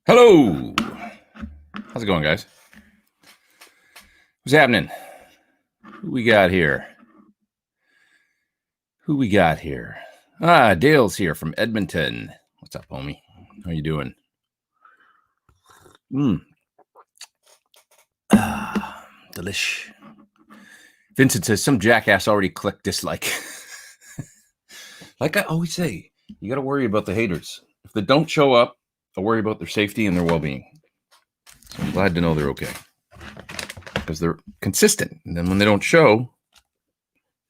Hello. How's it going, guys? What's happening? Who we got here? Dale's here from Edmonton. What's up, homie? How you doing? Delish. Vincent says, some jackass already clicked dislike. Like I always say, you got to worry about the haters. If they don't show up, I worry about their safety and their well-being. So I'm glad to know they're okay. Because they're consistent. And then when they don't show,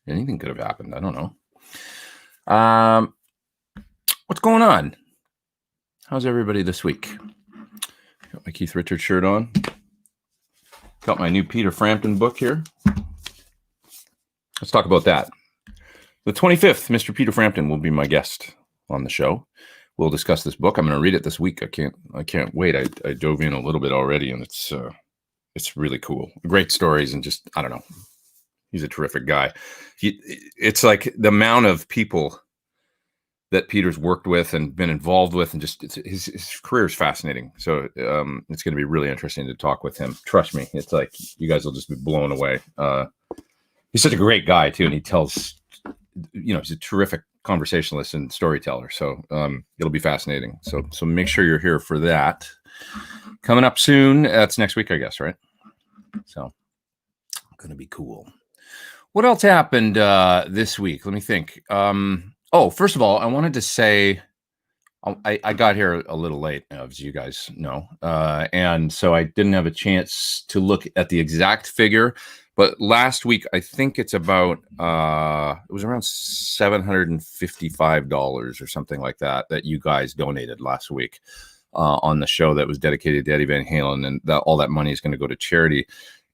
anything could have happened. I don't know. What's going on? How's everybody this week? Got my Keith Richards shirt on. Got my new Peter Frampton book here. Let's talk about that. The 25th, Mr. Peter Frampton will be my guest on the show. We'll discuss this book. I'm going to read it this week. I can't wait. I dove in a little bit already, and it's really cool. Great stories, and just, I don't know. He's a terrific guy. It's like the amount of people that Peter's worked with and been involved with, and just his career is fascinating. So it's going to be really interesting to talk with him. Trust me, it's like you guys will just be blown away. He's such a great guy too, and he tells, he's a terrific conversationalist and storyteller. So it'll be fascinating. So make sure you're here for that. Coming up soon. That's next week, I guess, right? So going to be cool. What else happened this week? Let me think. First of all, I wanted to say I got here a little late, as you guys know. And so I didn't have a chance to look at the exact figure. But last week, I think it's about, it was around $755 or something like that you guys donated last week on the show that was dedicated to Eddie Van Halen. And all that money is going to go to charity.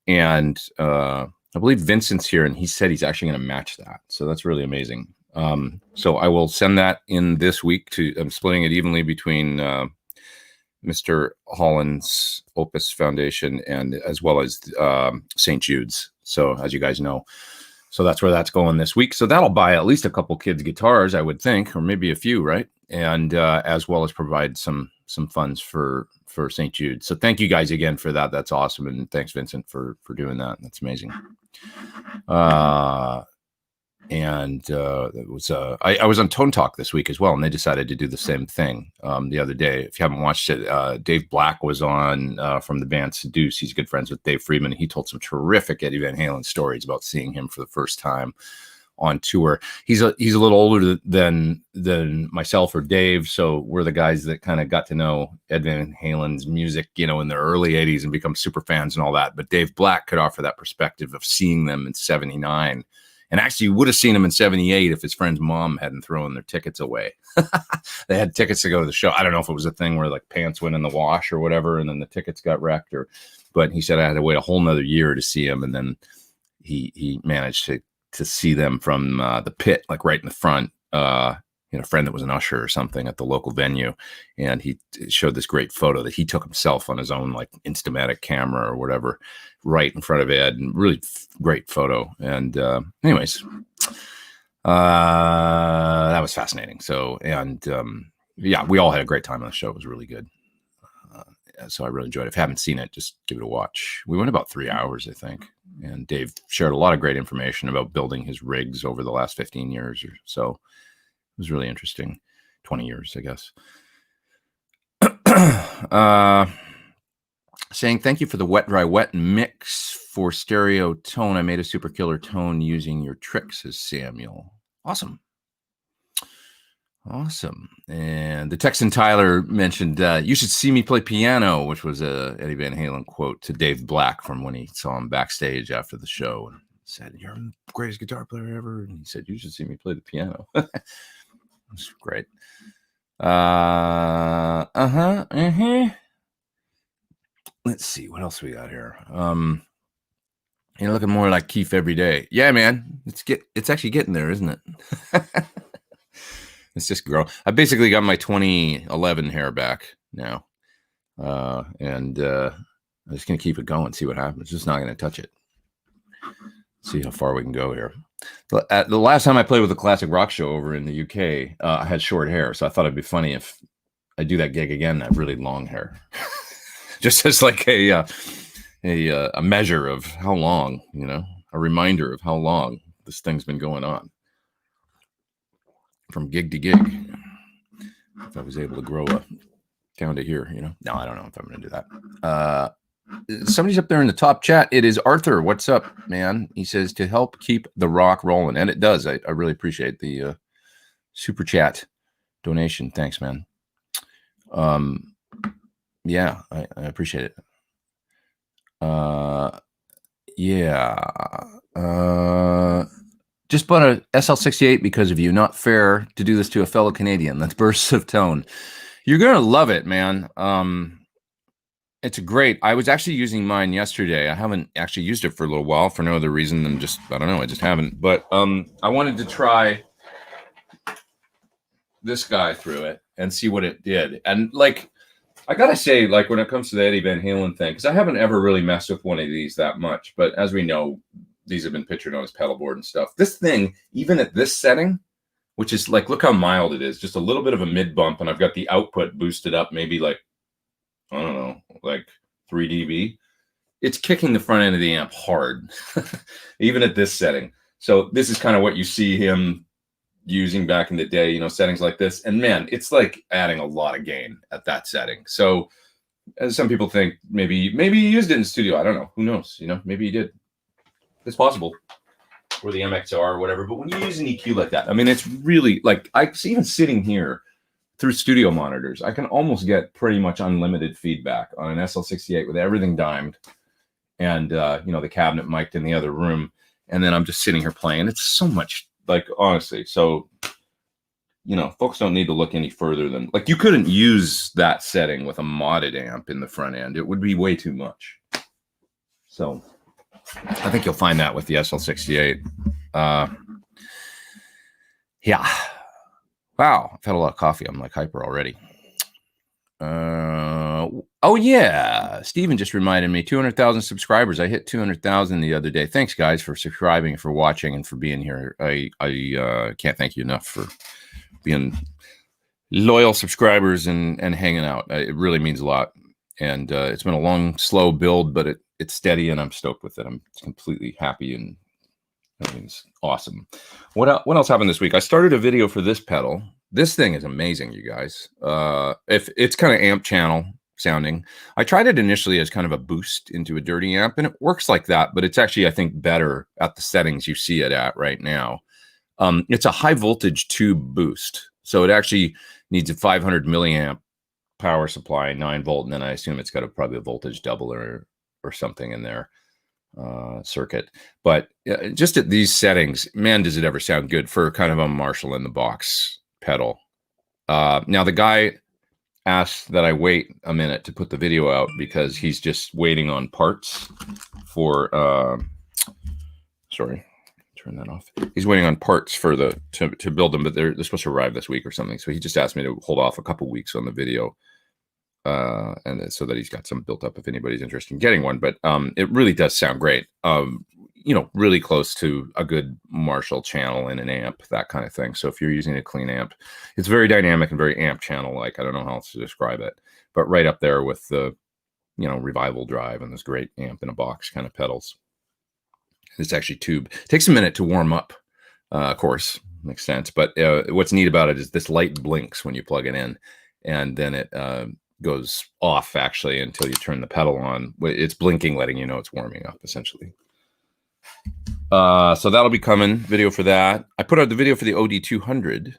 And I believe Vincent's here, and he said he's actually going to match that. So that's really amazing. So I will send that in this week. I'm splitting it evenly between Mr. Holland's Opus Foundation and as well as St. Jude's. So as you guys know, so that's where that's going this week. So that'll buy at least a couple kids guitars, I would think, or maybe a few, right? And as well as provide some funds for St. Jude. So thank you guys again for that. That's awesome. And thanks, Vincent, for doing that. That's amazing. It was I was on Tone Talk this week as well, and they decided to do the same thing the other day. If you haven't watched it, Dave Black was on from the band Seduce. He's good friends with Dave Friedman. He told some terrific Eddie Van Halen stories about seeing him for the first time on tour. He's a little older than myself or Dave, so we're the guys that kind of got to know Ed Van Halen's music, in the early 80s and become super fans and all that. But Dave Black could offer that perspective of seeing them in 79. And actually, you would have seen him in 78 if his friend's mom hadn't thrown their tickets away. They had tickets to go to the show. I don't know if it was a thing where like pants went in the wash or whatever, and then the tickets got wrecked. But he said I had to wait a whole nother year to see him, and then he managed to see them from the pit, like right in the front. A friend that was an usher or something at the local venue, and he showed this great photo that he took himself on his own like Instamatic camera or whatever, right in front of Ed, and really great photo. And anyways, that was fascinating. So, and we all had a great time on the show. It was really good. So I really enjoyed it. If you haven't seen it, just give it a watch. We went about 3 hours, I think. And Dave shared a lot of great information about building his rigs over the last 15 years or so. It was really interesting. 20 years, I guess. Saying thank you for the wet, dry, wet mix for stereo tone. I made a super killer tone using your tricks, says Samuel. Awesome. And the Texan Tyler mentioned, you should see me play piano, which was a Eddie Van Halen quote to Dave Black from when he saw him backstage after the show and said, "You're the greatest guitar player ever." And he said, "You should see me play the piano." That's great. Let's see what else we got here. You're looking more like Keith every day. Yeah, man. It's actually getting there, isn't it? It's just growing. I basically got my 2011 hair back now. And I'm just going to keep it going, see what happens. Just not going to touch it. See how far we can go here. The last time I played with a classic rock show over in the UK, I had short hair. So I thought it'd be funny if I do that gig again, I have really long hair. Just as like a measure of how long, a reminder of how long this thing's been going on from gig to gig. If I was able to grow up down to here, no, I don't know if I'm going to do that. Somebody's up there in the top chat. It is Arthur. What's up, man? He says to help keep the rock rolling, and it does. I really appreciate the super chat donation. Thanks, man. Yeah, I appreciate it. Just bought a SL68 because of you. Not fair to do this to a fellow Canadian. That's bursts of tone. You're gonna love it, man. It's great. I was actually using mine yesterday. I haven't actually used it for a little while for no other reason than just, I don't know, I just haven't. But I wanted to try this guy through it and see what it did. And like, I gotta say, like when it comes to the Eddie Van Halen thing, because I haven't ever really messed with one of these that much, but as we know, these have been pictured on his pedal board and stuff. This thing, even at this setting, which is like, look how mild it is, just a little bit of a mid bump, and I've got the output boosted up, maybe like, I don't know, like 3 dB. It's kicking the front end of the amp hard, even at this setting. So this is kind of what you see him using back in the day, settings like this. And man, it's like adding a lot of gain at that setting. So as some people think, maybe he used it in the studio. I don't know. Who knows? Maybe he did. It's possible. Or the MXR or whatever. But when you use an EQ like that, I mean, it's really like, even sitting here through studio monitors, I can almost get pretty much unlimited feedback on an SL68 with everything dimed and, the cabinet mic'd in the other room. And then I'm just sitting here playing. It's so much, like, honestly. So, folks don't need to look any further than, like, you couldn't use that setting with a modded amp in the front end. It would be way too much. So I think you'll find that with the SL68. Yeah. Wow, I've had a lot of coffee. I'm like hyper already. Oh yeah, Steven just reminded me, 200,000 subscribers. I hit 200,000 the other day. Thanks, guys, for subscribing, for watching, and for being here. I can't thank you enough for being loyal subscribers and hanging out. It really means a lot. And it's been a long, slow build, but it's steady, and I'm stoked with it. I'm completely happy, and it's awesome. What else happened this week? I started a video for this pedal. This thing is amazing, you guys. If it's kind of amp channel sounding. I tried it initially as kind of a boost into a dirty amp, and it works like that, but it's actually, I think, better at the settings you see it at right now. It's a high voltage tube boost, so it actually needs a 500 milliamp power supply, 9 volt, and then I assume it's got probably a voltage doubler or something in there. Circuit, but just at these settings, man, does it ever sound good for kind of a Marshall in the box pedal. Now the guy asked that I wait a minute to put the video out because he's just waiting on parts for sorry, turn that off. He's waiting on parts for to build them, but they're supposed to arrive this week or something. So he just asked me to hold off a couple weeks on the video. And so that he's got some built up if anybody's interested in getting one. But it really does sound great. Really close to a good Marshall channel in an amp, that kind of thing. So if you're using a clean amp, it's very dynamic and very amp channel like. I don't know how else to describe it, but right up there with the Revival Drive and this great amp in a box kind of pedals. It's actually tube. It takes a minute to warm up, of course, makes sense. But what's neat about it is this light blinks when you plug it in, and then it goes off actually until you turn the pedal on. It's blinking, letting you know it's warming up essentially. So that'll be coming, video for that. I put out the video for the OD200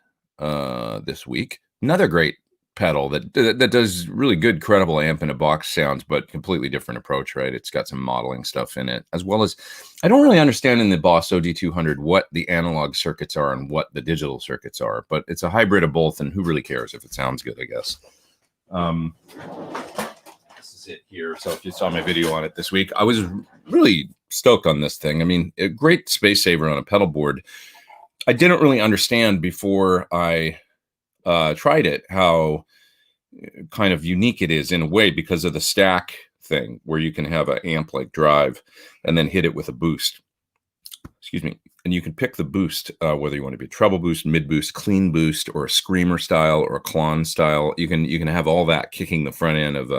this week. Another great pedal that does really good, credible amp in a box sounds, but completely different approach, right? It's got some modeling stuff in it, as well as, I don't really understand in the Boss OD200 what the analog circuits are and what the digital circuits are, but it's a hybrid of both, and who really cares if it sounds good, I guess. This is it here. So if you saw my video on it this week, I was really stoked on this thing. I mean, a great space saver on a pedal board. I didn't really understand before I tried it how kind of unique it is in a way because of the stack thing where you can have an amp like drive and then hit it with a boost. Excuse me. and you can pick the boost, whether you want to be treble boost, mid boost, clean boost, or a screamer style or a clon style. You can have all that kicking the front end of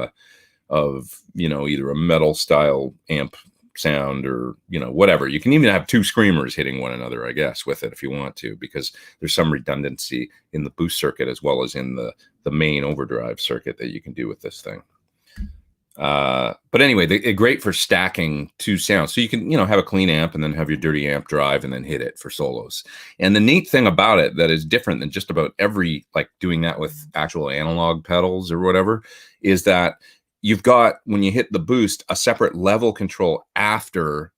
either a metal style amp sound or whatever. You can even have two screamers hitting one another, I guess, with it if you want to, because there's some redundancy in the boost circuit as well as in the main overdrive circuit that you can do with this thing. But anyway, they're great for stacking two sounds. So you can, have a clean amp and then have your dirty amp drive and then hit it for solos. And the neat thing about it that is different than just about like doing that with actual analog pedals or whatever, is that you've got, when you hit the boost, a separate level control after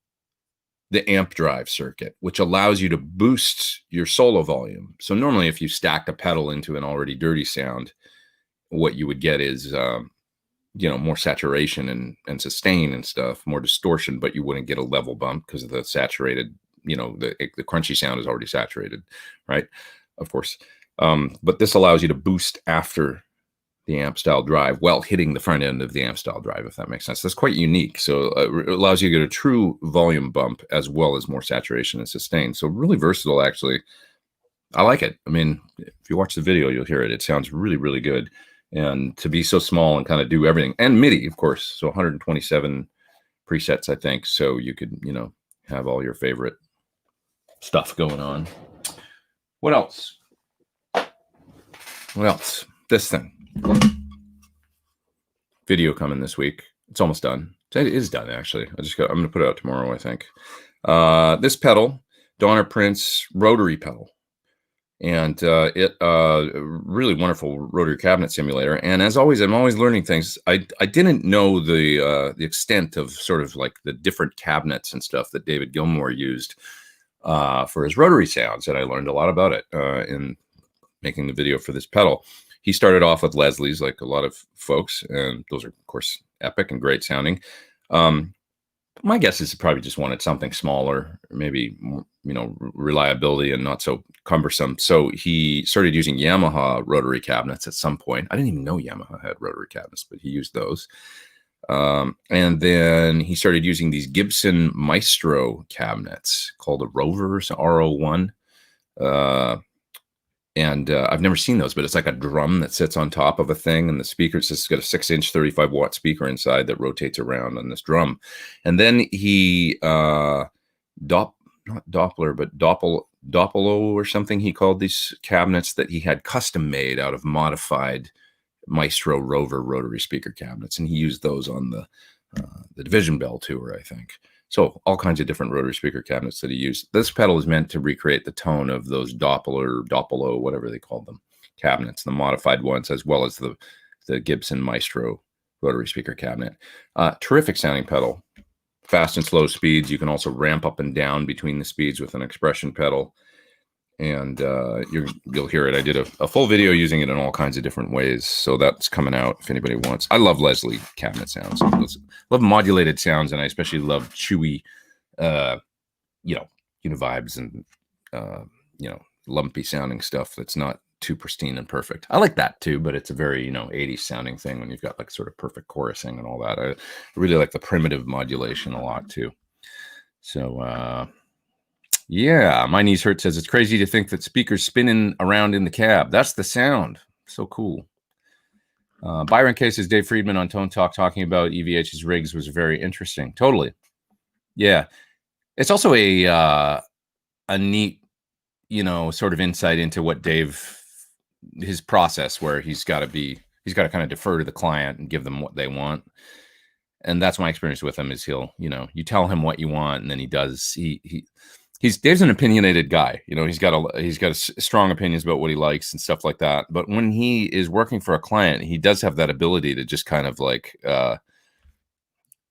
the amp drive circuit, which allows you to boost your solo volume. So normally if you stacked a pedal into an already dirty sound, what you would get is, more saturation and sustain and stuff, more distortion, but you wouldn't get a level bump because of the saturated, the crunchy sound is already saturated, right? Of course. But this allows you to boost after the amp style drive while hitting the front end of the amp style drive, if that makes sense. That's quite unique. So it allows you to get a true volume bump as well as more saturation and sustain. So really versatile, actually. I like it. I mean, if you watch the video, you'll hear it. It sounds really, really good. And to be so small and kind of do everything, and MIDI, of course. So 127 presets, I think. So you could, have all your favorite stuff going on. What else? What else? This thing. Video coming this week. It's almost done. It is done, actually. I'm going to put it out tomorrow, I think. This pedal, Donner Prince rotary pedal. And it really wonderful rotary cabinet simulator. And as always, I'm always learning things. I didn't know the extent of sort of like the different cabinets and stuff that David Gilmour used for his rotary sounds, and I learned a lot about it in making the video for this pedal. He started off with Leslie's, like a lot of folks, and those are, of course, epic and great sounding. My guess is he probably just wanted something smaller, maybe, reliability and not so cumbersome. So he started using Yamaha rotary cabinets at some point. I didn't even know Yamaha had rotary cabinets, but he used those. And then he started using these Gibson Maestro cabinets called a Rover, so RO1. And I've never seen those, but it's like a drum that sits on top of a thing, and the speakers, it's got a 6-inch 35-watt speaker inside that rotates around on this drum. And then he not Doppler, but Doppelo or something, he called these cabinets that he had custom made out of modified Maestro Rover rotary speaker cabinets, and he used those on the Division Bell tour, I think. So all kinds of different rotary speaker cabinets that he used. This pedal is meant to recreate the tone of those Doppelo, whatever they called them, cabinets, the modified ones, as well as the Gibson Maestro rotary speaker cabinet. Terrific sounding pedal, fast and slow speeds. You can also ramp up and down between the speeds with an expression pedal. And you'll hear it. I did a full video using it in all kinds of different ways. So that's coming out if anybody wants. I love Leslie cabinet sounds. I love modulated sounds, and I especially love chewy, univibes and, lumpy sounding stuff that's not too pristine and perfect. I like that too, but it's a very, 80s sounding thing when you've got like sort of perfect chorusing and all that. I really like the primitive modulation a lot too. So, yeah, my knees hurt says it's crazy to think that speakers spinning around in the cab. That's the sound. So cool. Byron K says Dave Friedman on Tone Talk talking about EVH's rigs was very interesting. Totally. Yeah. It's also a neat, sort of insight into what his process, where he's got to kind of defer to the client and give them what they want. And that's my experience with him is he'll, you tell him what you want, and then he does. Dave's an opinionated guy. He's got strong opinions about what he likes and stuff like that. But when he is working for a client, he does have that ability to just kind of like,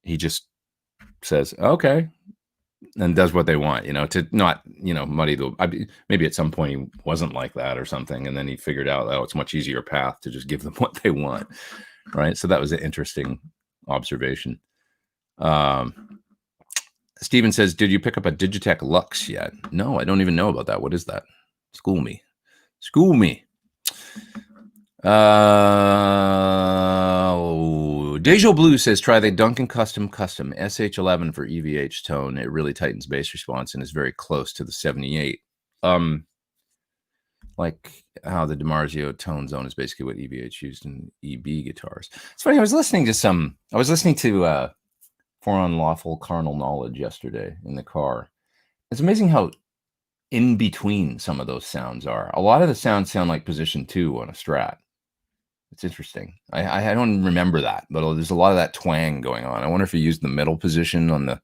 he just says, okay, and does what they want, to not, muddy maybe at some point he wasn't like that or something. And then he figured out, it's a much easier path to just give them what they want. Right. So that was an interesting observation. Steven says, did you pick up a Digitech Lux yet? No, I don't even know about that. What is that? School me. Deja Blue says, try the Duncan Custom SH11 for EVH tone. It really tightens bass response and is very close to the 78. Like how the DiMarzio tone zone is basically what EVH used in EB guitars. It's funny, I was listening to For Unlawful Carnal Knowledge yesterday in the car. It's amazing how in between some of those sounds are. A lot of the sounds sound like position 2 on a Strat. It's interesting. I don't remember that, but there's a lot of that twang going on. I wonder if he used the middle position on the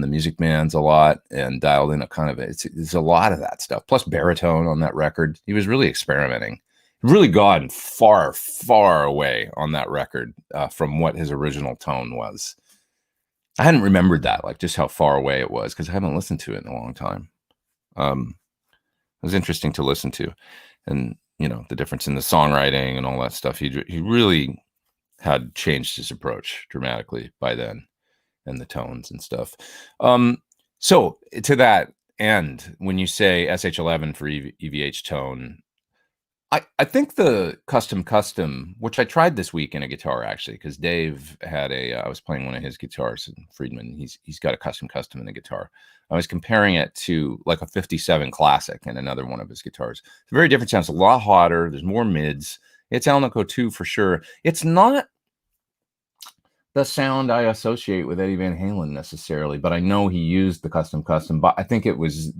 Music Man's a lot and dialed in a kind of it's a lot of that stuff. Plus baritone on that record. He was really experimenting. Really gone far, far away on that record from what his original tone was. I hadn't remembered that, like just how far away it was, because I haven't listened to it in a long time. It was interesting to listen to, and the difference in the songwriting and all that stuff. He really had changed his approach dramatically by then, and the tones and stuff. So to that end, when you say SH11 for EVH tone, I think the custom, which I tried this week in a guitar actually, because Dave had I was playing one of his guitars, and Friedman, he's got a custom in the guitar. I was comparing it to like a 57 Classic and another one of his guitars. It's a very different sound. It's a lot hotter. There's more mids. It's Alnico 2 for sure. It's not the sound I associate with Eddie Van Halen necessarily, but I know he used the custom, but I think that was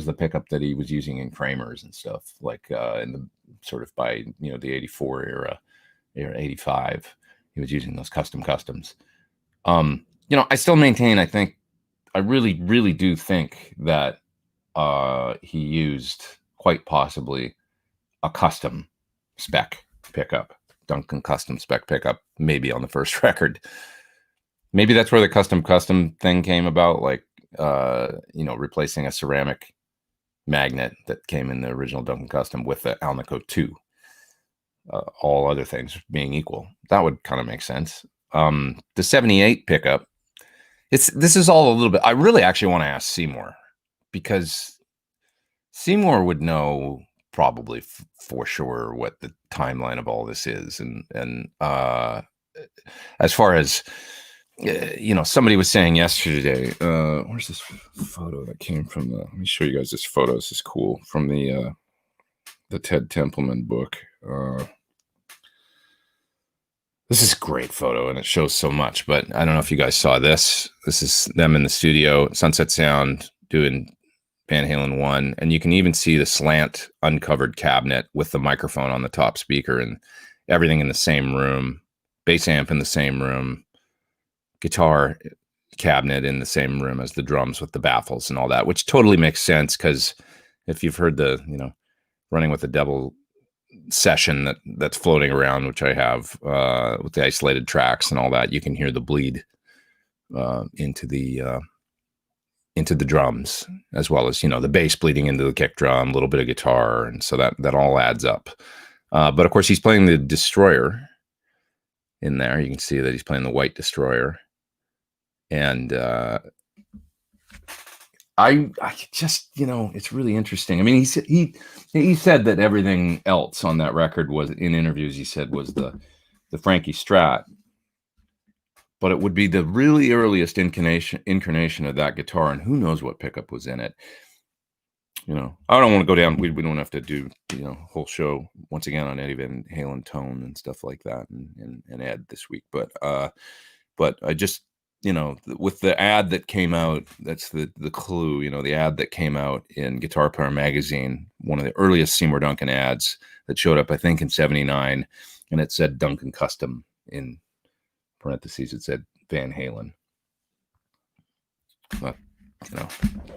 the pickup that he was using in Kramer's and stuff, like in the sort of by the 84 era 85. He was using those customs. I still maintain, I really, really do think that he used quite possibly a custom spec pickup, Duncan custom spec pickup, maybe on the first record. Maybe that's where the custom thing came about, like, replacing a ceramic magnet that came in the original Duncan Custom with the Alnico 2. All other things being equal. That would kind of make sense. The 78 pickup, this is all a little bit, I really actually want to ask Seymour, because Seymour would know probably for sure what the timeline of all this is. And as far as, somebody was saying yesterday, where's this photo that came from let me show you guys this photo. This is cool, from the Ted Templeman book. This is a great photo, and it shows so much, but I don't know if you guys saw this. This is them in the studio, Sunset Sound, doing Van Halen 1, and you can even see the slant uncovered cabinet with the microphone on the top speaker and everything in the same room, bass amp in the same room, guitar cabinet in the same room as the drums with the baffles and all that, which totally makes sense, because if you've heard the, Running with the Devil session that's floating around, which I have with the isolated tracks and all that, you can hear the bleed into the drums, as well as the bass bleeding into the kick drum, a little bit of guitar, and so that all adds up. But of course, he's playing the Destroyer in there. You can see that he's playing the white Destroyer, and I just, it's really interesting. I mean, he said that everything else on that record was, in interviews, he said was the Frankie Strat, but it would be the really earliest incarnation of that guitar, and who knows what pickup was in it. I don't want to go down. We don't have to do whole show once again on Eddie Van Halen tone and stuff like that, and Ed this week, but I just, with the ad that came out, that's the clue, the ad that came out in Guitar Player magazine, one of the earliest Seymour Duncan ads that showed up, I think, in 79, and it said Duncan Custom in parentheses. It said Van Halen. But,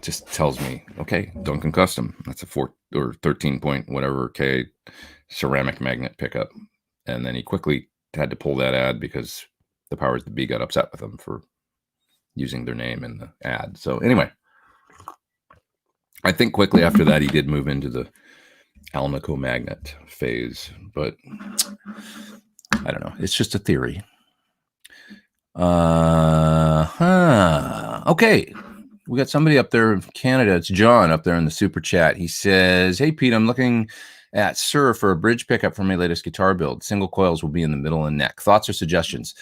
just tells me, okay, Duncan Custom. That's a 4 or 13 point whatever K ceramic magnet pickup. And then he quickly had to pull that ad because the powers that be got upset with him for using their name in the ad. So anyway, I think quickly after that, he did move into the Alnico magnet phase, but I don't know. It's just a theory. Okay. We got somebody up there in Canada. It's John up there in the super chat. He says, "Hey, Pete, I'm looking Sir, for a bridge pickup for my latest guitar build, single coils will be in the middle and neck. Thoughts or suggestions?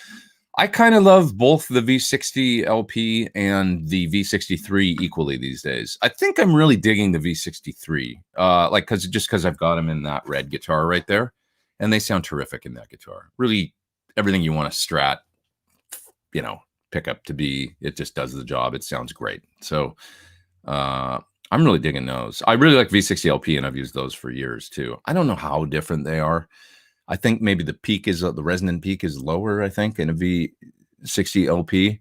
I kind of love both the V60 LP and the V63 equally these days. I think I'm really digging the V63, like because I've got them in that red guitar right there, and they sound terrific in that guitar. Really, everything you want a Strat, pickup to be. It just does the job. It sounds great. So I'm really digging those. I really like V60 LP, and I've used those for years too. I don't know how different they are. I think maybe the peak is the resonant peak is lower, I think, in a V60 LP,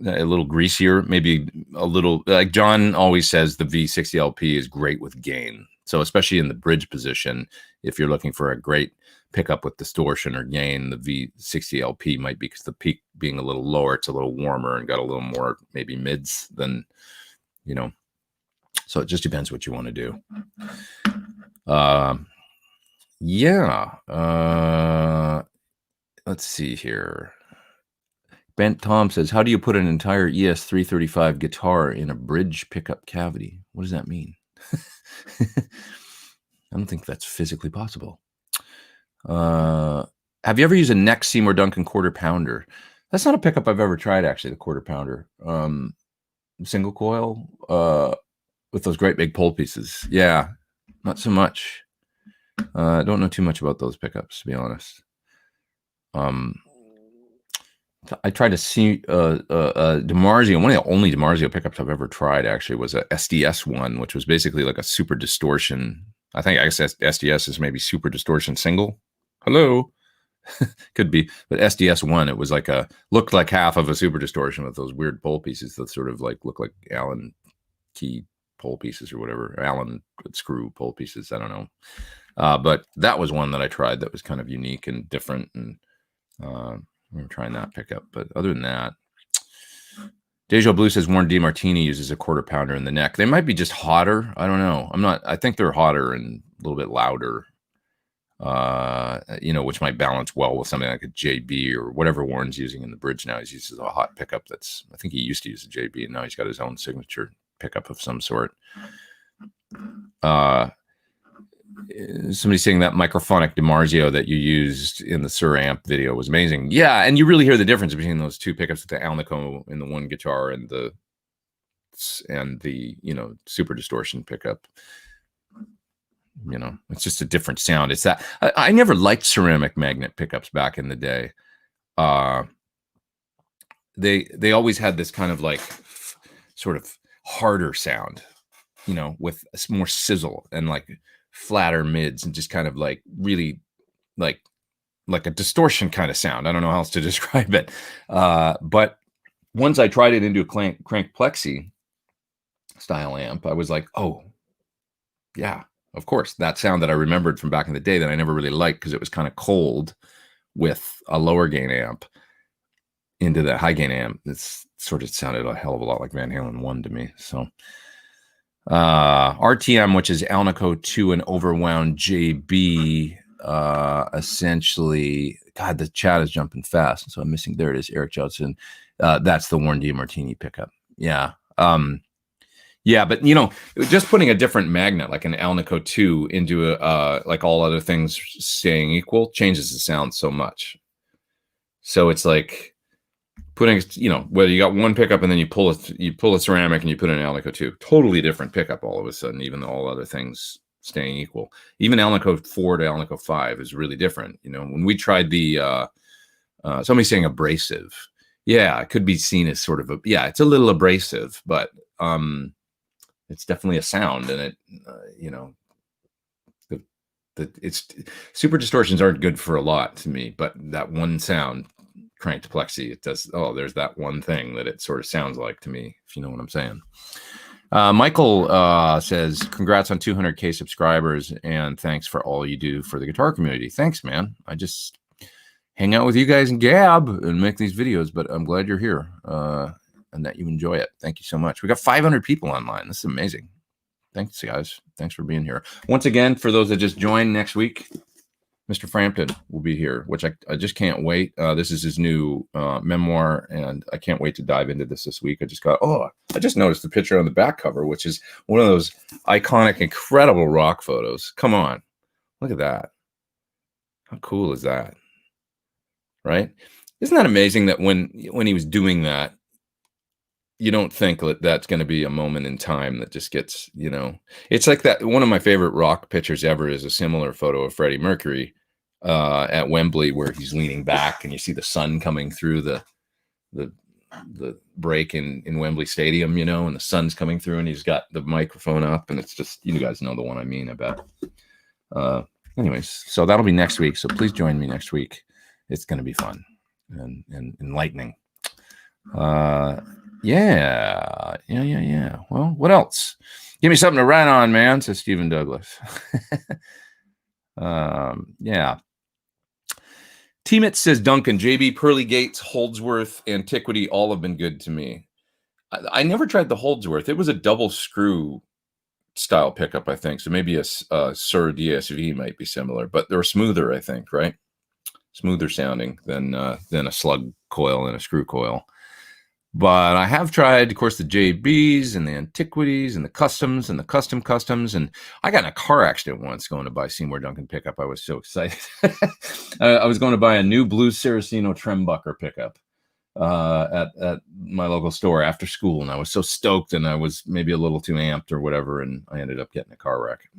a little greasier, maybe a little, like John always says, the V60 LP is great with gain. So especially in the bridge position, if you're looking for a great pickup with distortion or gain, the V60 LP might be, because the peak being a little lower, it's a little warmer and got a little more maybe mids than, so it just depends what you want to do. Yeah. Let's see here. Bent Tom says, how do you put an entire ES335 guitar in a bridge pickup cavity? What does that mean? I don't think that's physically possible. Have you ever used a neck Seymour Duncan quarter pounder? That's not a pickup I've ever tried, actually, the quarter pounder. Single coil with those great big pole pieces. Yeah, not so much. I don't know too much about those pickups, to be honest. I tried to see DiMarzio. One of the only DiMarzio pickups I've ever tried, actually, was a SDS one, which was basically like a super distortion. I guess SDS is maybe super distortion single. Hello. Could be, but SDS one, it was like looked like half of a super distortion with those weird pole pieces that sort of like look like Allen key pole pieces or whatever, Allen screw pole pieces. I don't know. But that was one that I tried that was kind of unique and different, and I'm trying that pickup. But other than that, Deja Blue says Warren DeMartini uses a quarter pounder in the neck. They might be just hotter. I don't know. I think they're hotter and a little bit louder, which might balance well with something like a JB or whatever Warren's using in the bridge now. He uses a hot pickup I think he used to use a JB, and now he's got his own signature pickup of some sort. Somebody saying that microphonic DiMarzio that you used in the Sir Amp video was amazing. Yeah, and you really hear the difference between those two pickups with the Alnico in the one guitar and the super distortion pickup. It's just a different sound. It's that I never liked ceramic magnet pickups back in the day. They always had this kind of like sort of harder sound, with more sizzle and like flatter mids and just kind of like really like a distortion kind of sound. I don't know how else to describe it. But once I tried it into a crank Plexi style amp, I was like, oh yeah, of course, that sound that I remembered from back in the day that I never really liked because it was kind of cold with a lower gain amp into the high gain amp. It's sort of sounded a hell of a lot like Van Halen 1 to me. So RTM, which is Alnico 2 and overwound JB, essentially, God, the chat is jumping fast. So I'm missing, there it is, Eric Johnson. That's the Warren DeMartini pickup. Yeah. Yeah, but just putting a different magnet like an Alnico 2 into like all other things staying equal changes the sound so much. So it's like putting, whether you got one pickup and then you pull a ceramic and you put an Alnico 2, totally different pickup all of a sudden, even though all other things staying equal. Even Alnico 4 to Alnico 5 is really different. When we tried the somebody's saying abrasive. Yeah, it could be seen as sort of it's a little abrasive, but it's definitely a sound, and it's super distortions aren't good for a lot to me, but that one sound cranked Plexi, it does. Oh, there's that one thing that it sort of sounds like to me, if you know what I'm saying. Michael says, congrats on 200K subscribers, and thanks for all you do for the guitar community. Thanks, man. I just hang out with you guys and gab and make these videos, but I'm glad you're here and that you enjoy it. Thank you so much. We got 500 people online. This is amazing. Thanks, guys. Thanks for being here. Once again, for those that just joined, next week, Mr. Frampton will be here, which I just can't wait. This is his new memoir, and I can't wait to dive into this week. I just noticed the picture on the back cover, which is one of those iconic, incredible rock photos. Come on. Look at that. How cool is that? Right? Isn't that amazing that when he was doing that, you don't think that that's going to be a moment in time that just gets, it's like that. One of my favorite rock pictures ever is a similar photo of Freddie Mercury at Wembley, where he's leaning back and you see the sun coming through the break in Wembley Stadium, and the sun's coming through and he's got the microphone up, and it's just, you guys know the one I mean, I bet. Anyways, so that'll be next week. So please join me next week. It's going to be fun and enlightening. Yeah. Well, what else? Give me something to write on, man, says Stephen Douglas. Yeah. Teamit says Duncan, JB, Pearly Gates, Holdsworth, Antiquity, all have been good to me. I never tried the Holdsworth. It was a double screw style pickup, I think. So maybe a Sur DSV might be similar, but they're smoother, I think, right? Smoother sounding than a slug coil and a screw coil. But I have tried, of course, the JBs and the Antiquities and the Customs and the Customs. And I got in a car accident once going to buy Seymour Duncan pickup. I was so excited. I was going to buy a new blue Saraceno Trembucker pickup at my local store after school. And I was so stoked, and I was maybe a little too amped or whatever. And I ended up getting a car wreck.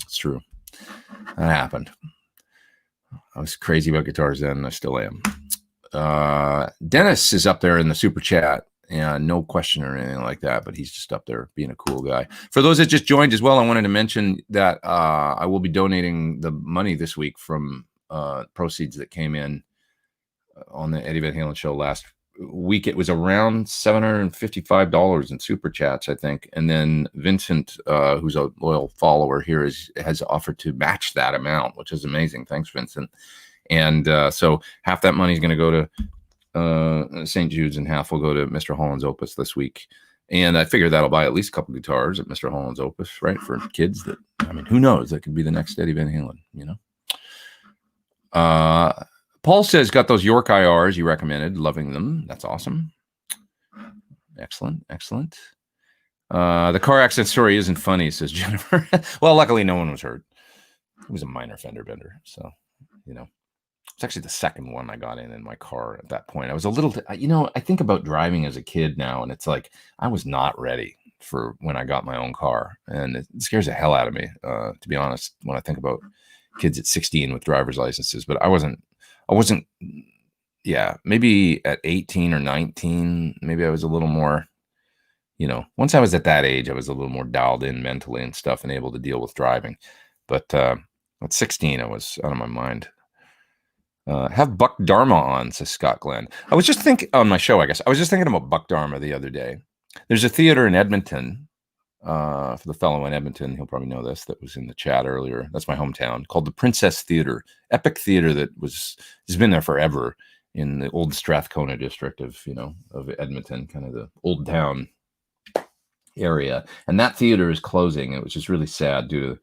It's true. That happened. I was crazy about guitars then, and I still am. Dennis is up there in the super chat, and no question or anything like that, but he's just up there being a cool guy. For those that just joined as well, I wanted to mention that I will be donating the money this week from proceeds that came in on the Eddie Van Halen show last week. It was around $755 in super chats, I think. And then Vincent, who's a loyal follower here, has offered to match that amount, which is amazing. Thanks, Vincent. And so half that money is going to go to St. Jude's, and half will go to Mr. Holland's Opus this week. And I figure that'll buy at least a couple guitars at Mr. Holland's Opus, right? For kids that, who knows? That could be the next Eddie Van Halen, Paul says, got those York IRs you recommended. Loving them. That's awesome. Excellent. The car accident story isn't funny, says Jennifer. Well, luckily no one was hurt. It was a minor fender bender. So, it's actually the second one I got in my car at that point. I was a little, I think about driving as a kid now, and it's like, I was not ready for when I got my own car. And it scares the hell out of me, to be honest, when I think about kids at 16 with driver's licenses. But I wasn't, maybe at 18 or 19, maybe I was a little more, once I was at that age, I was a little more dialed in mentally and stuff and able to deal with driving. But at 16, I was out of my mind. Have Buck Dharma on, says Scott Glenn. I was just thinking on my show, I guess. I was just thinking about Buck Dharma the other day. There's a theater in Edmonton, for the fellow in Edmonton, he'll probably know this, that was in the chat earlier. That's my hometown, called the Princess Theater. Epic theater that has been there forever in the old Strathcona district of Edmonton, kind of the old town area. And that theater is closing. It was just really sad due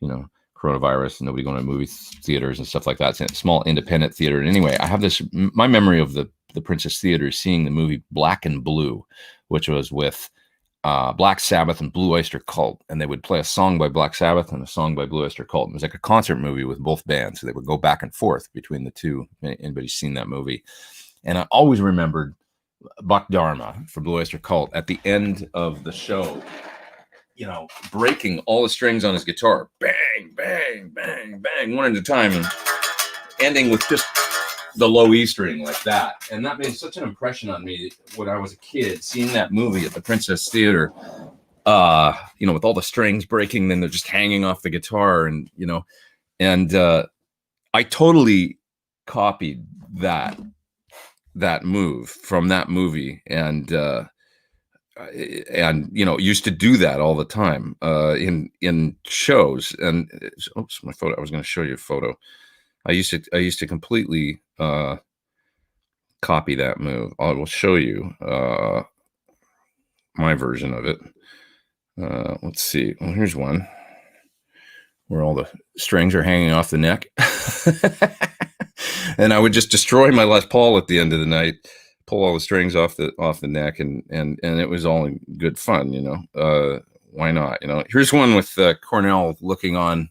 to, coronavirus and nobody going to movie theaters and stuff like that. It's a small independent theater. And anyway, I have my memory of the Princess Theater, seeing the movie Black and Blue, which was with Black Sabbath and Blue Oyster Cult. And they would play a song by Black Sabbath and a song by Blue Oyster Cult. It was like a concert movie with both bands. So they would go back and forth between the two. Anybody's seen that movie? And I always remembered Buck Dharma for Blue Oyster Cult at the end of the show, breaking all the strings on his guitar, bang, bang, bang, bang, one at a time, and ending with just the low E string like that. And that made such an impression on me when I was a kid, seeing that movie at the Princess Theater, with all the strings breaking, then they're just hanging off the guitar, and I totally copied that move from that movie, and used to do that all the time in shows. And oops, my photo. I was going to show you a photo. I used to completely copy that move. I will show you my version of it. Let's see. Well, here's one where all the strings are hanging off the neck, and I would just destroy my Les Paul at the end of the night. Pull all the strings off the neck, and it was all in good fun, why not? Here's one with Cornell looking on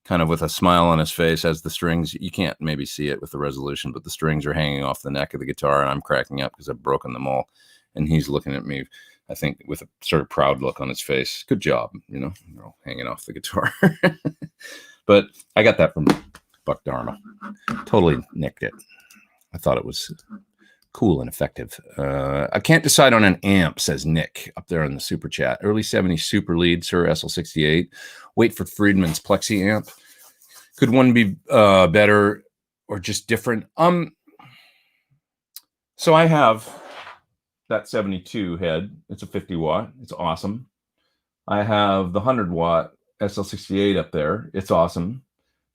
kind of with a smile on his face as the strings, you can't maybe see it with the resolution, but the strings are hanging off the neck of the guitar, and I'm cracking up because I've broken them all. And he's looking at me, I think, with a sort of proud look on his face. Good job, hanging off the guitar. But I got that from Buck Dharma. Totally nicked it. I thought it was cool and effective. I can't decide on an amp, says Nick up there in the super chat. Early 70s super lead, Sir SL68. Wait for Friedman's Plexi amp. Could one be better or just different? So I have that 72 head. It's a 50 watt. It's awesome. I have the 100 watt SL68 up there. It's awesome.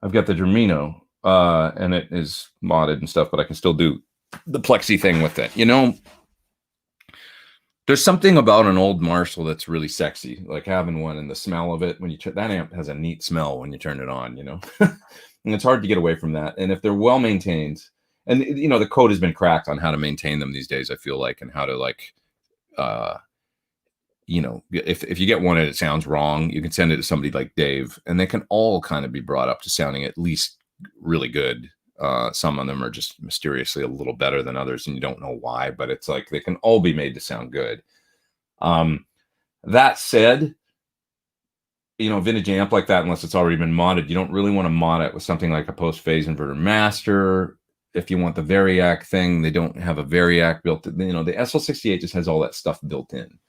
I've got the Germino, and it is modded and stuff, but I can still do the Plexi thing with it. There's something about an old Marshall that's really sexy, like having one, and the smell of it when you that amp has a neat smell when you turn it on, and it's hard to get away from that. And if they're well maintained, and the code has been cracked on how to maintain them these days, I feel like, and how to if you get one and it sounds wrong, you can send it to somebody like Dave, and they can all kind of be brought up to sounding at least really good. Some of them are just mysteriously a little better than others, and you don't know why, but it's like they can all be made to sound good. That said, vintage amp like that, unless it's already been modded, you don't really want to mod it with something like a post-phase inverter master. If you want the variac thing, they don't have a variac built in. The SL68 just has all that stuff built in.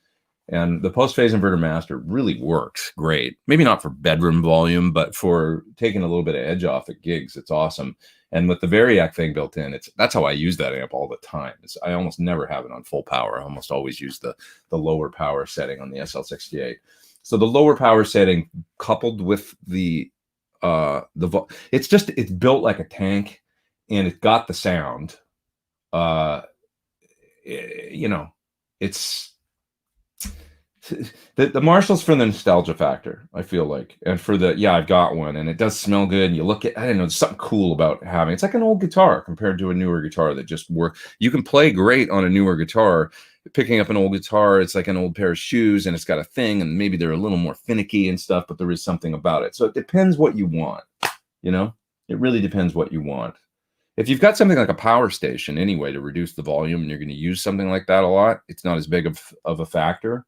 And the post-phase inverter master really works great. Maybe not for bedroom volume, but for taking a little bit of edge off at gigs, it's awesome. And with the variac thing built in, that's how I use that amp all the time. I almost never have it on full power. I almost always use the lower power setting on the SL68. So the lower power setting coupled with it's built like a tank, and it's got the sound. It's the Marshall's for the nostalgia factor, I feel like, and for I've got one, and it does smell good. And you look at, I don't know, there's something cool about having. It's like an old guitar compared to a newer guitar that just works. You can play great on a newer guitar. Picking up an old guitar, it's like an old pair of shoes, and it's got a thing, and maybe they're a little more finicky and stuff, but there is something about it. So it depends what you want. It really depends what you want. If you've got something like a power station anyway to reduce the volume, and you're going to use something like that a lot, it's not as big of a factor.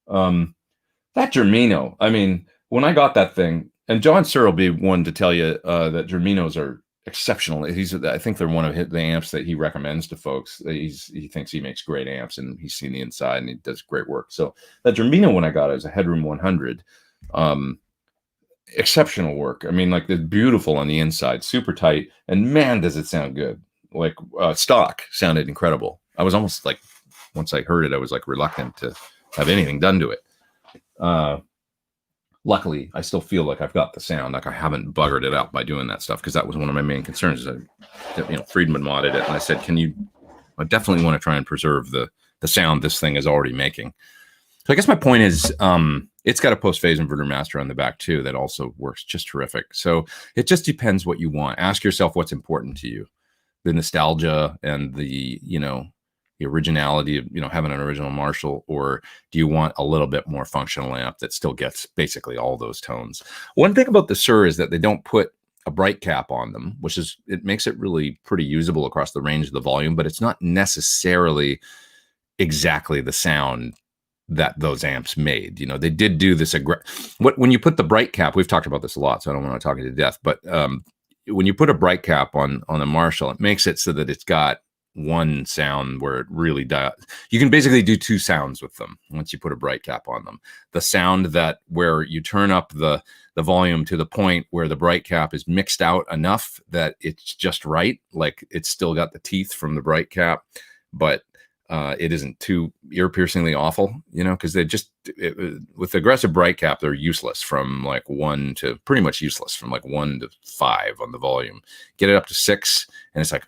That Germino, I mean, when I got that thing, and John Sir will be one to tell you that Germinos are exceptional. I think they're one of the amps that he recommends to folks. He thinks he makes great amps, and he's seen the inside, and he does great work. So that Germino, when I got it, was a Headroom 100. Exceptional work. I mean, like, they're beautiful on the inside, super tight, and man, does it sound good. Like stock sounded incredible. I was almost like, once I heard it, I was like reluctant to have anything done to it. Luckily, I still feel like I've got the sound. Like, I haven't buggered it out by doing that stuff, because that was one of my main concerns. Friedman modded it, and I said, I definitely want to try and preserve the sound this thing is already making. So I guess my point is, it's got a post-phase inverter master on the back too that also works just terrific. So it just depends what you want. Ask yourself what's important to you: the nostalgia and the originality of having an original Marshall, or do you want a little bit more functional amp that still gets basically all those tones? One thing about the Sir is that they don't put a bright cap on them, it makes it really pretty usable across the range of the volume, but it's not necessarily exactly the sound that those amps made. They did do this when you put the bright cap, we've talked about this a lot, so I don't want to talk it to death, but when you put a bright cap on a Marshall, it makes it so that it's got one sound where it really does. You can basically do two sounds with them once you put a bright cap on them. The sound that where you turn up the volume to the point where the bright cap is mixed out enough that it's just right, like it's still got the teeth from the bright cap, but it isn't too ear-piercingly awful, because with aggressive bright cap, they're useless from like 1 to pretty much useless from like 1 to 5 on the volume. Get it up to 6, and it's like,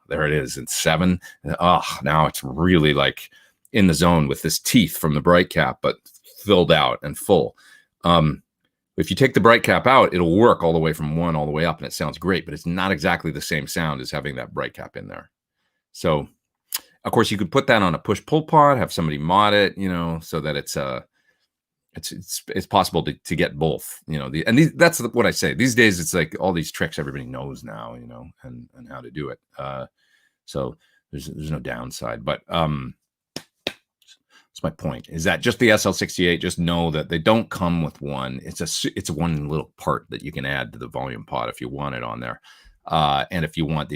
there it is. And 7, now it's really like in the zone with this teeth from the bright cap, but filled out and full. If you take the bright cap out, it'll work all the way from 1 all the way up, and it sounds great, but it's not exactly the same sound as having that bright cap in there. So, of course, you could put that on a push-pull pod, have somebody mod it, so that it's it's possible to get both, you know. That's what I say. These days, it's like all these tricks everybody knows now, you know, and how to do it. So there's no downside. But that's my point. Is that just the SL68? Just know that they don't come with one. It's one little part that you can add to the volume pot if you want it on there. And if you want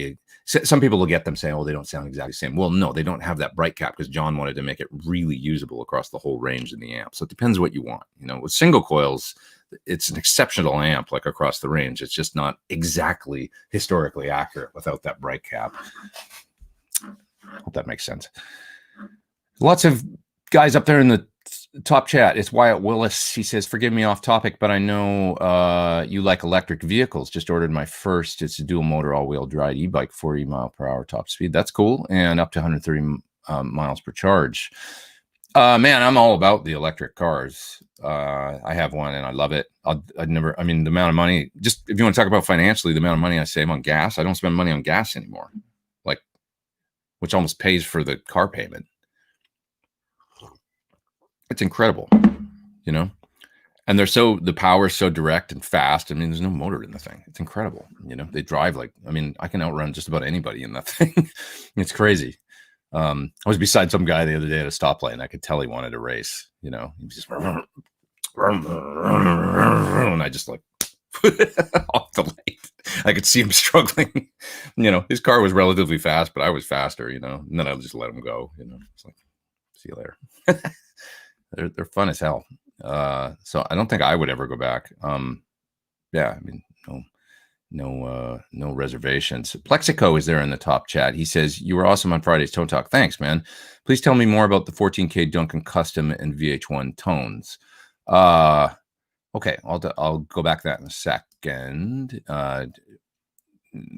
some people will get them saying, oh, they don't sound exactly the same. Well, no, they don't have that bright cap because John wanted to make it really usable across the whole range in the amp. So it depends what you want. You know, with single coils, it's an exceptional amp, like across the range. It's just not exactly historically accurate without that bright cap. Hope that makes sense. Lots of guys up there in the top chat. It's Wyatt Willis. He says, forgive me off topic, but I know you like electric vehicles. Just ordered my first. It's a dual motor all-wheel drive e-bike, 40 mile per hour top speed. That's cool. And up to 130 miles per charge. Man, I'm all about the electric cars. I have one and I love it. The amount of money, just if you want to talk about financially, the amount of money I save on gas, I don't spend money on gas anymore, like, which almost pays for the car payment. It's incredible, you know, and the power is so direct and fast. I mean, there's no motor in the thing. It's incredible. You know, they drive like, I mean, I can outrun just about anybody in that thing. It's crazy. I was beside some guy the other day at a stoplight and I could tell he wanted to race, you know, he was just, and I just like off the light. I could see him struggling, you know, his car was relatively fast, but I was faster, you know, and then I just let him go, you know, it's like, see you later. They're fun as hell. So I don't think I would ever go back. Yeah, I mean, no reservations. Plexico is there in the top chat. He says, you were awesome on Friday's Tone Talk. Thanks, man. Please tell me more about the 14K Duncan Custom and VH1 tones. Okay, I'll go back to that in a second.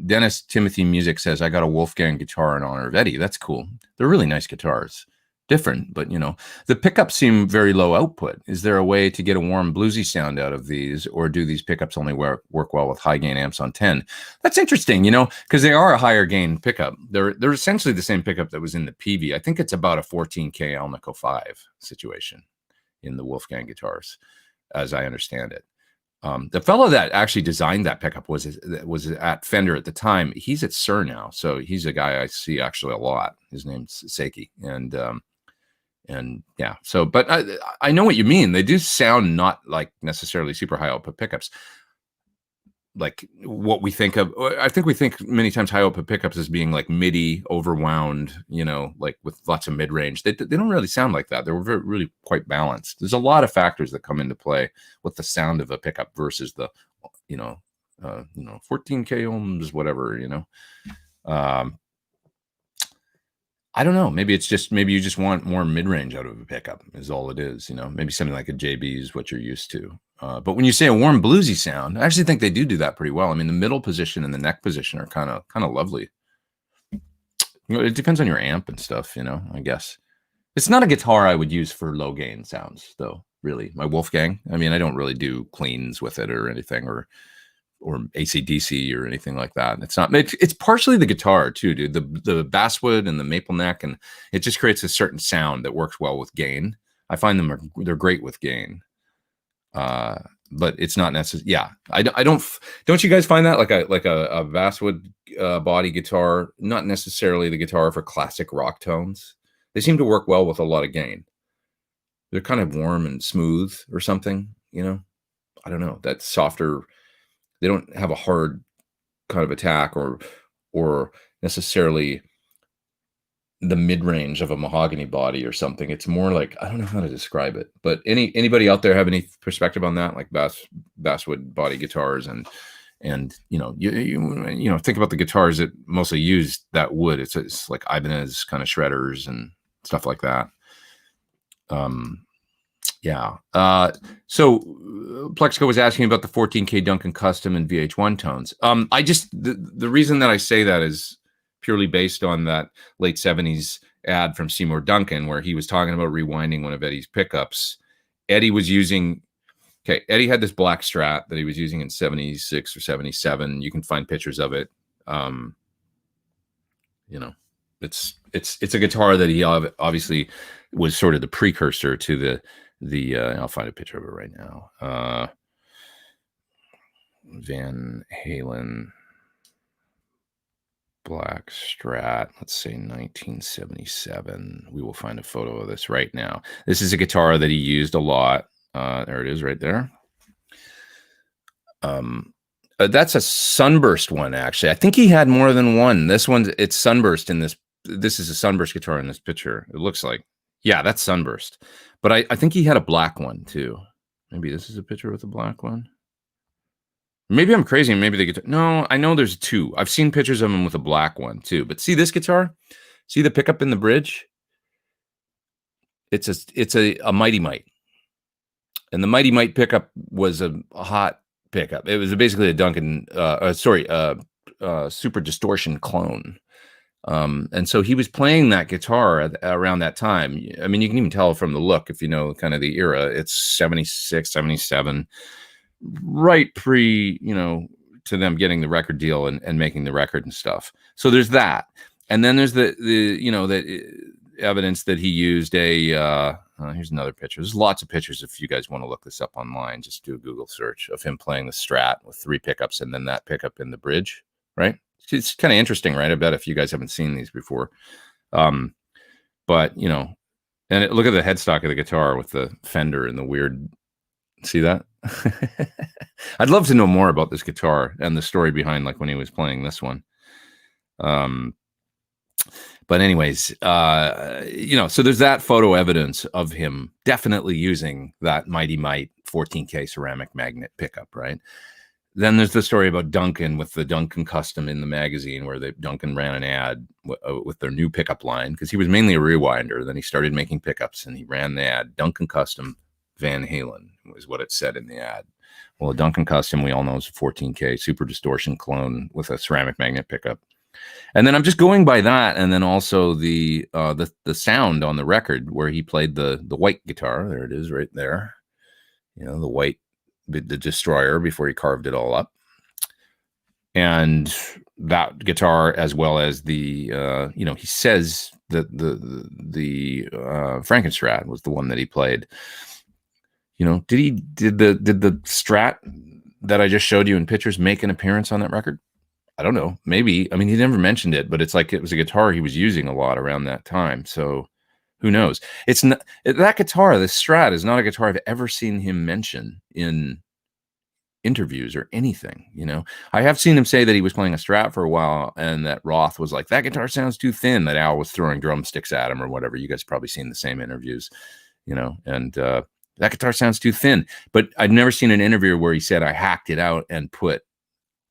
Dennis Timothy Music says, I got a Wolfgang guitar in honor of Eddie. That's cool. They're really nice guitars. Different, but you know, the pickups seem very low output. Is there a way to get a warm bluesy sound out of these, or do these pickups only work well with high gain amps on 10? That's interesting, you know, because they are a higher gain pickup. They're essentially the same pickup that was in the PV. I think it's about a 14K Alnico 5 situation in the Wolfgang guitars, as I understand it. The fellow that actually designed that pickup was at Fender at the time. He's at Sir now, so he's a guy I see actually a lot. His name's Seiki, and yeah, so, but I know what you mean. They do sound not like necessarily super high output pickups, like what we think of. I think we think many times high output pickups as being like MIDI overwound, you know, like with lots of mid range. They don't really sound like that. They were really quite balanced. There's a lot of factors that come into play with the sound of a pickup versus the, 14K ohms, whatever, you know. I don't know. Maybe you just want more mid-range out of a pickup is all it is. You know, maybe something like a JB is what you're used to. But when you say a warm bluesy sound, I actually think they do that pretty well. I mean, the middle position and the neck position are kind of lovely. You know, it depends on your amp and stuff, you know, I guess. It's not a guitar I would use for low gain sounds though, really. My Wolfgang, I mean, I don't really do cleans with it or anything, or AC/DC or anything like that. It's partially the guitar too, dude. The basswood and the maple neck, and it just creates a certain sound that works well with gain. I find they're great with gain. But it's not necessary. Yeah. I don't you guys find that like a basswood body guitar, not necessarily the guitar for classic rock tones. They seem to work well with a lot of gain. They're kind of warm and smooth or something, you know. I don't know. That softer. They don't have a hard kind of attack or necessarily the mid-range of a mahogany body or something. It's more like, I don't know how to describe it, but anybody out there have any perspective on that? Like basswood body guitars and you know, think about the guitars that mostly use that wood. It's like Ibanez kind of shredders and stuff like that. Yeah. So Plexico was asking about the 14K Duncan Custom and VH1 tones. The reason that I say that is purely based on that late 70s ad from Seymour Duncan, where he was talking about rewinding one of Eddie's pickups. Eddie had this black Strat that he was using in 76 or 77. You can find pictures of it. You know, it's a guitar that he obviously was sort of the precursor to I'll find a picture of it right now. Van Halen black Strat, let's say 1977. We will find a photo of this right now. This is a guitar that he used a lot. There it is right there. That's a sunburst one, actually. I think he had more than one. It's sunburst in this. This is a sunburst guitar in this picture. It looks like, yeah, that's sunburst. But I think he had a black one too. Maybe this is a picture with a black one. Maybe I'm crazy. Maybe the guitar. No, I know there's two. I've seen pictures of him with a black one too. But see this guitar? See the pickup in the bridge? It's a Mighty Mite. And the Mighty Mite pickup was a hot pickup. It was basically a Duncan, Super Distortion clone. And so he was playing that guitar around that time. I mean, you can even tell from the look, if you know kind of the era. It's 76, 77, right pre, to them getting the record deal and making the record and stuff. So there's that. And then there's the evidence that he used here's another picture. There's lots of pictures. If you guys want to look this up online, just do a Google search of him playing the Strat with 3 pickups and then that pickup in the bridge, right? It's kind of interesting, right? I bet if you guys haven't seen these before. But, and look at the headstock of the guitar with the fender and the weird, see that? I'd love to know more about this guitar and the story behind like when he was playing this one. But anyways, so there's that photo evidence of him definitely using that Mighty Mite 14K ceramic magnet pickup, right? Then there's the story about Duncan with the Duncan Custom in the magazine where Duncan ran an ad with their new pickup line because he was mainly a rewinder. Then he started making pickups and he ran the ad. Duncan Custom Van Halen was what it said in the ad. Well, a Duncan Custom, we all know, is a 14K Super Distortion clone with a ceramic magnet pickup. And then I'm just going by that, and then also the sound on the record where he played the white guitar. There it is, right there. The white, the Destroyer before he carved it all up, and that guitar as well as the he says that the Frankenstrat was the one that he played. Did the Strat that I just showed you in pictures make an appearance on that record? I don't know. Maybe. I mean, he never mentioned it, but it's like it was a guitar he was using a lot around that time. So who knows? It's not that guitar. The Strat is not a guitar I've ever seen him mention in interviews or anything. I have seen him say that he was playing a Strat for a while and that Roth was like, that guitar sounds too thin, that Al was throwing drumsticks at him or whatever. You guys probably seen the same interviews, and that guitar sounds too thin. But I've never seen an interview where he said, I hacked it out and put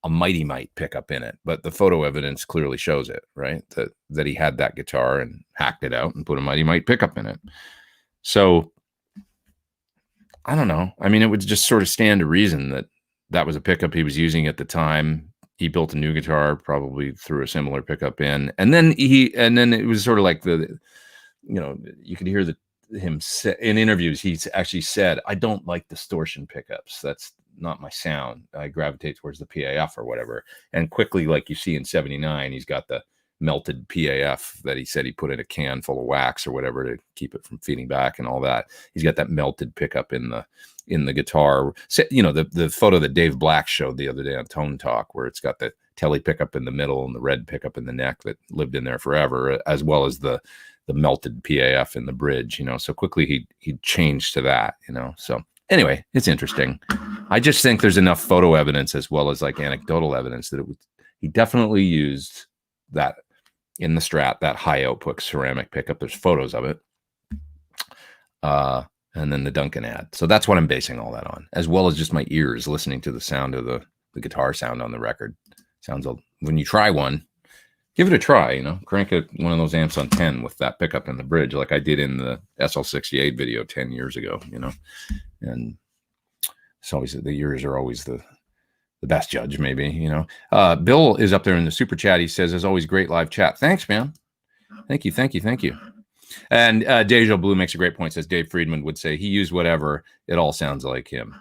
a Mighty Mite pickup in it, but the photo evidence clearly shows it, right? That he had that guitar and hacked it out and put a Mighty Mite pickup in it. So I don't know. I mean, it would just sort of stand to reason that was a pickup he was using at the time. He built a new guitar, probably threw a similar pickup in, and then it was sort of like you could hear him in interviews. He's actually said, "I don't like distortion pickups. That's not my sound. I gravitate towards the PAF or whatever." And quickly, like you see in 79, he's got the melted PAF that he said he put in a can full of wax or whatever to keep it from feeding back and all that. He's got that melted pickup in the guitar. So, the photo that Dave Black showed the other day on Tone Talk, where it's got the telly pickup in the middle and the red pickup in the neck that lived in there forever, as well as the melted PAF in the bridge. So quickly he changed to that. So anyway, it's interesting. I just think there's enough photo evidence as well as like anecdotal evidence that he definitely used that in the Strat, that high output ceramic pickup. There's photos of it. And then the Duncan ad. So that's what I'm basing all that on, as well as just my ears listening to the sound of the guitar sound on the record. When you try one, give it a try, crank one of those amps on 10 with that pickup in the bridge, like I did in the SL68 video 10 years ago, and it's always, the ears are always the best judge, maybe, Bill is up there in the super chat. He says, as always, great live chat. Thanks, man. Thank you. And Deja Blue makes a great point, says Dave Friedman would say he used whatever, it all sounds like him.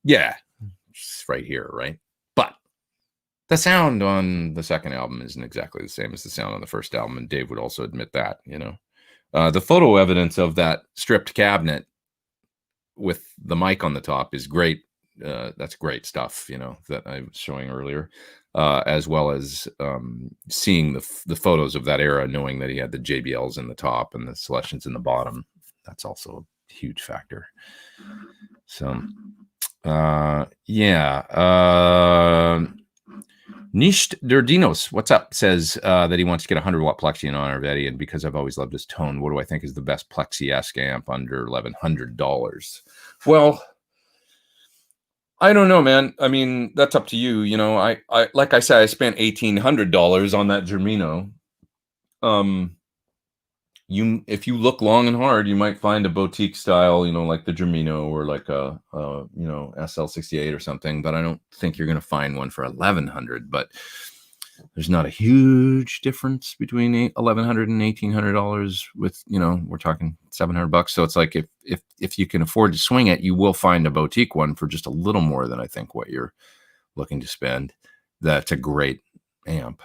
Yeah, it's right here, right? But the sound on the second album isn't exactly the same as the sound on the first album, and Dave would also admit that, the photo evidence of that stripped cabinet with the mic on the top is great. That's great stuff, that I was showing earlier, as well as seeing the photos of that era, knowing that he had the JBLs in the top and the Celestions in the bottom. That's also a huge factor. So, yeah. Nisht Derdinos, what's up? Says that he wants to get a 100-watt Plexi in honor of Eddie, and because I've always loved his tone, what do I think is the best Plexi-esque amp under $1,100? Well, I don't know, man. I mean, that's up to you. I like I said, I spent $1,800 on that Germino. If you look long and hard, you might find a boutique style, like the Germino or like a SL68 or something. But I don't think you're going to find one for $1,100. But there's not a huge difference between $1,100 and $1,800 with, we're talking $700. So it's like if you can afford to swing it, you will find a boutique one for just a little more than I think what you're looking to spend. That's a great amp,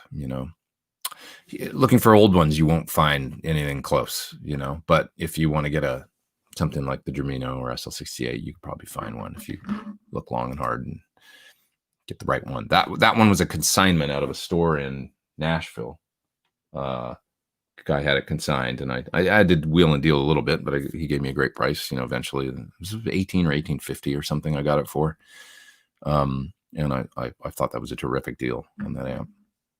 Looking for old ones, you won't find anything close, but if you want to get something like the Germino or SL68, you could probably find one if you look long and hard and get the right one. That one was a consignment out of a store in Nashville. Guy had it consigned, and I did wheel and deal a little bit, but he gave me a great price. Eventually it was $18 or $18.50 or something I got it for. And I thought that was a terrific deal on that amp.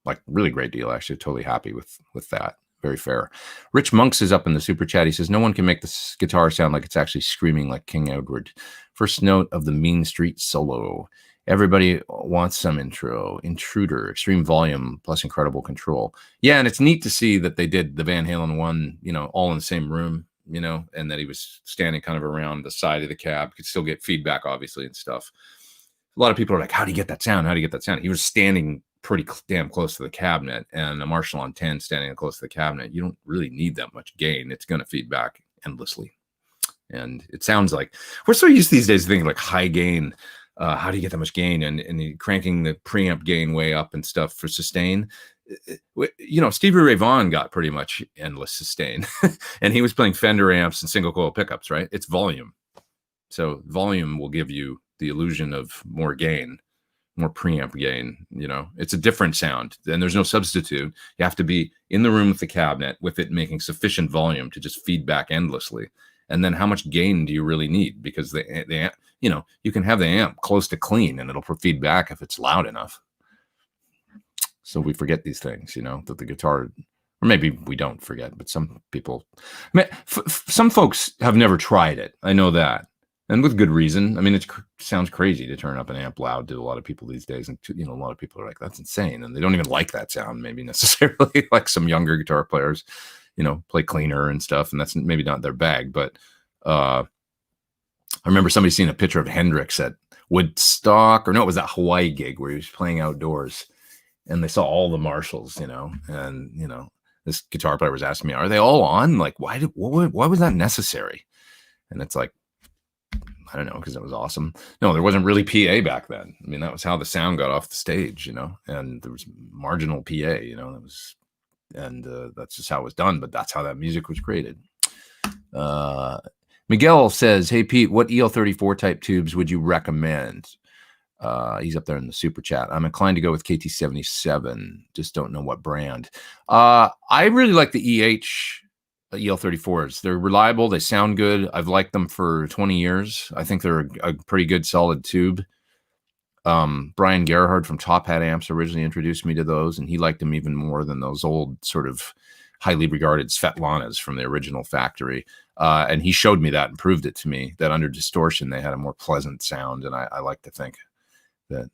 Like, really great deal, actually. Totally happy with that. Very fair. Rich Monks is up in the super chat. He says, no one can make this guitar sound like it's actually screaming like King Edward. First note of the Mean Street solo. Everybody wants some intruder, extreme volume, plus incredible control. Yeah, and it's neat to see that they did the Van Halen one, all in the same room, and that he was standing kind of around the side of the cab. Could still get feedback, obviously, and stuff. A lot of people are like, how do you get that sound? How do you get that sound? He was standing pretty damn close to the cabinet, and a Marshall on 10 standing close to the cabinet. You don't really need that much gain. It's going to feedback endlessly. And it sounds like we're so used these days to thinking like high gain. How do you get that much gain? And cranking the preamp gain way up and stuff for sustain. Stevie Ray Vaughan got pretty much endless sustain, and he was playing Fender amps and single coil pickups, right? It's volume. So volume will give you the illusion of more gain, more preamp gain. It's a different sound, and there's no substitute. You have to be in the room with the cabinet with it making sufficient volume to just feedback endlessly. And then how much gain do you really need? Because the you can have the amp close to clean and it'll feed back if it's loud enough. So we forget these things, that the guitar, or maybe we don't forget, but some people, some folks have never tried it. I know that. And with good reason. I mean, it sounds crazy to turn up an amp loud to a lot of people these days. And, a lot of people are like, that's insane. And they don't even like that sound, maybe necessarily. Like some younger guitar players, play cleaner and stuff. And that's maybe not their bag. But I remember somebody seeing a picture of Hendrix at Woodstock, or no, it was that Hawaii gig where he was playing outdoors. And they saw all the Marshalls, and, this guitar player was asking me, are they all on? Like, why was that necessary? And it's like, I don't know, because it was awesome. No, there wasn't really PA back then. I mean, that was how the sound got off the stage, and there was marginal PA, that was, and that's just how it was done. But that's how that music was created. Miguel says, hey, Pete, what EL34 type tubes would you recommend? He's up there in the super chat. I'm inclined to go with KT77. Just don't know what brand. I really like the EL34s. They're reliable. They sound good. I've liked them for 20 years. I think they're a pretty good solid tube. Brian Gerhard from Top Hat Amps originally introduced me to those, and he liked them even more than those old sort of highly regarded Svetlanas from the original factory. And he showed me that and proved it to me that under distortion, they had a more pleasant sound. And I like to think that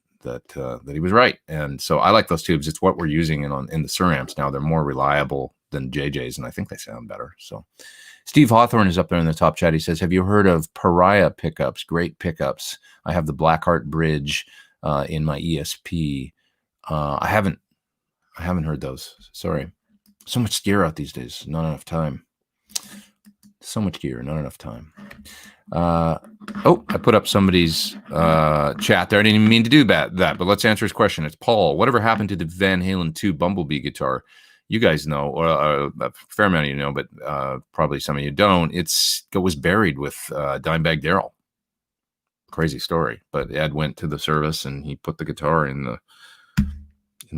he was right. And so I like those tubes. It's what we're using in the Sur amps now. They're more reliable than JJ's, and I think they sound better. So Steve Hawthorne is up there in the top chat. He says, have you heard of Pariah pickups? Great pickups. I have the Blackheart Bridge in my ESP. I haven't heard those. Sorry. So much gear out these days. Not enough time. So much gear, not enough time. I put up somebody's chat there. I didn't even mean to do that, but let's answer his question. It's Paul. Whatever happened to the Van Halen 2 Bumblebee guitar? You guys know, or a fair amount of you know, but probably some of you don't. It was buried with Dimebag Darrell. Crazy story. But Ed went to the service and he put the guitar in the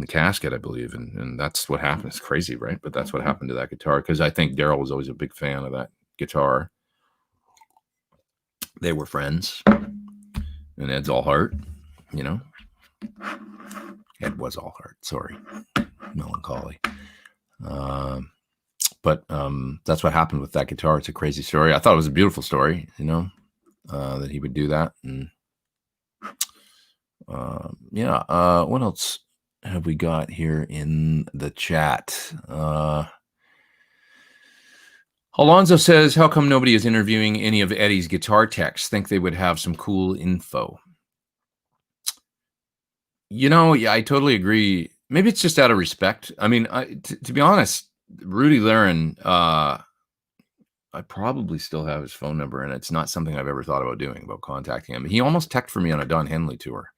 casket, I believe, and that's what happened. It's crazy, right? But that's what happened to that guitar, because I think Daryl was always a big fan of that guitar. They were friends, and Ed's all heart, you know. Ed was all heart. Sorry, melancholy. But that's what happened with that guitar. It's a crazy story. I thought it was a beautiful story, you know, that he would do that. And what else have we got here in the chat? Alonzo says, how come nobody is interviewing any of Eddie's guitar techs? Think they would have some cool info. You know, yeah, I totally agree. Maybe it's just out of respect. I mean, to be honest, Rudy Laren, I probably still have his phone number, and it's not something I've ever thought about doing, about contacting him. He almost texted for me on a Don Henley tour.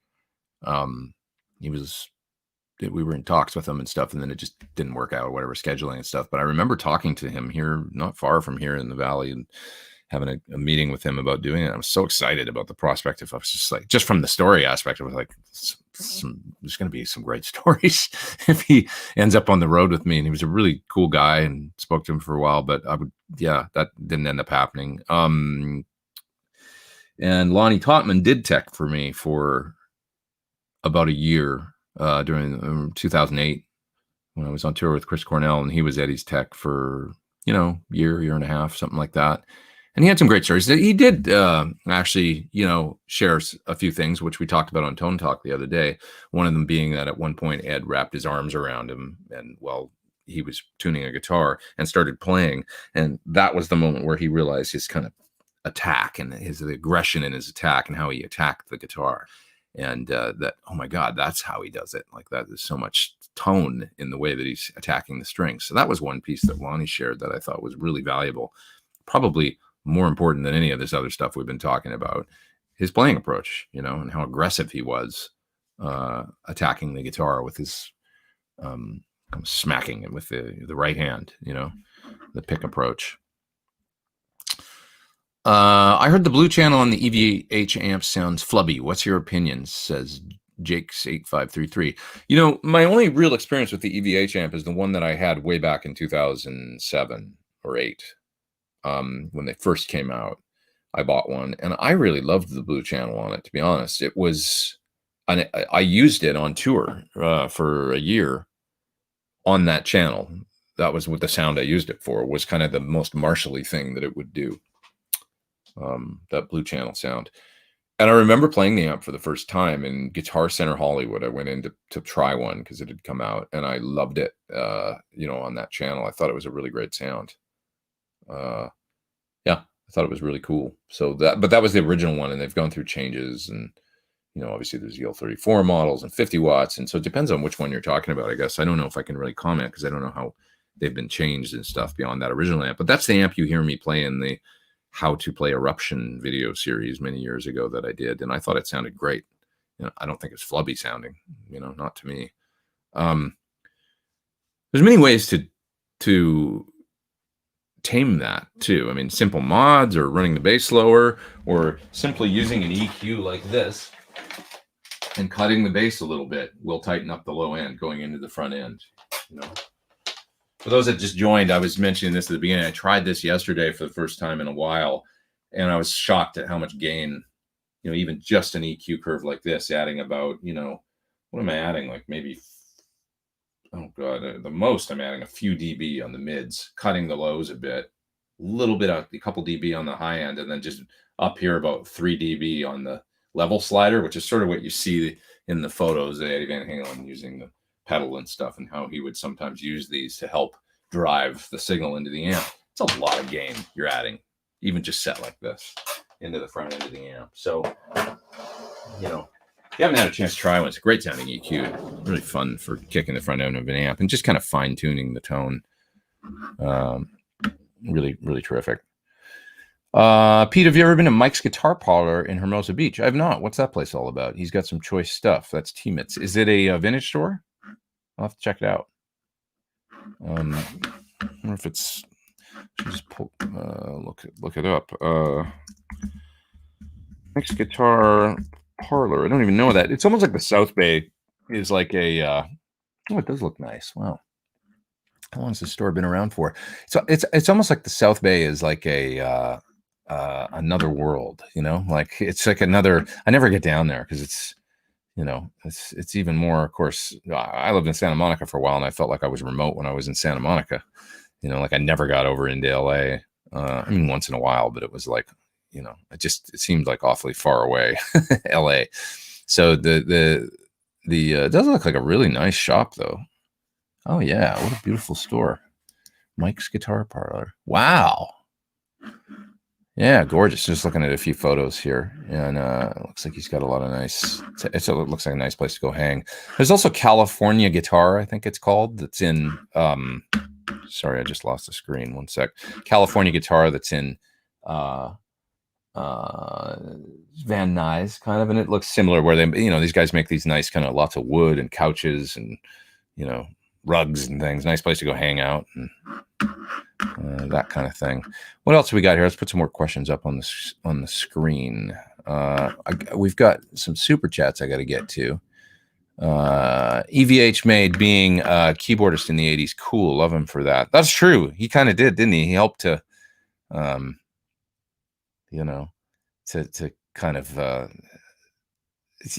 We were in talks with him and stuff, and then it just didn't work out, whatever, scheduling and stuff. But I remember talking to him here, not far from here in the Valley, and having a meeting with him about doing it. I was so excited about the prospect of, I was just like, just from the story aspect, I was like, there's going to be some great stories if he ends up on the road with me. And he was a really cool guy, and spoke to him for a while, but that didn't end up happening. And Lonnie Totman did tech for me for about a year during 2008 when I was on tour with Chris Cornell, and he was Eddie's tech for, year and a half, something like that. And he had some great stories. He did actually, share a few things, which we talked about on Tone Talk the other day. One of them being that at one point, Ed wrapped his arms around him, and he was tuning a guitar and started playing. And that was the moment where he realized his kind of attack and the aggression in his attack and how he attacked the guitar. And that, oh my God, that's how he does it. Like that, there's so much tone in the way that he's attacking the strings. So that was one piece that Lonnie shared that I thought was really valuable, probably more important than any of this other stuff we've been talking about. His playing approach, and how aggressive he was attacking the guitar with his smacking it with the right hand, the pick approach. I heard the blue channel on the EVH amp sounds flubby. What's your opinion? Says Jakes8533. My only real experience with the EVH amp is the one that I had way back in 2007 or 8. When they first came out, I bought one, and I really loved the blue channel on it, to be honest. It was, I used it on tour for a year on that channel. That was what the sound I used it for, was kind of the most Marshall-y thing that it would do. That blue channel sound. And I remember playing the amp for the first time in Guitar Center Hollywood. I went in to try one because it had come out, and I loved it, on that channel. I thought it was a really great sound. I thought it was really cool. But that was the original one, and they've gone through changes, and, obviously there's EL34 models and 50 watts. And so it depends on which one you're talking about, I guess. I don't know if I can really comment because I don't know how they've been changed and stuff beyond that original amp, but that's the amp you hear me play in the How to Play Eruption video series many years ago that I did. And I thought it sounded great. I don't think it's flubby sounding, not to me. There's many ways to tame that too. I mean, simple mods, or running the bass lower, or simply using an EQ like this and cutting the bass a little bit will tighten up the low end going into the front end. For those that just joined, I was mentioning this at the beginning. I tried this yesterday for the first time in a while, and I was shocked at how much gain, even just an EQ curve like this, adding about, what am I adding? Like maybe, oh God, the most I'm adding a few dB on the mids, cutting the lows a bit, a couple dB on the high end, and then just up here about 3 dB on the level slider, which is sort of what you see in the photos of Eddie Van Halen using the pedal and stuff, and how he would sometimes use these to help drive the signal into the amp. It's a lot of gain you're adding, even just set like this, into the front end of the amp. So, if you haven't had a chance to try one, it's a great sounding EQ. Really fun for kicking the front end of an amp and just kind of fine tuning the tone. Really, really terrific. Pete, have you ever been to Mike's Guitar Parlor in Hermosa Beach? I have not. What's that place all about? He's got some choice stuff. That's T-Mitts. Is it a vintage store? I'll have to check it out. I wonder if it's. Just look it up. Mike's Guitar Parlor. I don't even know that. It's almost like the South Bay is like a. Oh, it does look nice. Wow. How long has this store been around for? So it's almost like the South Bay is like a another world. Like it's like another. I never get down there because it's even more. Of course, I lived in Santa Monica for a while, and I felt like I was remote when I was in Santa Monica. Like I never got over into LA. I mean, once in a while, but it was like, it seemed like awfully far away, LA. So it does look like a really nice shop though. Oh yeah, what a beautiful store. Mike's Guitar Parlor. Wow. Yeah, gorgeous. Just looking at a few photos here, and it looks like he's got a lot of nice. It looks like a nice place to go hang. There's also California Guitar, I think it's called. That's in. Sorry, I just lost the screen. One sec. California Guitar. That's in Van Nuys, kind of, and it looks similar. Where they, these guys make these nice kind of lots of wood and couches and rugs and things. Nice place to go hang out and that kind of thing. What else we got here? Let's put some more questions up on the screen. We've got some super chats I got to get to. EVH made being a keyboardist in the 80s cool. Love him for that. That's true. He kind of did, didn't he? He helped to, to kind of.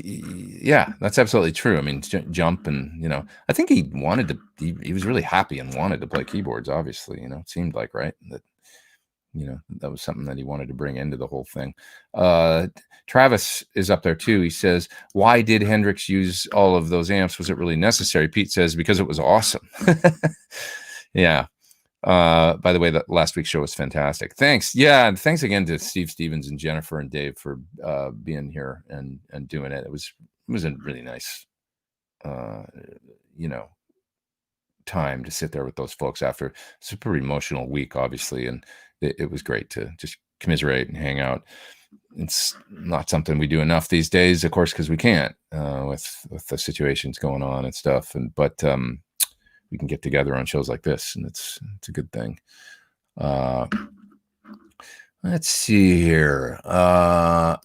Yeah, that's absolutely true. I mean, jump and I think he wanted to. He was really happy and wanted to play keyboards. Obviously, it seemed like, right, that that was something that he wanted to bring into the whole thing. Travis is up there too. He says, "Why did Hendrix use all of those amps? Was it really necessary?" Pete says, "Because it was awesome." Yeah. By the way, that last week's show was fantastic. Thanks. Yeah. And thanks again to Steve Stevens and Jennifer and Dave for being here and doing it. It was a really nice, time to sit there with those folks after it's a pretty emotional week, obviously. And it was great to just commiserate and hang out. It's not something we do enough these days, of course, because we can't with the situations going on and stuff. But we can get together on shows like this, and it's a good thing. Let's see here. I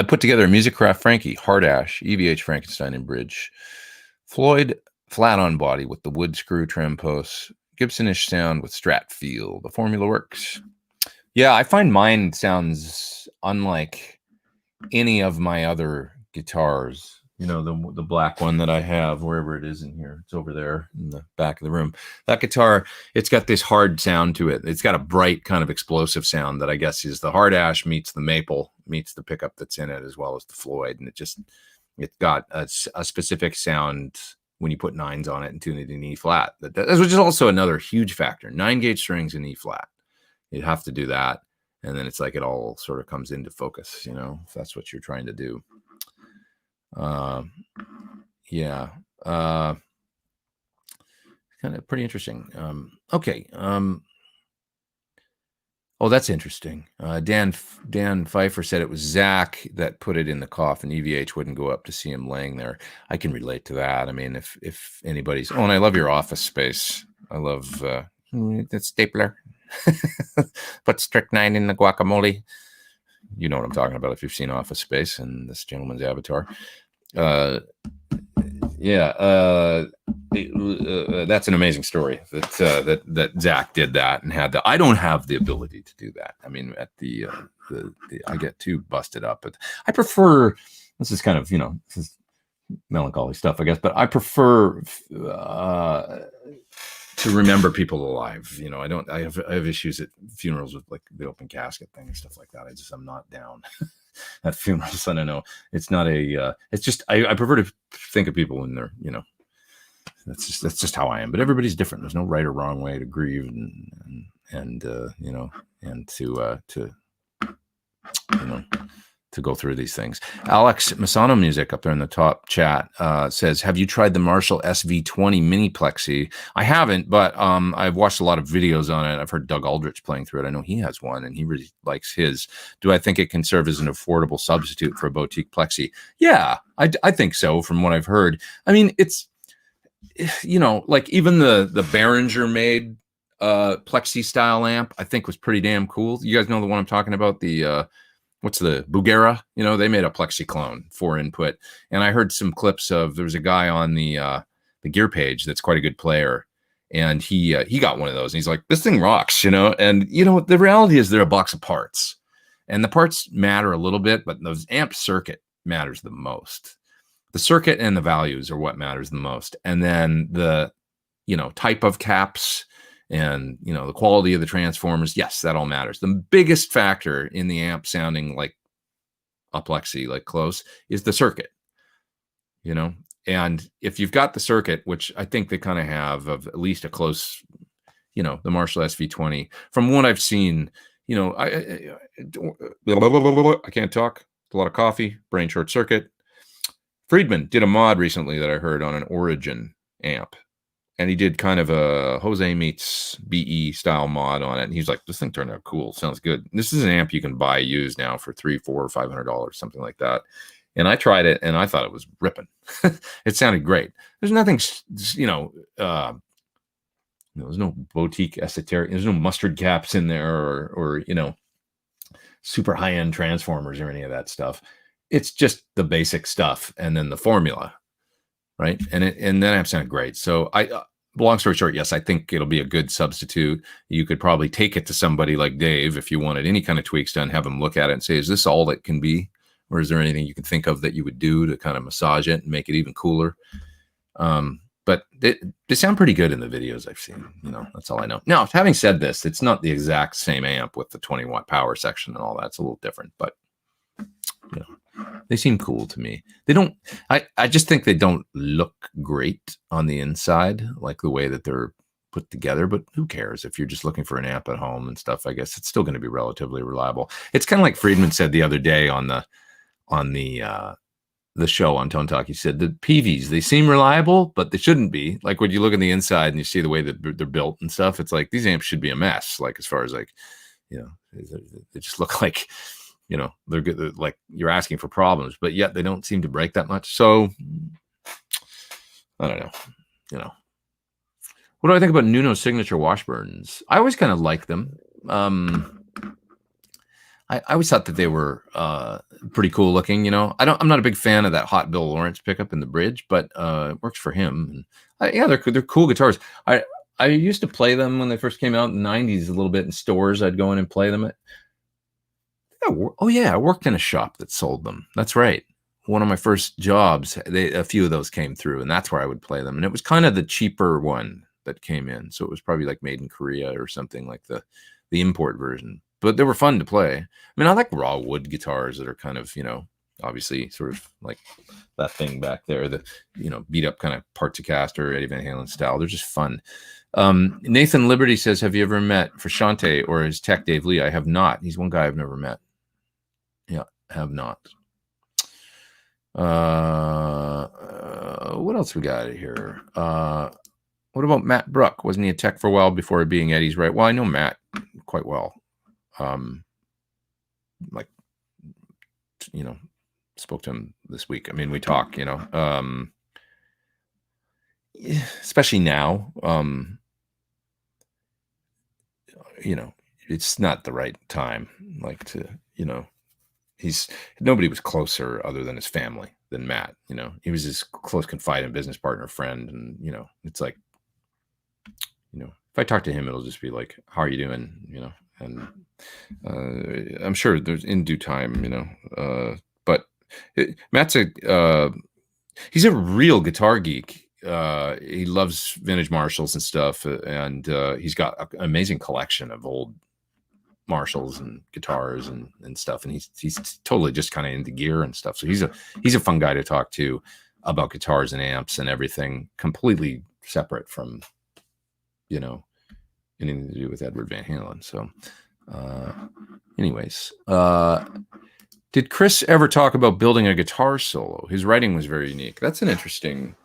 put together a Music Craft Frankie, Hard Ash, EVH Frankenstein and Bridge, Floyd flat on body with the wood screw trim posts, Gibson-ish sound with Strat feel. The formula works. Yeah, I find mine sounds unlike any of my other guitars. The black one that I have, wherever it is in here, it's over there in the back of the room. That guitar, it's got this hard sound to it. It's got a bright kind of explosive sound that I guess is the Hard Ash meets the maple meets the pickup that's in it, as well as the Floyd. And it got a specific sound when you put nines on it and tune it in E flat. Which is also another huge factor. 9-gauge strings in E flat. You have to do that. And then it's like it all sort of comes into focus, if that's what you're trying to do. Yeah. Kind of pretty interesting. Okay. Oh, that's interesting. Dan Pfeiffer said it was Zach that put it in the coffin. EVH wouldn't go up to see him laying there. I can relate to that. I mean, if anybody's, and I love your office space. I love that stapler. Put strychnine in the guacamole. You know what I'm talking about if you've seen Office Space and this gentleman's avatar. That's an amazing story that Zach did that and had that. I don't have the ability to do that. I mean, at the I get too busted up. But I prefer. This is kind of this is melancholy stuff, I guess. But I prefer to remember people alive. I have issues at funerals with like the open casket thing and stuff like that. I'm not down at funerals. I don't know. It's not it's just, I prefer to think of people when they're, that's just how I am, but everybody's different. There's no right or wrong way to grieve and to go through these things. Alex Masano Music up there in the top chat says, have you tried the Marshall SV20 mini Plexi? I haven't, but I've watched a lot of videos on it. I've heard Doug Aldrich playing through it. I know he has one and he really likes his. Do I think it can serve as an affordable substitute for a boutique Plexi? Yeah, I think so from what I've heard. I mean, it's, like even the Behringer made Plexi style amp, I think was pretty damn cool. You guys know the one I'm talking about, the what's the Bugera? They made a Plexi clone for input, and I heard some clips of there was a guy on the gear page that's quite a good player, and he got one of those, and he's like, this thing rocks, and the reality is they're a box of parts, and the parts matter a little bit, but those amp circuit matters the most. The circuit and the values are what matters the most, and then the type of caps and the quality of the transformers, yes, that all matters. The biggest factor in the amp sounding like a Plexi, like close, is the circuit. And if you've got the circuit, which I think they kind of have, of at least a close, the Marshall SV20, from what I've seen, I can't talk, a lot of coffee, brain short circuit. Friedman did a mod recently that I heard on an Origin amp, and he did kind of a Jose meets BE style mod on it. And he's like, this thing turned out cool. Sounds good. This is an amp you can buy used now for $300, $400, $500, something like that. And I tried it, and I thought it was ripping. It sounded great. There's nothing, there's no boutique esoteric. There's no mustard caps in there or super high-end transformers or any of that stuff. It's just the basic stuff, and then the formula, right? And that amp sounded great. So long story short, yes, I think it'll be a good substitute. You could probably take it to somebody like Dave if you wanted any kind of tweaks done, have him look at it and say, is this all it can be? Or is there anything you can think of that you would do to kind of massage it and make it even cooler? But they sound pretty good in the videos I've seen. That's all I know. Now, having said this, it's not the exact same amp with the 20-watt power section and all that. It's a little different, but they seem cool to me. They don't. I just think they don't look great on the inside, like the way that they're put together. But who cares if you're just looking for an amp at home and stuff? I guess it's still going to be relatively reliable. It's kind of like Friedman said the other day on the show on Tone Talk. He said the PVs, they seem reliable, but they shouldn't be. Like when you look on the inside and you see the way that they're built and stuff, it's like these amps should be a mess. Like as far as like, they just look like, they're good. They're like you're asking for problems, but yet they don't seem to break that much. So I don't know. What do I think about Nuno signature Washburns? I always kind of like them. I always thought that they were pretty cool looking. I'm not a big fan of that Hot Bill Lawrence pickup in the bridge, but it works for him. And they're cool guitars. I used to play them when they first came out in the 90s a little bit in stores. I'd go in and play them. I worked in a shop that sold them. That's right. One of my first jobs, a few of those came through, and that's where I would play them. And it was kind of the cheaper one that came in. So it was probably like made in Korea or something, like the import version. But they were fun to play. I mean, I like raw wood guitars that are kind of, obviously sort of like that thing back there, the, beat up kind of Particicaster, Eddie Van Halen style. They're just fun. Nathan Liberty says, have you ever met Frusciante or his tech Dave Lee? I have not. He's one guy I've never met. Yeah, have not. What else we got here? What about Matt Bruck? Wasn't he a tech for a while before being Eddie's right? Well, I know Matt quite well. Spoke to him this week. I mean, we talk, especially now, it's not the right time, like to, nobody was closer other than his family than Matt. He was his close confidant, business partner, friend. And, it's like, if I talk to him, it'll just be like, how are you doing? And I'm sure there's in due time, but Matt's he's a real guitar geek. He loves vintage Marshalls and stuff. And he's got an amazing collection of old Marshalls and guitars and stuff. And he's totally just kind of into gear and stuff. So he's a fun guy to talk to about guitars and amps and everything, completely separate from, anything to do with Edward Van Halen. So anyways, did Chris ever talk about building a guitar solo? His writing was very unique. That's an interesting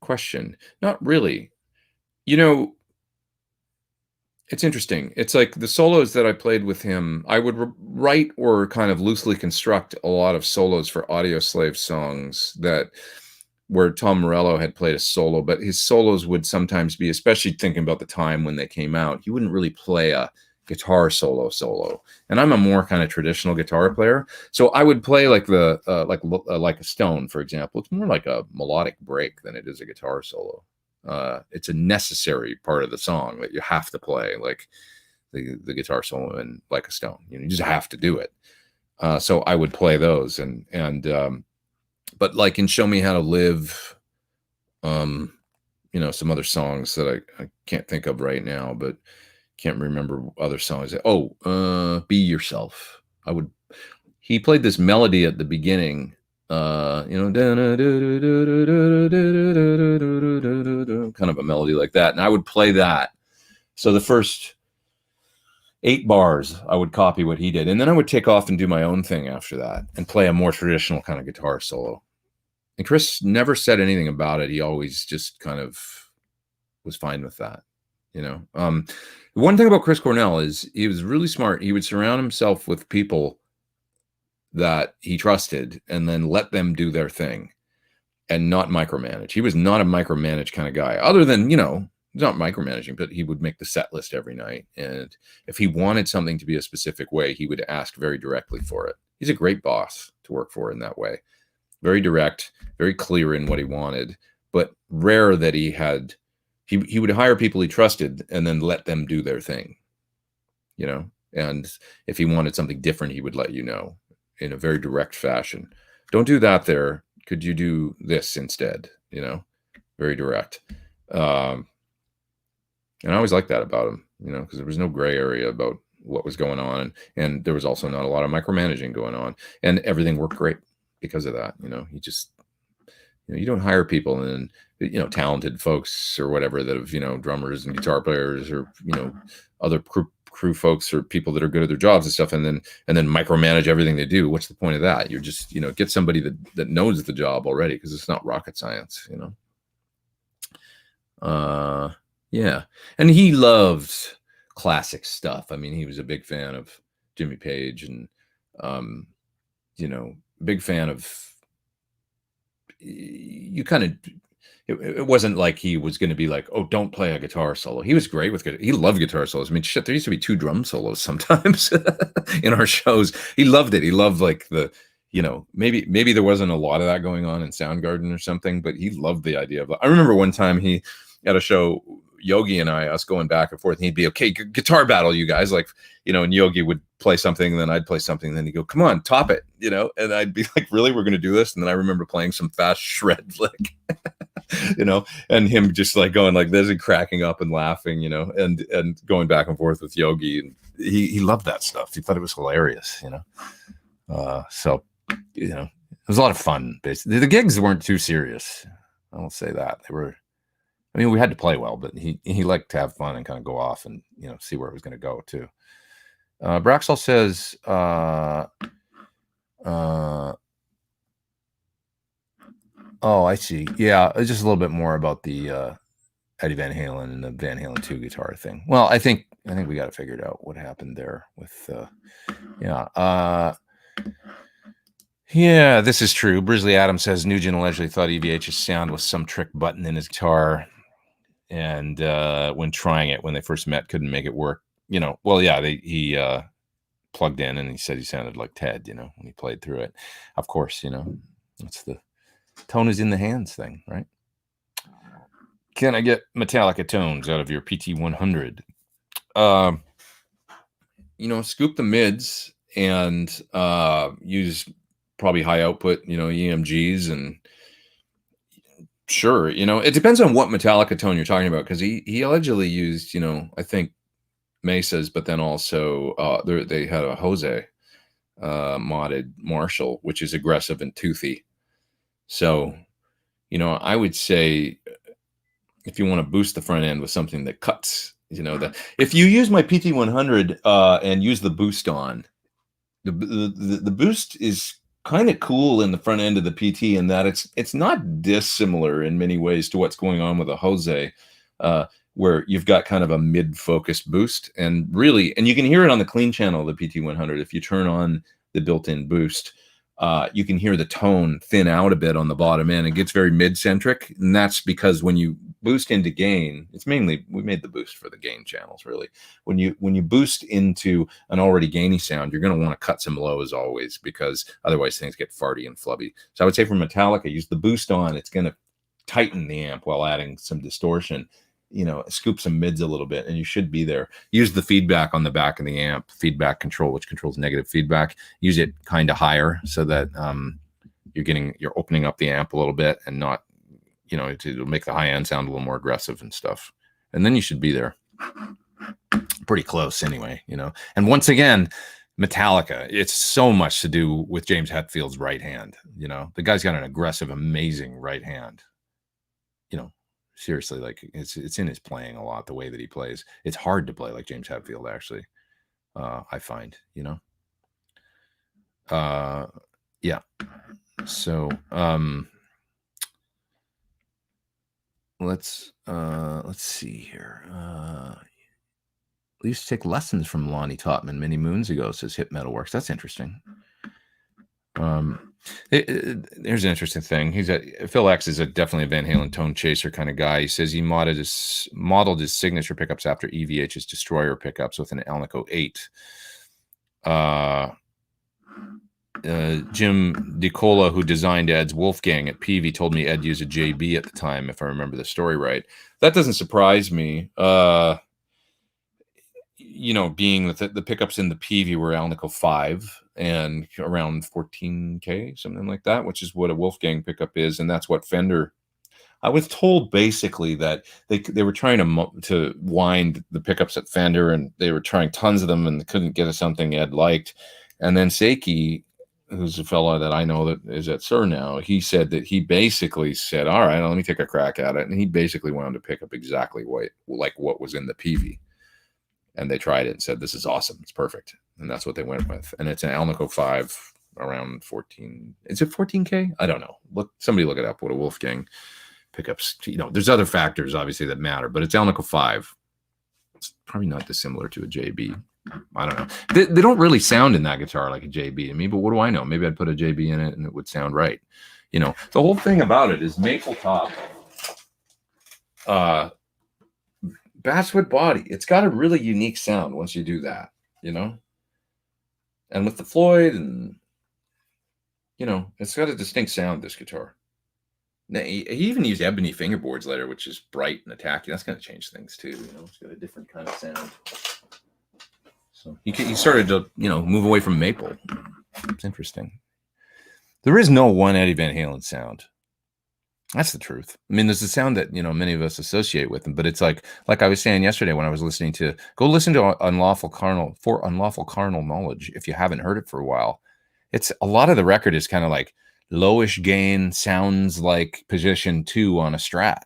question. Not really. It's interesting. It's like the solos that I played with him, I would write or kind of loosely construct a lot of solos for Audio Slave songs where Tom Morello had played a solo, but his solos would sometimes be, especially thinking about the time when they came out, he wouldn't really play a guitar solo. And I'm a more kind of traditional guitar player. So I would play like like a Stone, for example. It's more like a melodic break than it is a guitar solo. It's a necessary part of the song that you have to play, like the guitar solo in Like a Stone. You just have to do it. So I would play those, but like in Show Me How to Live, some other songs that I can't think of right now, but can't remember other songs. Be Yourself. He played this melody at the beginning, kind of a melody like that. And I would play that. So the first 8 bars, I would copy what he did. And then I would take off and do my own thing after that and play a more traditional kind of guitar solo. And Chris never said anything about it. He always just kind of was fine with that. One thing about Chris Cornell is he was really smart. He would surround himself with people that he trusted and then let them do their thing and not micromanage. He was not a micromanage kind of guy, other than, he's not micromanaging, but he would make the set list every night. And if he wanted something to be a specific way, he would ask very directly for it. He's a great boss to work for in that way. Very direct, very clear in what he wanted, but rare that he would hire people he trusted and then let them do their thing, and if he wanted something different, he would let you know in a very direct fashion. Don't do that there. Could you do this instead? Very direct. And I always liked that about him, because there was no gray area about what was going on. And there was also not a lot of micromanaging going on, and everything worked great because of that. He just, you don't hire people and, talented folks or whatever that have, drummers and guitar players or, other crew folks or people that are good at their jobs and stuff. And then micromanage everything they do. What's the point of that? You're just, get somebody that knows the job already, because it's not rocket science, Yeah. And he loved classic stuff. I mean, he was a big fan of Jimmy Page and, big fan of, it wasn't like he was going to be like, oh, don't play a guitar solo. He was great with guitar. He loved guitar solos. I mean, shit, there used to be 2 drum solos sometimes in our shows. He loved it. He loved like maybe there wasn't a lot of that going on in Soundgarden or something, but he loved the idea of, I remember one time he at a show, Yogi and us going back and forth, and he'd be, okay, guitar battle, you guys, like, and Yogi would play something, and then I'd play something, and then he'd go, come on, top it, and I'd be like, really, we're going to do this? And then I remember playing some fast shred lick, and him just like going like this and cracking up and laughing, and going back and forth with Yogi. And he loved that stuff. He thought it was hilarious, so, it was a lot of fun. Basically, the gigs weren't too serious. I won't say that. They were, we had to play well, but he liked to have fun and kind of go off and, see where it was going to go too. Braxall says, oh, I see. Yeah, just a little bit more about the Eddie Van Halen and the Van Halen 2 guitar thing. Well, I think we got it figured out what happened there with, yeah, this is true. Brisley Adams says Nugent allegedly thought EVH's sound was some trick button in his guitar, and when trying it, when they first met, couldn't make it work. Well, yeah, he plugged in and he said he sounded like Ted, when he played through it. Of course, that's the tone is in the hands thing, right? Can I get Metallica tones out of your PT100? Scoop the mids and use probably high output, EMGs, and sure, it depends on what Metallica tone you're talking about, because he allegedly used, I think Mesas, but then also they had a Jose modded Marshall, which is aggressive and toothy. So, I would say if you want to boost the front end with something that cuts, that if you use my PT100 and use the boost on, the boost is kind of cool in the front end of the PT, in that it's not dissimilar in many ways to what's going on with a Jose, where you've got kind of a mid-focused boost, and you can hear it on the clean channel of the PT100 if you turn on the built-in boost. you can hear the tone thin out a bit on the bottom end. It gets very mid-centric, and that's because when you boost into gain, it's mainly, we made the boost for the gain channels, really. When you boost into an already gainy sound, you're going to want to cut some lows always, because otherwise things get farty and flubby. So I would say for Metallica, use the boost on. It's going to tighten the amp while adding some distortion. Scoop some mids a little bit, and you should be there. Use the feedback on the back of the amp, feedback control, which controls negative feedback. Use it kind of higher so that you're opening up the amp a little bit, and not, it'll make the high end sound a little more aggressive and stuff. And then you should be there. Pretty close anyway, And once again, Metallica, it's so much to do with James Hetfield's right hand. The guy's got an aggressive, amazing right hand. Seriously, like it's in his playing a lot, the way that he plays. It's hard to play like James Hetfield, actually. I find, yeah. So let's see here. I used to take lessons from Lonnie Topman many moons ago, says Hip Metalworks. That's interesting. Here's an interesting thing. Phil X is definitely a Van Halen tone chaser kind of guy. He says he modeled his signature pickups after EVH's Destroyer pickups with an Alnico 8. Jim DiCola, who designed Ed's Wolfgang at Peavey, told me Ed used a JB at the time, if I remember the story right. That doesn't surprise me. Being that the pickups in the Peavey were Alnico 5 and around 14K, something like that, which is what a Wolfgang pickup is, and that's what Fender. I was told basically that they were trying to wind the pickups at Fender, and they were trying tons of them, and they couldn't get something Ed liked. And then Seiki, who's a fellow that I know that is at Sir now, he said that he basically said, all right, let me take a crack at it. And he basically wound to pick up exactly what was in the Peavey. And they tried it and said, this is awesome. It's perfect. And that's what they went with. And it's an Alnico 5 around 14. Is it 14K? I don't know. Somebody look it up. What a Wolfgang pickups. There's other factors, obviously, that matter. But it's Alnico 5. It's probably not dissimilar to a JB. I don't know. They don't really sound in that guitar like a JB to me. But what do I know? Maybe I'd put a JB in it and it would sound right. The whole thing about it is maple top. Basswood body. It's got a really unique sound once you do that, and with the Floyd, and it's got a distinct sound, this guitar. Now, he even used ebony fingerboards later, which is bright and attacking. That's going to change things too. It's got a different kind of sound. So he started to move away from maple. It's interesting. There is no one Eddie Van Halen sound. That's the truth. I mean, there's a sound that, many of us associate with them, but it's like I was saying yesterday when I was listening to, go listen to Unlawful Carnal Knowledge if you haven't heard it for a while. It's a lot of the record is kind of like lowish gain, sounds like position 2 on a Strat.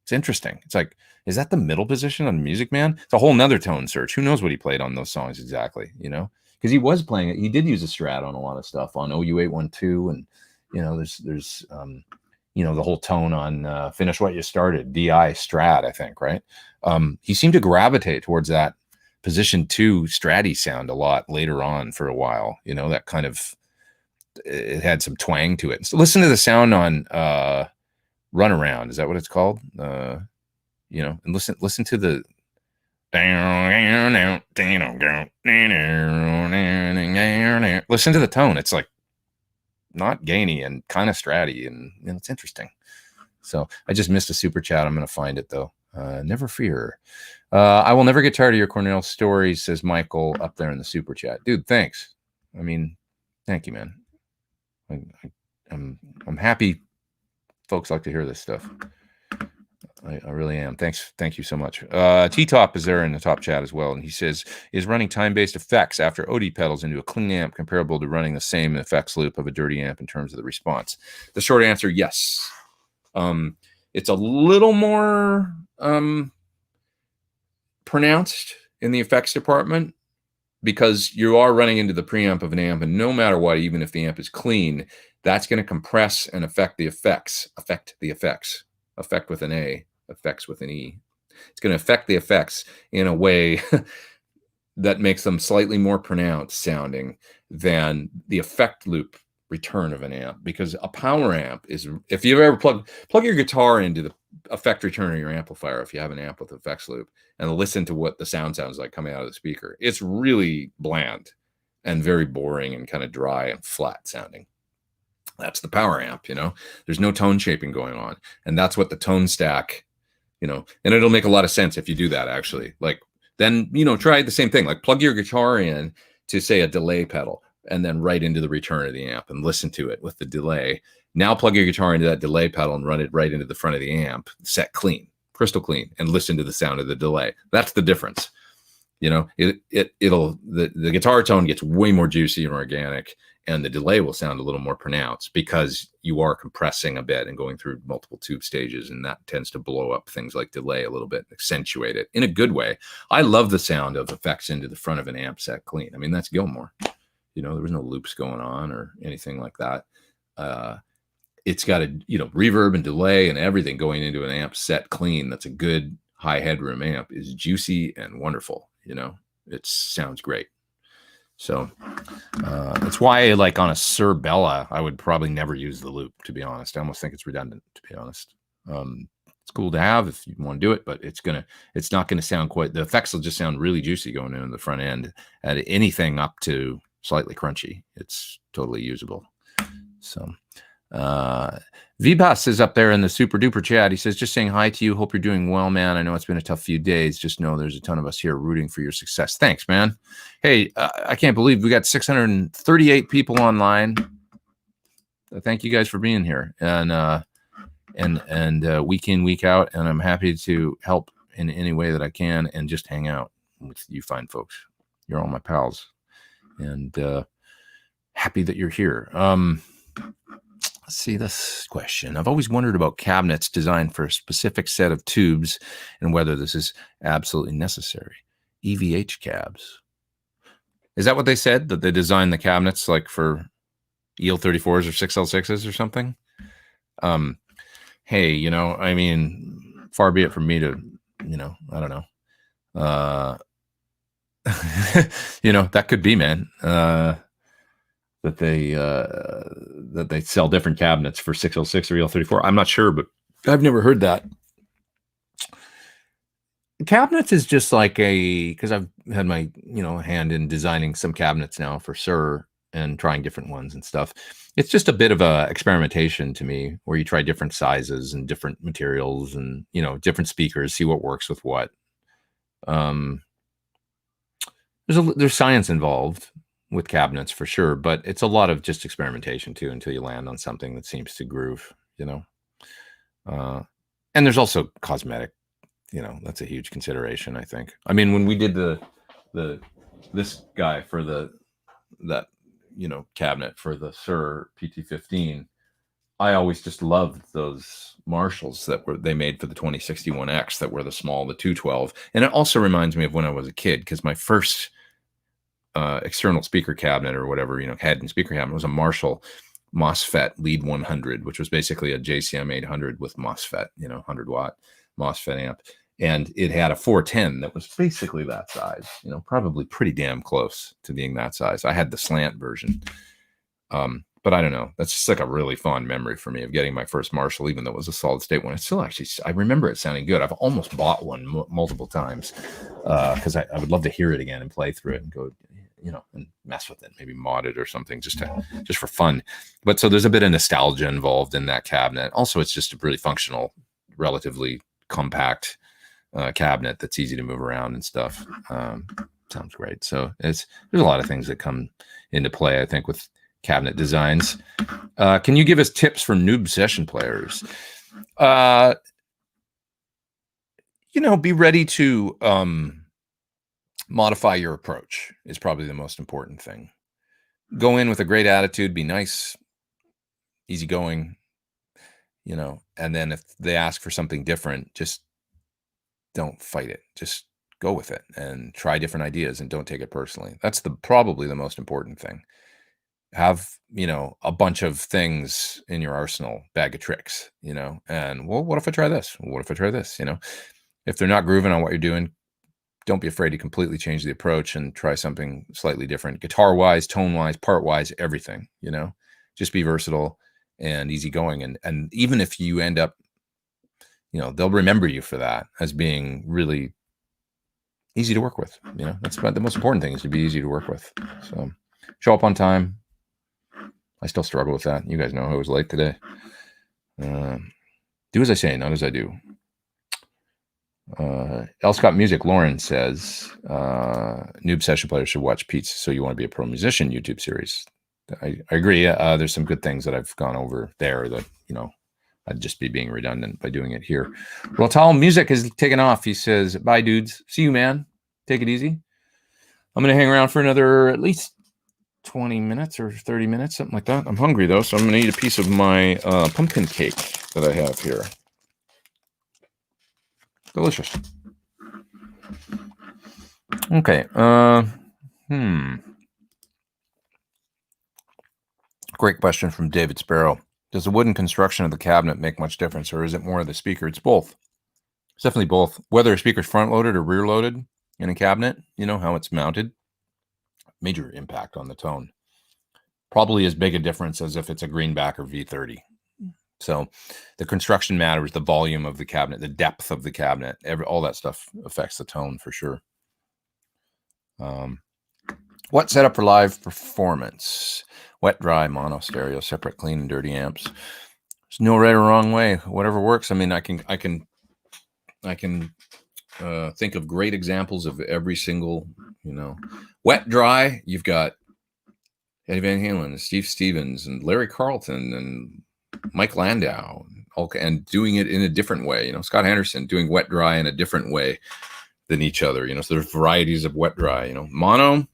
It's interesting. It's like, is that the middle position on Music Man? It's a whole nother tone search. Who knows what he played on those songs exactly, because he was playing it. He did use a Strat on a lot of stuff on OU812, and there's the whole tone on Finish What You Started, DI Strat, I think, right? He seemed to gravitate towards that position 2 Stratty sound a lot later on for a while. That kind of, it had some twang to it. So listen to the sound on Runaround. Is that what it's called? And listen to the listen to the tone. It's like not gainy and kind of stratty, and it's interesting. So I just missed a super chat. I'm going to find it though. Never fear. I will never get tired of your Cornell stories, says Michael up there in the super chat. Dude, thanks. I mean, thank you, man. I'm happy folks like to hear this stuff. I really am. Thank you so much. T-Top is there in the top chat as well, and he says, is running time-based effects after OD pedals into a clean amp comparable to running the same effects loop of a dirty amp in terms of the response? The short answer, yes. It's a little more pronounced in the effects department because you are running into the preamp of an amp, and no matter what, even if the amp is clean, that's going to compress and affect the effects. Effect with an A. Effects with an E. It's going to affect the effects in a way that makes them slightly more pronounced sounding than the effect loop return of an amp, because a power amp is, if you've ever plug your guitar into the effect return of your amplifier, if you have an amp with effects loop, and listen to what the sound sounds like coming out of the speaker, it's really bland and very boring and kind of dry and flat sounding. That's the power amp, there's no tone shaping going on. And that's what the tone stack, and it'll make a lot of sense if you do that, actually. Like, then, try the same thing, like plug your guitar in to, say, a delay pedal, and then right into the return of the amp and listen to it with the delay. Now plug your guitar into that delay pedal and run it right into the front of the amp, set clean, crystal clean, and listen to the sound of the delay. That's the difference. The guitar tone gets way more juicy and organic, and the delay will sound a little more pronounced because you are compressing a bit and going through multiple tube stages, and that tends to blow up things like delay a little bit, accentuate it in a good way. I love the sound of effects into the front of an amp set clean. I mean, that's Gilmour. There was no loops going on or anything like that. It's got a reverb and delay and everything going into an amp set clean. That's a good high headroom amp, is juicy and wonderful. It sounds great. So that's why, like, on a Sir Bella, I would probably never use the loop, to be honest. I almost think it's redundant, to be honest. It's cool to have if you want to do it, but it's not gonna sound quite, the effects will just sound really juicy going in the front end. At anything up to slightly crunchy, it's totally usable. So VBus is up there in the super duper chat. He says, just saying hi to you. Hope you're doing well, man. I know it's been a tough few days. Just know there's a ton of us here rooting for your success. Thanks, man. Hey, I can't believe we got 638 people online. Thank you guys for being here, and week in, week out. And I'm happy to help in any way that I can, and just hang out with you fine folks. You're all my pals, and happy that you're here. Let's see this question. I've always wondered about cabinets designed for a specific set of tubes and whether this is absolutely necessary. EVH cabs. Is that what they said? That they designed the cabinets like for EL34s or 6L6s or something? Hey, I mean, far be it from me to, I don't know. That could be, man. That they sell different cabinets for 6L6 or EL34. I'm not sure, but I've never heard that. Cabinets is just like because I've had my hand in designing some cabinets now for Sir and trying different ones and stuff. It's just a bit of a experimentation to me, where you try different sizes and different materials and different speakers, see what works with what. There's science involved with cabinets for sure, but it's a lot of just experimentation too, until you land on something that seems to groove, and there's also cosmetic, that's a huge consideration, I think. I mean, when we did this guy for that cabinet for the Sir PT15, I always just loved those Marshalls that they made for the 2061X that were the 212. And it also reminds me of when I was a kid, because my first external speaker cabinet or whatever, head and speaker cabinet was a Marshall MOSFET Lead 100, which was basically a JCM 800 with MOSFET, 100-watt MOSFET amp. And it had a 410 that was basically that size, probably pretty damn close to being that size. I had the slant version. But I don't know. That's just like a really fond memory for me of getting my first Marshall, even though it was a solid state one. It's still actually, I remember it sounding good. I've almost bought one multiple times because I would love to hear it again and play through it and go, and mess with it, maybe mod it or something just for fun. But so there's a bit of nostalgia involved in that cabinet. Also, it's just a really functional, relatively compact cabinet that's easy to move around and stuff. Sounds great. So there's a lot of things that come into play, I think, with cabinet designs. Can you give us tips for noob session players? Be ready to modify your approach is probably the most important thing. Go in with a great attitude, be nice, easygoing, and then if they ask for something different, just don't fight it. Just go with it and try different ideas and don't take it personally. That's probably the most important thing. Have, a bunch of things in your arsenal, bag of tricks, and what if I try this? What if I try this? If they're not grooving on what you're doing, don't be afraid to completely change the approach and try something slightly different, guitar wise, tone wise, part wise, everything, just be versatile and easygoing. And even if you end up, they'll remember you for that as being really easy to work with. That's about the most important thing, is to be easy to work with. So show up on time. I still struggle with that. You guys know I was late today. Do as I say, not as I do. L. Scott Music, Lauren says, noob session players should watch Pete's So You Want to Be a Pro Musician YouTube series. I agree. There's some good things that I've gone over there that, I'd just be being redundant by doing it here. Rotal Music is taking off. He says, bye, dudes. See you, man. Take it easy. I'm going to hang around for another at least 20 minutes or 30 minutes, something like that. I'm hungry, though, so I'm going to eat a piece of my pumpkin cake that I have here. Delicious. Okay. Great question from David Sparrow. Does the wooden construction of the cabinet make much difference, or is it more of the speaker? It's both. It's definitely both. Whether a speaker's front-loaded or rear-loaded in a cabinet, how it's mounted, major impact on the tone. Probably as big a difference as if it's a greenback or V30. So the construction matters, the volume of the cabinet, the depth of the cabinet, all that stuff affects the tone for sure. What setup for live performance? Wet, dry, mono, stereo, separate, clean, and dirty amps. There's no right or wrong way. Whatever works. I mean, I can think of great examples of every single, wet, dry. You've got Eddie Van Halen, and Steve Stevens, and Larry Carlton, and Mike Landau, and doing it in a different way. Scott Henderson doing wet, dry in a different way than each other. So there's varieties of wet, dry. Mono.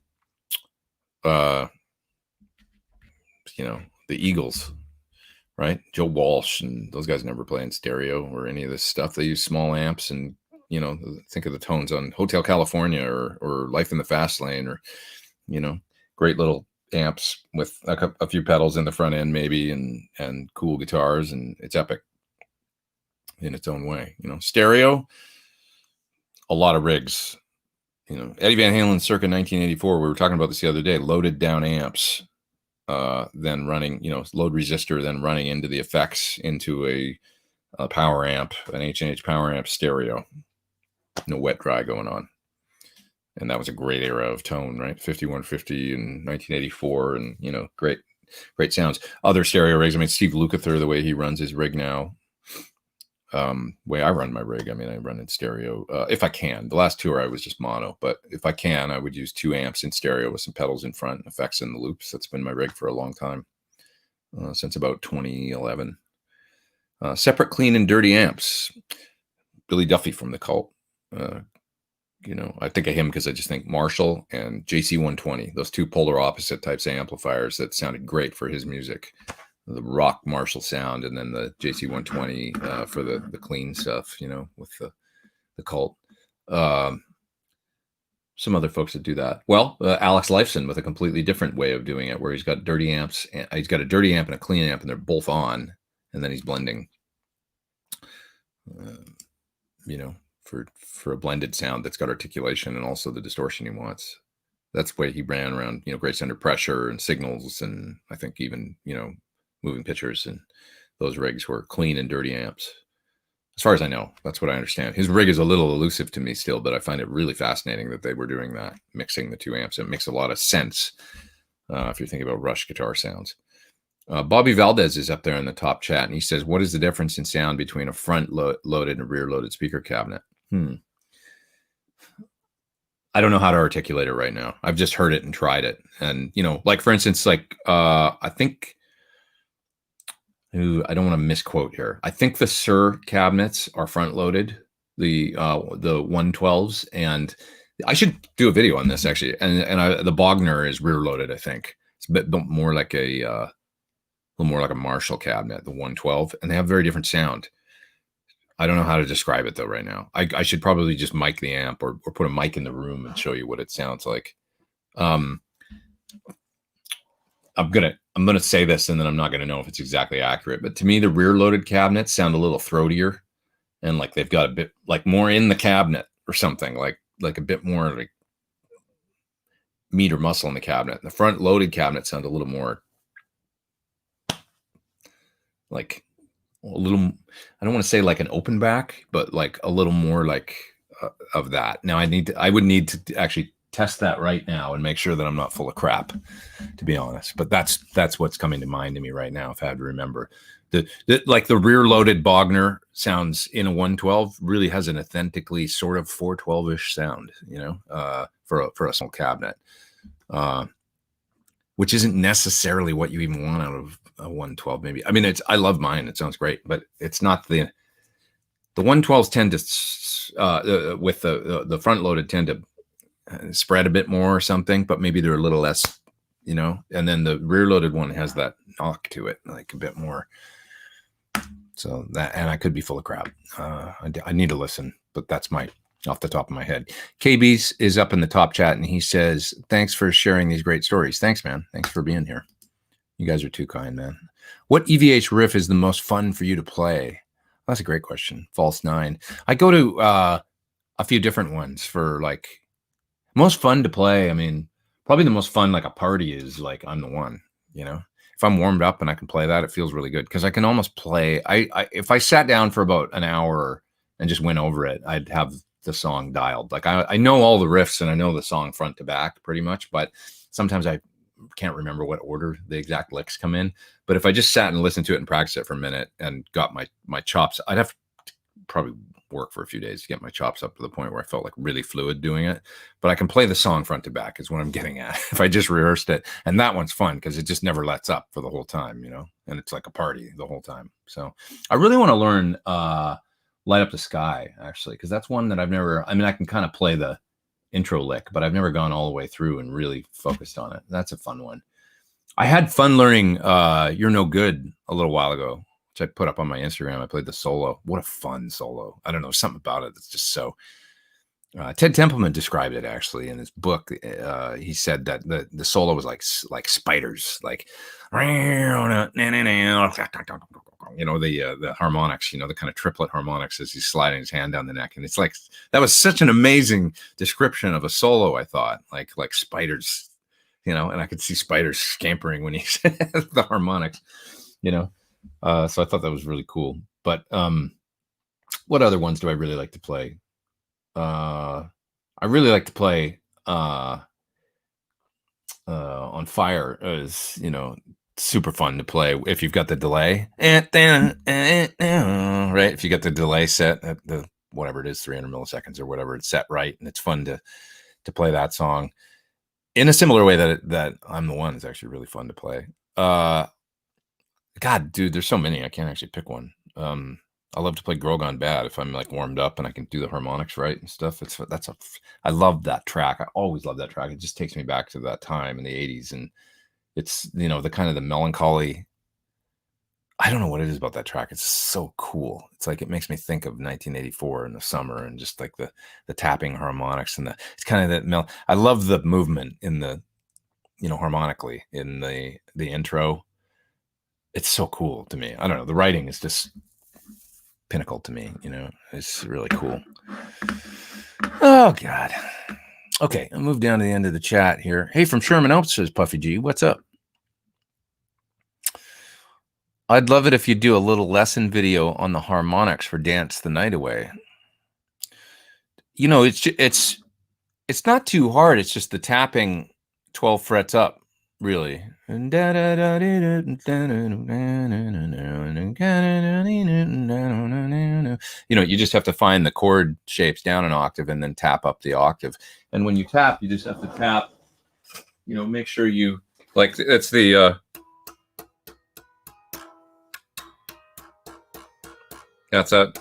The Eagles, right? Joe Walsh and those guys never play in stereo or any of this stuff. They use small amps, and think of the tones on Hotel California or Life in the Fast Lane, or great little amps with a few pedals in the front end maybe, and cool guitars, and it's epic in its own way. Stereo, a lot of rigs. Eddie Van Halen circa 1984, we were talking about this the other day, loaded down amps, then running, load resistor, then running into the effects into a power amp, an H&H power amp stereo. No wet dry going on. And that was a great era of tone, right? 5150 in 1984, and, great sounds. Other stereo rigs, I mean, Steve Lukather, the way he runs his rig now, way I run my rig, I mean, I run in stereo if I can. The last tour I was just mono, but if I can, I would use 2 amps in stereo with some pedals in front, effects in the loops. That's been my rig for a long time, since about 2011. Separate, clean, and dirty amps. Billy Duffy from The Cult. I think of him because I just think Marshall and JC120, those two polar opposite types of amplifiers that sounded great for his music. The rock Marshall sound, and then the JC120 for the clean stuff, with the Cult. Some other folks that do that. Well, Alex Lifeson with a completely different way of doing it, where he's got dirty amps, and he's got a dirty amp and a clean amp, and they're both on, and then he's blending. For a blended sound that's got articulation and also the distortion he wants. That's the way he ran around, Grace Under Pressure and Signals, and I think even, Moving Pictures, and those rigs were clean and dirty amps. As far as I know, that's what I understand. His rig is a little elusive to me still, but I find it really fascinating that they were doing that, mixing the 2 amps. It makes a lot of sense if you're thinking about Rush guitar sounds. Bobby Valdez is up there in the top chat, and he says, what is the difference in sound between a front-loaded and rear-loaded speaker cabinet? I don't know how to articulate it right now. I've just heard it and tried it. And, like, for instance, I think, I don't want to misquote here. I think the Sir cabinets are front-loaded, the 112s, and I should do a video on this, actually. And the Bogner is rear-loaded, I think. It's a bit more like a little more like a Marshall cabinet, the 112, and they have very different sound. I don't know how to describe it though right now. I should probably just mic the amp or put a mic in the room and show you what it sounds like. I'm gonna say this, and then I'm not gonna know if it's exactly accurate. But to me, the rear-loaded cabinets sound a little throatier, and like they've got a bit like more in the cabinet or something, like a bit more like meat or muscle in the cabinet. The front-loaded cabinets sound a little more like a little, I don't want to say like an open back, but like a little more like of that. Now I would need to actually test that right now and make sure that I'm not full of crap, to be honest. But that's what's coming to mind to me right now. If I had to remember like the rear loaded Bogner sounds in a 112 really has an authentically sort of 412-ish sound, for a small cabinet, which isn't necessarily what you even want out of a 112. Maybe, I mean, I love mine. It sounds great, but it's not the 112s tend to with the front loaded tend to spread a bit more or something, but maybe they're a little less, and then the rear loaded one has that knock to it, like a bit more. So that, and I could be full of crap. I need to listen, but that's off the top of my head. KB's is up in the top chat and he says, thanks for sharing these great stories. Thanks, man. Thanks for being here. You guys are too kind, man. What EVH riff is the most fun for you to play? That's a great question. False 9. I go to a few different ones for like most fun to play. I mean, probably the most fun, like a party, is like I'm the One, if I'm warmed up and I can play that, it feels really good because I can almost play. If I sat down for about an hour and just went over it, I'd have the song dialed. Like I know all the riffs and I know the song front to back pretty much, but sometimes I can't remember what order the exact licks come in. But if I just sat and listened to it and practiced it for a minute and got my chops, I'd have to probably work for a few days to get my chops up to the point where I felt like really fluid doing it. But I can play the song front to back is what I'm getting at. If I just rehearsed it, and that one's fun because it just never lets up for the whole time, and it's like a party the whole time. So I really want to learn Light Up the Sky, actually, because that's one that I've never, I mean, I can kind of play the intro lick, but I've never gone all the way through and really focused on it. That's a fun one. I had fun learning You're No Good a little while ago, which I put up on my Instagram. I played the solo. What a fun solo. I don't know, something about it that's just so... Ted Templeman described it actually in his book. He said that the solo was like spiders, like the harmonics, the kind of triplet harmonics as he's sliding his hand down the neck, and it's like that was such an amazing description of a solo. I thought like spiders, and I could see spiders scampering when he said the harmonics, so I thought that was really cool. But what other ones do I really like to play? I really like to play On Fire is, super fun to play if you've got the delay. Right? If you got the delay set at the whatever it is, 300 milliseconds or whatever it's set right, and it's fun to play that song in a similar way that I'm the One is actually really fun to play. God, dude, there's so many. I can't actually pick one. I love to play Girl Gone Bad if I'm like warmed up and I can do the harmonics right and stuff. I love that track. I always love that track. It just takes me back to that time in the 80s, and it's the kind of the melancholy. I don't know what it is about that track. It's so cool. It's like it makes me think of 1984 in the summer and just like the tapping harmonics and it's kind of that I love the movement in the harmonically in the intro. It's so cool to me. I don't know. The writing is just pinnacle to me, it's really cool. Oh God. Okay, I'll move down to the end of the chat here. Hey, from Sherman Oaks, says Puffy G. What's up? I'd love it if you do a little lesson video on the harmonics for Dance the Night Away. It's not too hard. It's just the tapping 12 frets up, really. You just have to find the chord shapes down an octave and then tap up the octave. And when you tap, you just have to tap, make sure you like it's the that's that.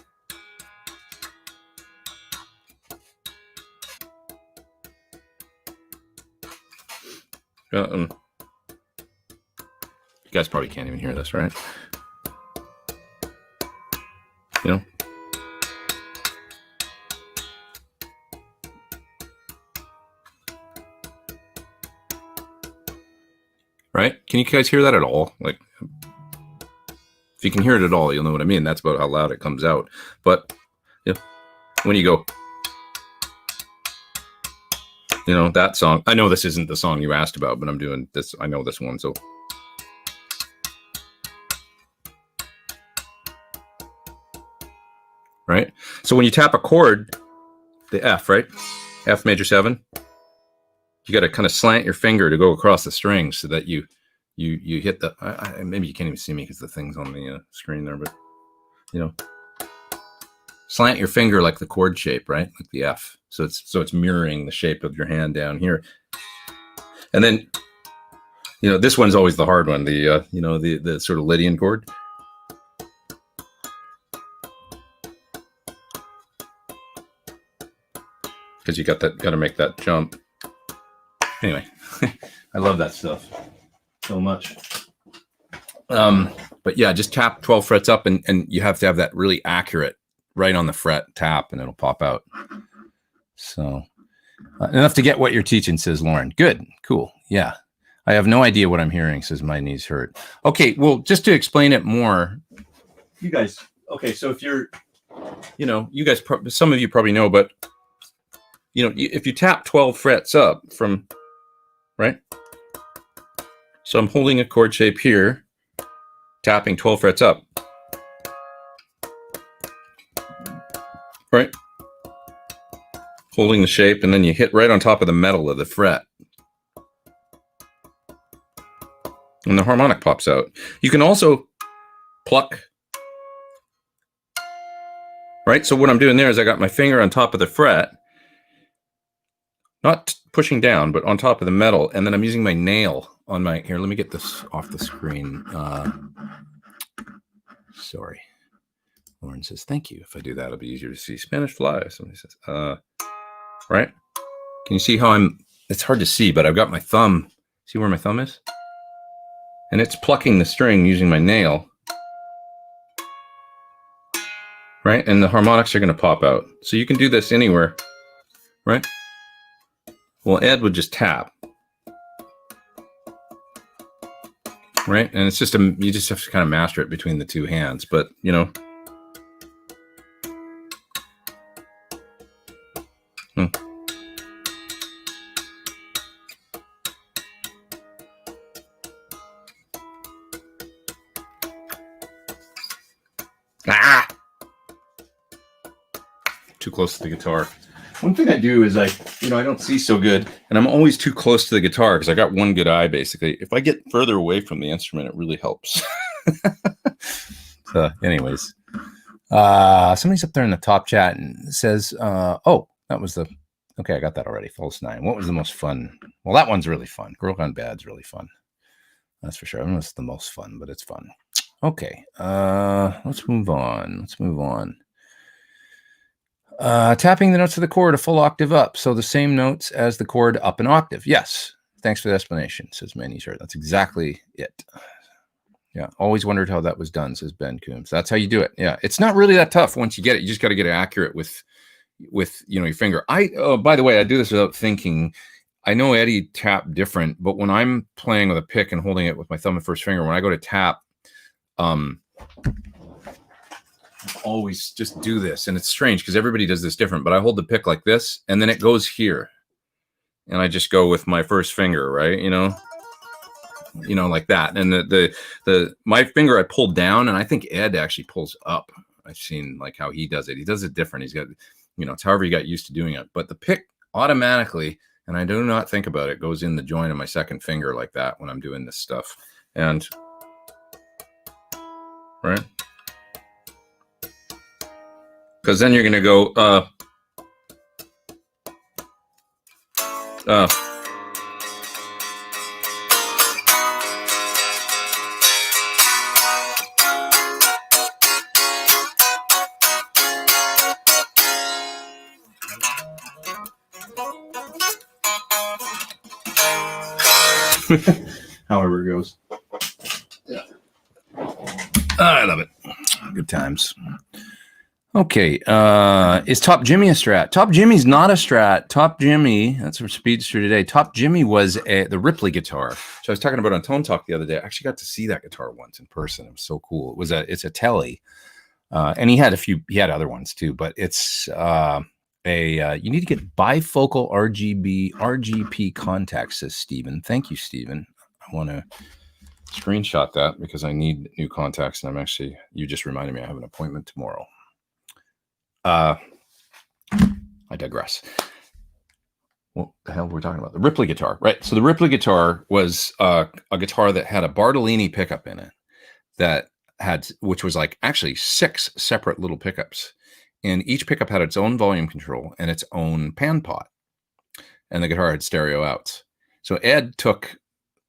You guys probably can't even hear this, right? Right? Can you guys hear that at all? Like, if you can hear it at all, you'll know what I mean. That's about how loud it comes out. But when you go, that song. I know this isn't the song you asked about, but I'm doing this. I know this one, so right? So when you tap a chord, the F, right? F major 7, you got to kind of slant your finger to go across the string so that you hit the, maybe you can't even see me because the thing's on the screen there, but you know, slant your finger like the chord shape, right? Like the F. So it's mirroring the shape of your hand down here. And then, you know, this one's always the hard one, the, you know, the sort of Lydian chord. Because you got to make that jump. Anyway, I love that stuff so much. But yeah, just tap 12 frets up, and you have to have that really accurate, right on the fret tap, and it'll pop out. So enough to get what you're teaching, says Lauren. Good, cool, yeah. I have no idea what I'm hearing, says my knees hurt. Okay, well, just to explain it more, you guys. Okay, so if you're, you know, you guys, some of you probably know, but you know, if you tap 12 frets up from, right? So I'm holding a chord shape here, tapping 12 frets up, right? Holding the shape, and then you hit right on top of the metal of the fret. And the harmonic pops out. You can also pluck, right? So what I'm doing there is I got my finger on top of the fret, not pushing down, but on top of the metal, and then I'm using my nail on my, here, let me get this off the screen. Sorry. Lauren says, thank you. If I do that, it'll be easier to see. Spanish fly, somebody says. Right? Can you see how it's hard to see, but I've got my thumb. See where my thumb is? And it's plucking the string using my nail. Right? And the harmonics are going to pop out. So you can do this anywhere. Right? Well, Ed would just tap. Right? And it's just you just have to kind of master it between the two hands. But, you know. Too close to the guitar. One thing I do is I don't see so good, and I'm always too close to the guitar because I got one good eye, basically. If I get further away from the instrument, it really helps. So, anyways, somebody's up there in the top chat and says, oh, that was okay, I got that already. False 9. What was the most fun? Well, that one's really fun. Girl Gone Bad's really fun. That's for sure. I don't know if it's the most fun, but it's fun. Okay, let's move on. Tapping the notes of the chord a full octave up, so the same notes as the chord up an octave. Yes, thanks for the explanation, says Manny Shirt. That's exactly it. Yeah, always wondered how that was done, says Ben Coombs. That's how you do it. Yeah, it's not really that tough once you get it. You just got to get it accurate with you know, your finger. By the way, I do this without thinking. I know Eddie tapped different, but when I'm playing with a pick and holding it with my thumb and first finger, when I go to tap, always just do this, and it's strange because everybody does this different, but I hold the pick like this, and then it goes here, and I just go with my first finger, right? You know, like that. And my finger I pull down, and I think Ed actually pulls up. I've seen like how he does it. He does it different. He's got, you know, it's however he got used to doing it. But the pick automatically, and I do not think about it, goes in the joint of my second finger like that when I'm doing this stuff. And right. Because then you're going to go, however it goes. Yeah. I love it. Good times. Okay, is Top Jimmy a Strat? Top Jimmy's not a Strat. Top Jimmy, that's for Speedster today. Top Jimmy was the Ripley guitar, which I was talking about on Tone Talk the other day. I actually got to see that guitar once in person. It was so cool. It's a Telly, and he had other ones too, but it's you need to get bifocal RGP contacts, says Steven. Thank you, Steven. I want to screenshot that because I need new contacts, and you just reminded me I have an appointment tomorrow. I digress. What the hell were we talking about? The Ripley guitar, right? So the Ripley guitar was a guitar that had a Bartolini pickup in it which was like actually 6 separate little pickups, and each pickup had its own volume control and its own pan pot, and the guitar had stereo outs. So Ed took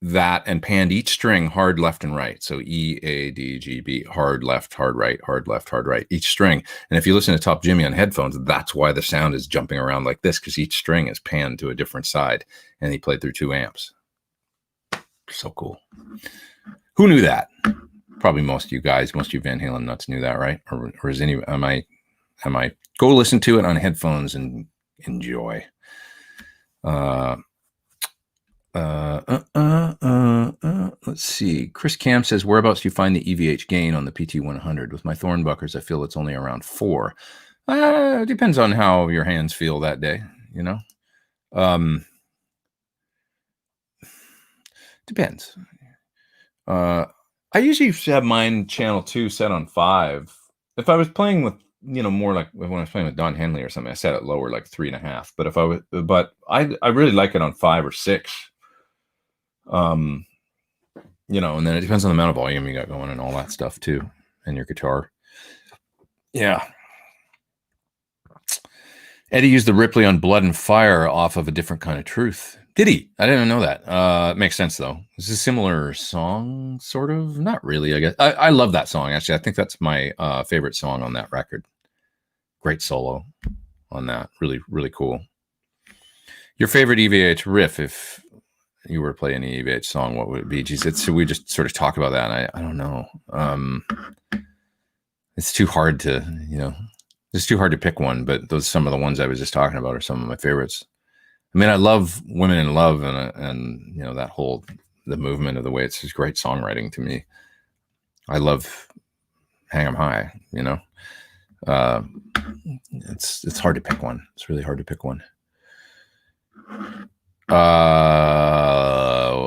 that and panned each string hard left and right. So E, A, D, G, B, hard left, hard right, hard left, hard right, each string. And if you listen to Top Jimmy on headphones, that's why the sound is jumping around like this, because each string is panned to a different side. And he played through 2 amps. So cool. Who knew that? Probably most of you guys, most of you Van Halen nuts knew that, right? Or is am I go listen to it on headphones and enjoy. Let's see. Chris Cam says, whereabouts do you find the EVH gain on the PT100? With my Thornbuckers, I feel it's only around 4. It depends on how your hands feel that day, you know? Depends. I usually have mine channel 2 set on 5. If I was playing with, more like when I was playing with Don Henley or something, I set it lower, like 3.5. But I really like it on 5 or 6. And then it depends on the amount of volume you got going and all that stuff too, and your guitar. Yeah. Eddie used the Ripley on Blood and Fire off of A Different Kind of Truth. Did he? I didn't know that. It makes sense though. It's a similar song, sort of. Not really, I guess. I love that song, actually. I think that's my favorite song on that record. Great solo on that. Really, really cool. Your favorite EVH riff, if you were to play any EVH song, what would it be? Geez, we just sort of talk about that. And I don't know. It's too hard to, it's too hard to pick one, but some of the ones I was just talking about are some of my favorites. I mean, I love Women in Love and that whole, the movement of the way it's just great songwriting to me. I love Hang 'em High, it's hard to pick one. It's really hard to pick one.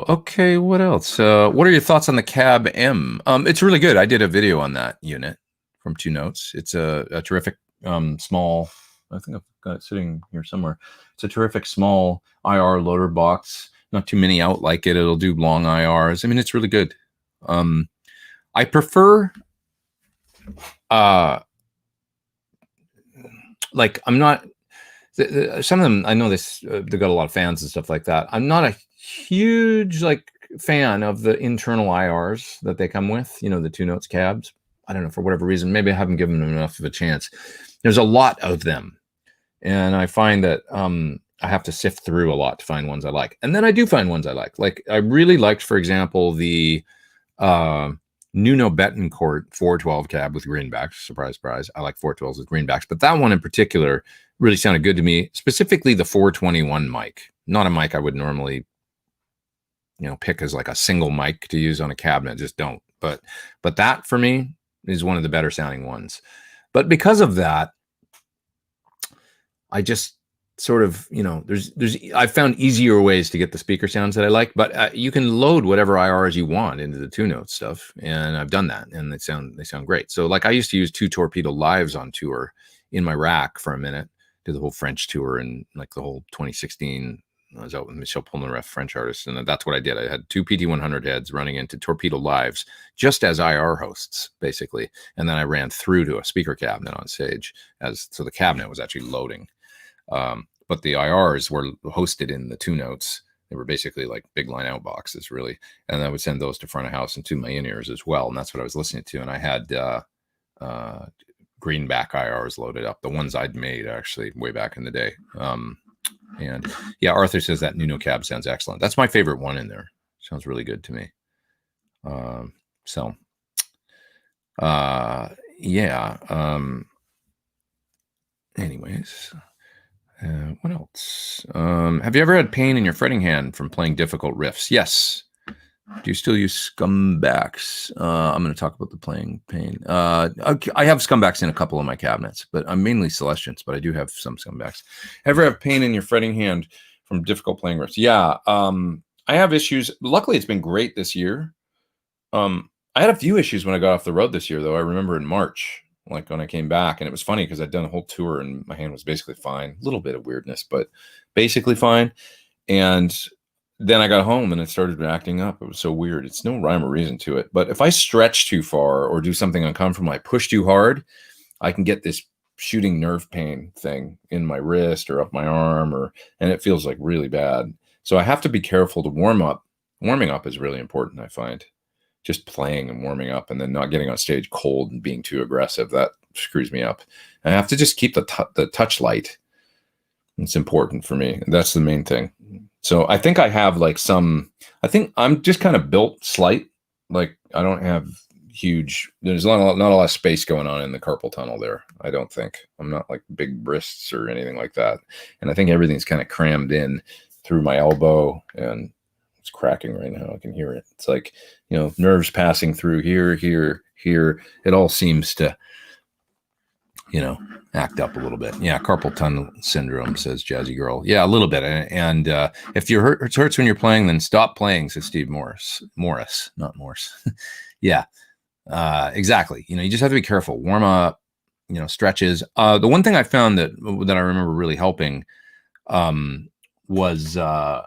Okay, what else? What are your thoughts on the Cab M? It's really good. I did a video on that unit from 2 Notes. It's a terrific small, I think I've got it sitting here somewhere. It's a terrific small IR loader box. Not too many out like it. It'll do long IRs. I mean, it's really good. I prefer, like, I'm not, some of them, I know they got a lot of fans and stuff like that. I'm not a huge fan of the internal IRs that they come with, the 2 Notes cabs. I don't know, for whatever reason, maybe I haven't given them enough of a chance. There's a lot of them, and I find that I have to sift through a lot to find ones I like. And then I do find ones I like. Like, I really liked, for example, the Nuno Betancourt 412 cab with greenbacks. Surprise, surprise. I like 412s with greenbacks, but that one in particular really sounded good to me, specifically the 421 mic. Not a mic I would normally, pick as like a single mic to use on a cabinet. Just don't. But that for me is one of the better sounding ones. But because of that, I just sort of, I've found easier ways to get the speaker sounds that I like, but you can load whatever IRs you want into the 2 Notes stuff. And I've done that, and they sound great. So like, I used to use 2 Torpedo Lives on tour in my rack for a minute, did the whole French tour and like the whole 2016. I was out with Michel Polnareff, French artist, and that's what I did. I had 2 PT100 heads running into Torpedo Lives just as IR hosts, basically. And then I ran through to a speaker cabinet on stage, so the cabinet was actually loading. But the IRs were hosted in the 2 Notes. They were basically like big line out boxes, really. And I would send those to front of house and to my in-ears as well. And that's what I was listening to. And I had greenback IRs loaded up, the ones I'd made actually way back in the day. And yeah, Arthur says that Nuno cab sounds excellent. That's my favorite one in there. Sounds really good to me. Yeah. Anyways, what else? Have you ever had pain in your fretting hand from playing difficult riffs? Yes. Do you still use scumbacks? I'm going to talk about the playing pain. I have scumbacks in a couple of my cabinets, but I'm mainly Celestians, but I do have some scumbacks. Ever have pain in your fretting hand from difficult playing riffs? Yeah. I have issues. Luckily, it's been great this year. I had a few issues when I got off the road this year, though. I remember in March, like when I came back. And it was funny because I'd done a whole tour and my hand was basically fine. A little bit of weirdness, but basically fine. And then I got home and it started acting up. It was so weird. It's no rhyme or reason to it. But if I stretch too far or do something uncomfortable, I push too hard, I can get this shooting nerve pain thing in my wrist or up my arm, and it feels like really bad. So I have to be careful to warm up. Warming up is really important, I find. Just playing and warming up and then not getting on stage cold and being too aggressive, that screws me up. And I have to just keep the touch light. It's important for me. That's the main thing. So I think I have like I think I'm just kind of built slight. Like I don't have there's not a lot of space going on in the carpal tunnel there. I don't think. I'm not like big wrists or anything like that. And I think everything's kind of crammed in through my elbow, and it's cracking right now. I can hear it. It's like, nerves passing through here, here. It all seems to, act up a little bit. Yeah, carpal tunnel syndrome, says Jazzy Girl. Yeah, a little bit. And if it hurts when you're playing, then stop playing, says Steve Morris, not Morse. Yeah, exactly. You just have to be careful. Warm up, stretches. The one thing I found that I remember really helping was going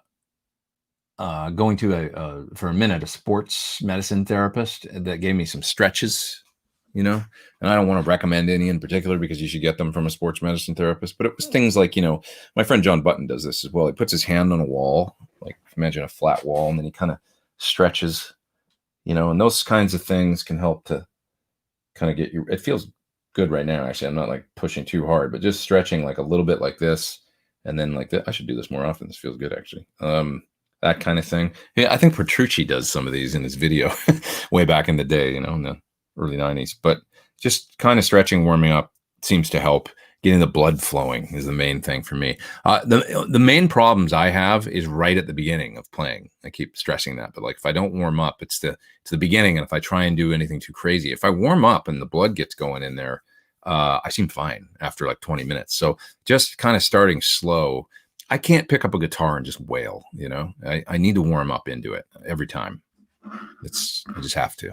to for a minute a sports medicine therapist that gave me some stretches. And I don't want to recommend any in particular because you should get them from a sports medicine therapist. But it was things like, my friend John Button does this as well. He puts his hand on a wall, like imagine a flat wall, and then he kind of stretches, and those kinds of things can help to kind of get you. It feels good right now. Actually, I'm not like pushing too hard, but just stretching like a little bit like this, and then like that. I should do this more often. This feels good, actually. That kind of thing. Yeah, I think Petrucci does some of these in his video way back in the day, in the early 90s. But just kind of stretching, warming up seems to help. Getting the blood flowing is the main thing for me. The main problems I have is right at the beginning of playing. I keep stressing that, but like if I don't warm up, it's the beginning. And if I try and do anything too crazy, if I warm up and the blood gets going in there, I seem fine after like 20 minutes. So just kind of starting slow. I can't pick up a guitar and just wail. I need to warm up into it every time. I just have to.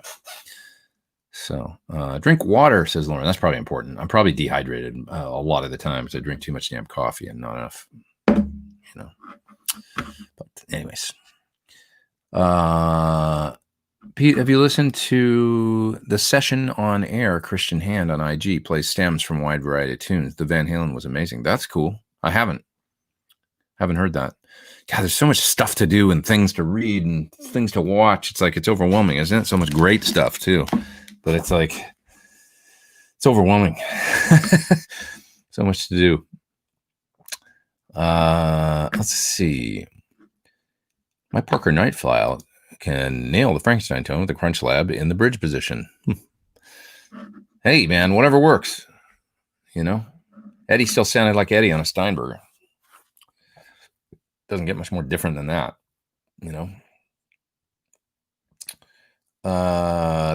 So drink water, says Lauren. That's probably important. I'm probably dehydrated a lot of the times. I drink too much damn coffee and not enough, But anyways, Pete, have you listened to the session on air? Christian Hand on IG plays stems from a wide variety of tunes. The Van Halen was amazing. That's cool. I haven't heard that. God, there's so much stuff to do and things to read and things to watch. It's like, it's overwhelming, isn't it? So much great stuff too. But it's like, it's overwhelming. So much to do. Let's see. My Parker Night File can nail the Frankenstein tone with the Crunch Lab in the bridge position. Hey, man, whatever works. Eddie still sounded like Eddie on a Steinberger. Doesn't get much more different than that,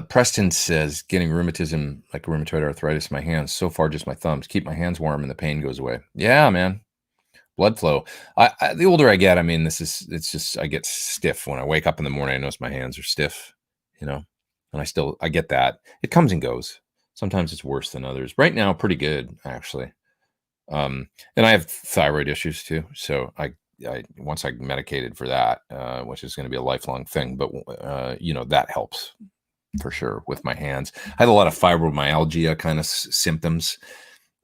Preston says, getting rheumatism, like rheumatoid arthritis in my hands. So far, just my thumbs. Keep my hands warm and the pain goes away. Yeah, man. Blood flow. The older I get, it's just, I get stiff. When I wake up in the morning, I notice my hands are stiff, and I get that. It comes and goes. Sometimes it's worse than others. Right now, pretty good, actually. And I have thyroid issues too. So I once I medicated for that, which is going to be a lifelong thing, but that helps for sure with my hands. I had a lot of fibromyalgia kind of symptoms,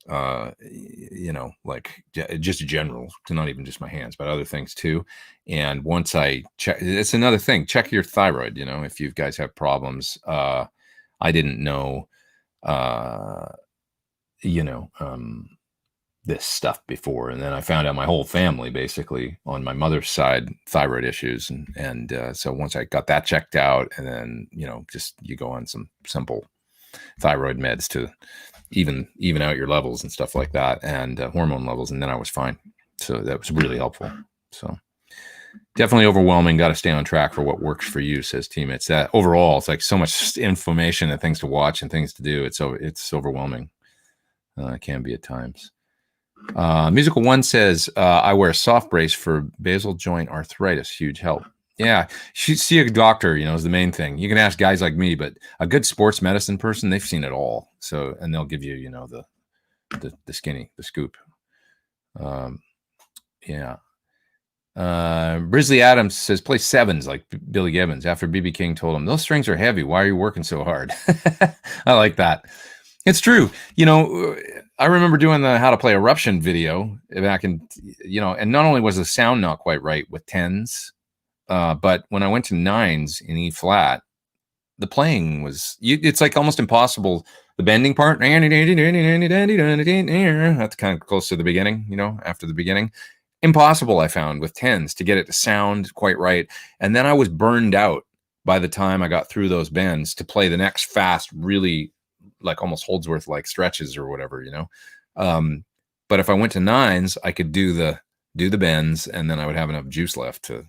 like just general, not even just my hands, but other things too. And once I check, it's another thing, check your thyroid, if you guys have problems. I didn't know, this stuff before, and then I found out my whole family, basically on my mother's side, thyroid issues, and so once I got that checked out, and then just you go on some simple thyroid meds to even out your levels and stuff like that, and hormone levels, and then I was fine. So that was really helpful. So definitely overwhelming. Got to stay on track for what works for you, says Team. It's that overall, it's like so much information and things to watch and things to do. It's overwhelming. It can be at times. Musical One says, I wear a soft brace for basal joint arthritis. Huge help. Yeah, see a doctor, is the main thing. You can ask guys like me, but a good sports medicine person, they've seen it all. So, and they'll give you, the skinny, the scoop. Yeah. Brisley Adams says play sevens like Billy Gibbons after BB King told him those strings are heavy. Why are you working so hard? I like that. It's true. I remember doing the how to play Eruption video back in, and not only was the sound not quite right with tens, but when I went to nines in E flat, the playing was, it's like almost impossible. The bending part, that's kind of close to the beginning, after the beginning. Impossible, I found, with tens to get it to sound quite right. And then I was burned out by the time I got through those bends to play the next fast, really like almost Holdsworth like stretches or whatever, but if I went to nines, I could do the bends, and then I would have enough juice left to,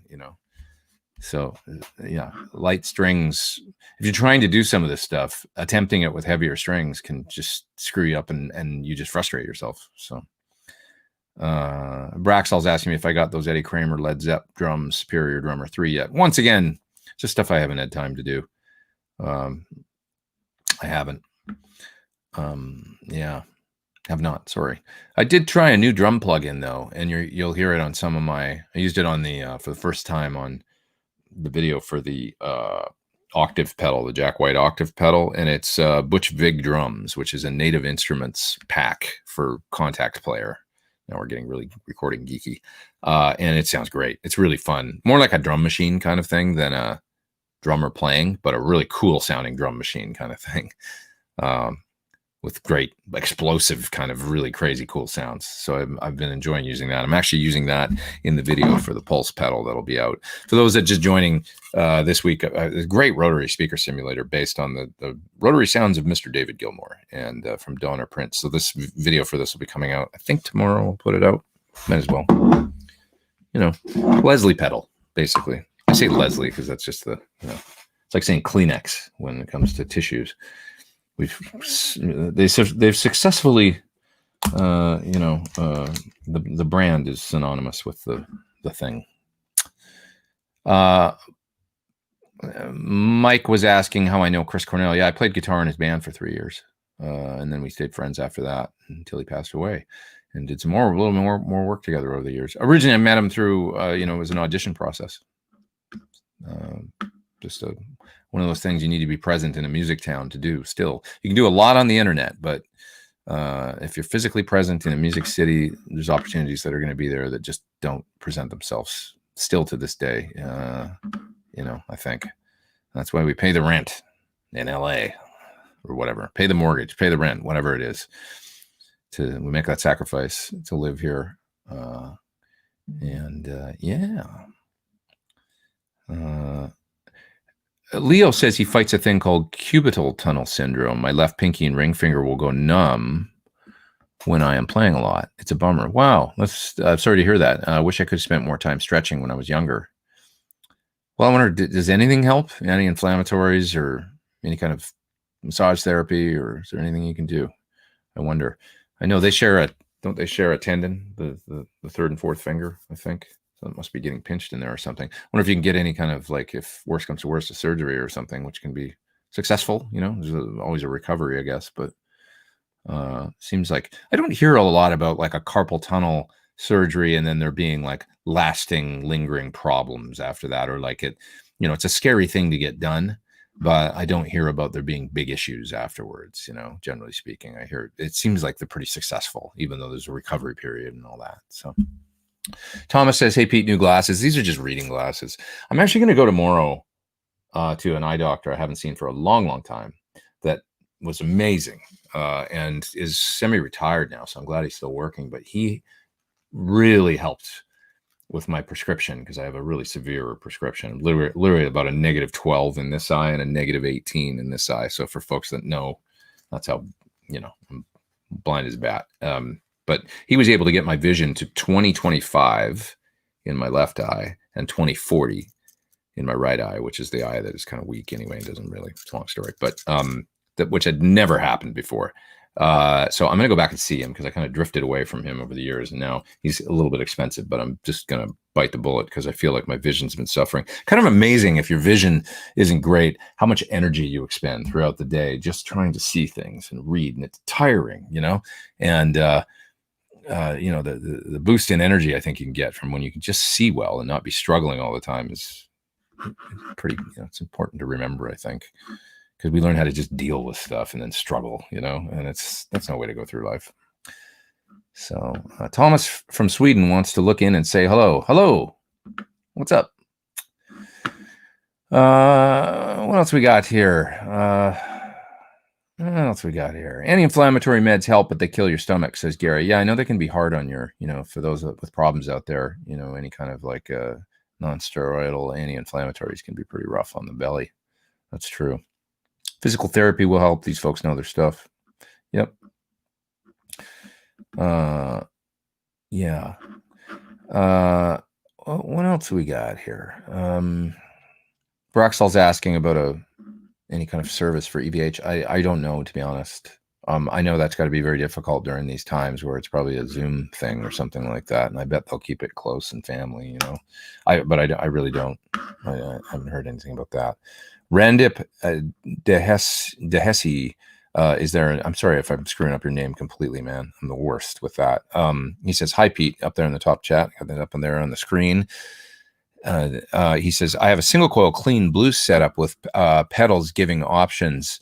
so yeah, light strings. If you're trying to do some of this stuff, attempting it with heavier strings can just screw you up, and you just frustrate yourself. So Braxall's asking me if I got those Eddie Kramer Led Zepp drums, Superior Drummer 3 yet. Once again, just stuff I haven't had time to do. I haven't. Yeah, have not. Sorry. I did try a new drum plugin though, and you'll hear it on some of my. I used it on the for the first time on the video for the octave pedal, the Jack White octave pedal, and it's Butch Vig drums, which is a Native Instruments pack for contact player. Now we're getting really recording geeky, and it sounds great. It's really fun, more like a drum machine kind of thing than a drummer playing, but a really cool sounding drum machine kind of thing, with great explosive kind of really crazy cool sounds. So I've been enjoying using that. I'm actually using that in the video for the Pulse pedal that'll be out. For those that just joining this week, a great rotary speaker simulator based on the rotary sounds of Mr. David Gilmour and from Donner Prince. So this video for this will be coming out, I think tomorrow we'll put it out. Might as well. Leslie pedal, basically. I say Leslie because that's just it's like saying Kleenex when it comes to tissues. They've successfully, the brand is synonymous with the thing. Mike was asking how I know Chris Cornell. Yeah, I played guitar in his band for 3 years, and then we stayed friends after that until he passed away, and did a little more work together over the years. Originally, I met him through, it was an audition process. Just one of those things you need to be present in a music town to do. Still, you can do a lot on the internet, but if you're physically present in a music city, there's opportunities that are going to be there that just don't present themselves still to this day. I think that's why we pay the rent in LA or whatever, pay the mortgage, pay the rent, whatever it is, we make that sacrifice to live here. Leo says he fights a thing called cubital tunnel syndrome. My left pinky and ring finger will go numb when I am playing a lot. It's a bummer. Wow. I'm sorry to hear that. I wish I could have spent more time stretching when I was younger. Well, I wonder, does anything help? Any inflammatories or any kind of massage therapy, or is there anything you can do? I wonder. I know don't they share a tendon, the third and fourth finger, I think. So it must be getting pinched in there or something. I wonder if you can get any kind of, like, if worse comes to worse, a surgery or something, which can be successful. There's always a recovery, I guess. But seems like I don't hear a lot about like a carpal tunnel surgery and then there being like lasting, lingering problems after that, or like it's a scary thing to get done, but I don't hear about there being big issues afterwards. Generally speaking, I hear it seems like they're pretty successful, even though there's a recovery period and all that. So. Thomas says, hey, Pete, new glasses. These are just reading glasses. I'm actually going to go tomorrow to an eye doctor I haven't seen for a long, long time that was amazing and is semi-retired now. So I'm glad he's still working. But he really helped with my prescription because I have a really severe prescription, literally about a -12 in this eye and a -18 in this eye. So for folks that know, that's how, I'm blind as a bat. But he was able to get my vision to 20/25 in my left eye and 20/40 in my right eye, which is the eye that is kind of weak anyway. It doesn't really, it's a long story, but which had never happened before. So I'm going to go back and see him because I kind of drifted away from him over the years. And now he's a little bit expensive, but I'm just going to bite the bullet because I feel like my vision's been suffering. Kind of amazing if your vision isn't great, how much energy you expend throughout the day just trying to see things and read, and it's tiring, and the boost in energy I think you can get from when you can just see well and not be struggling all the time is pretty, it's important to remember, I think, because we learn how to just deal with stuff and then struggle, and that's no way to go through life. So Thomas from Sweden wants to look in and say hello. What's up? What else we got here? Anti-inflammatory meds help, but they kill your stomach, says Gary. Yeah, I know they can be hard on your, for those with problems out there, any kind of like non-steroidal anti-inflammatories can be pretty rough on the belly. That's true. Physical therapy will help. These folks know their stuff. Yep. Yeah. What else we got here? Broxall's asking about any kind of service for EVH. I don't know, to be honest. I know that's got to be very difficult during these times where it's probably a Zoom thing or something like that, and I bet they'll keep it close and family, I really don't. I haven't heard anything about that. Randip Dehesi is there. I'm sorry if I'm screwing up your name completely, man. I'm the worst with that. He says, hi, Pete, up there in the top chat. Got that up on there on the screen. He says, I have a single coil clean blues setup with pedals giving options.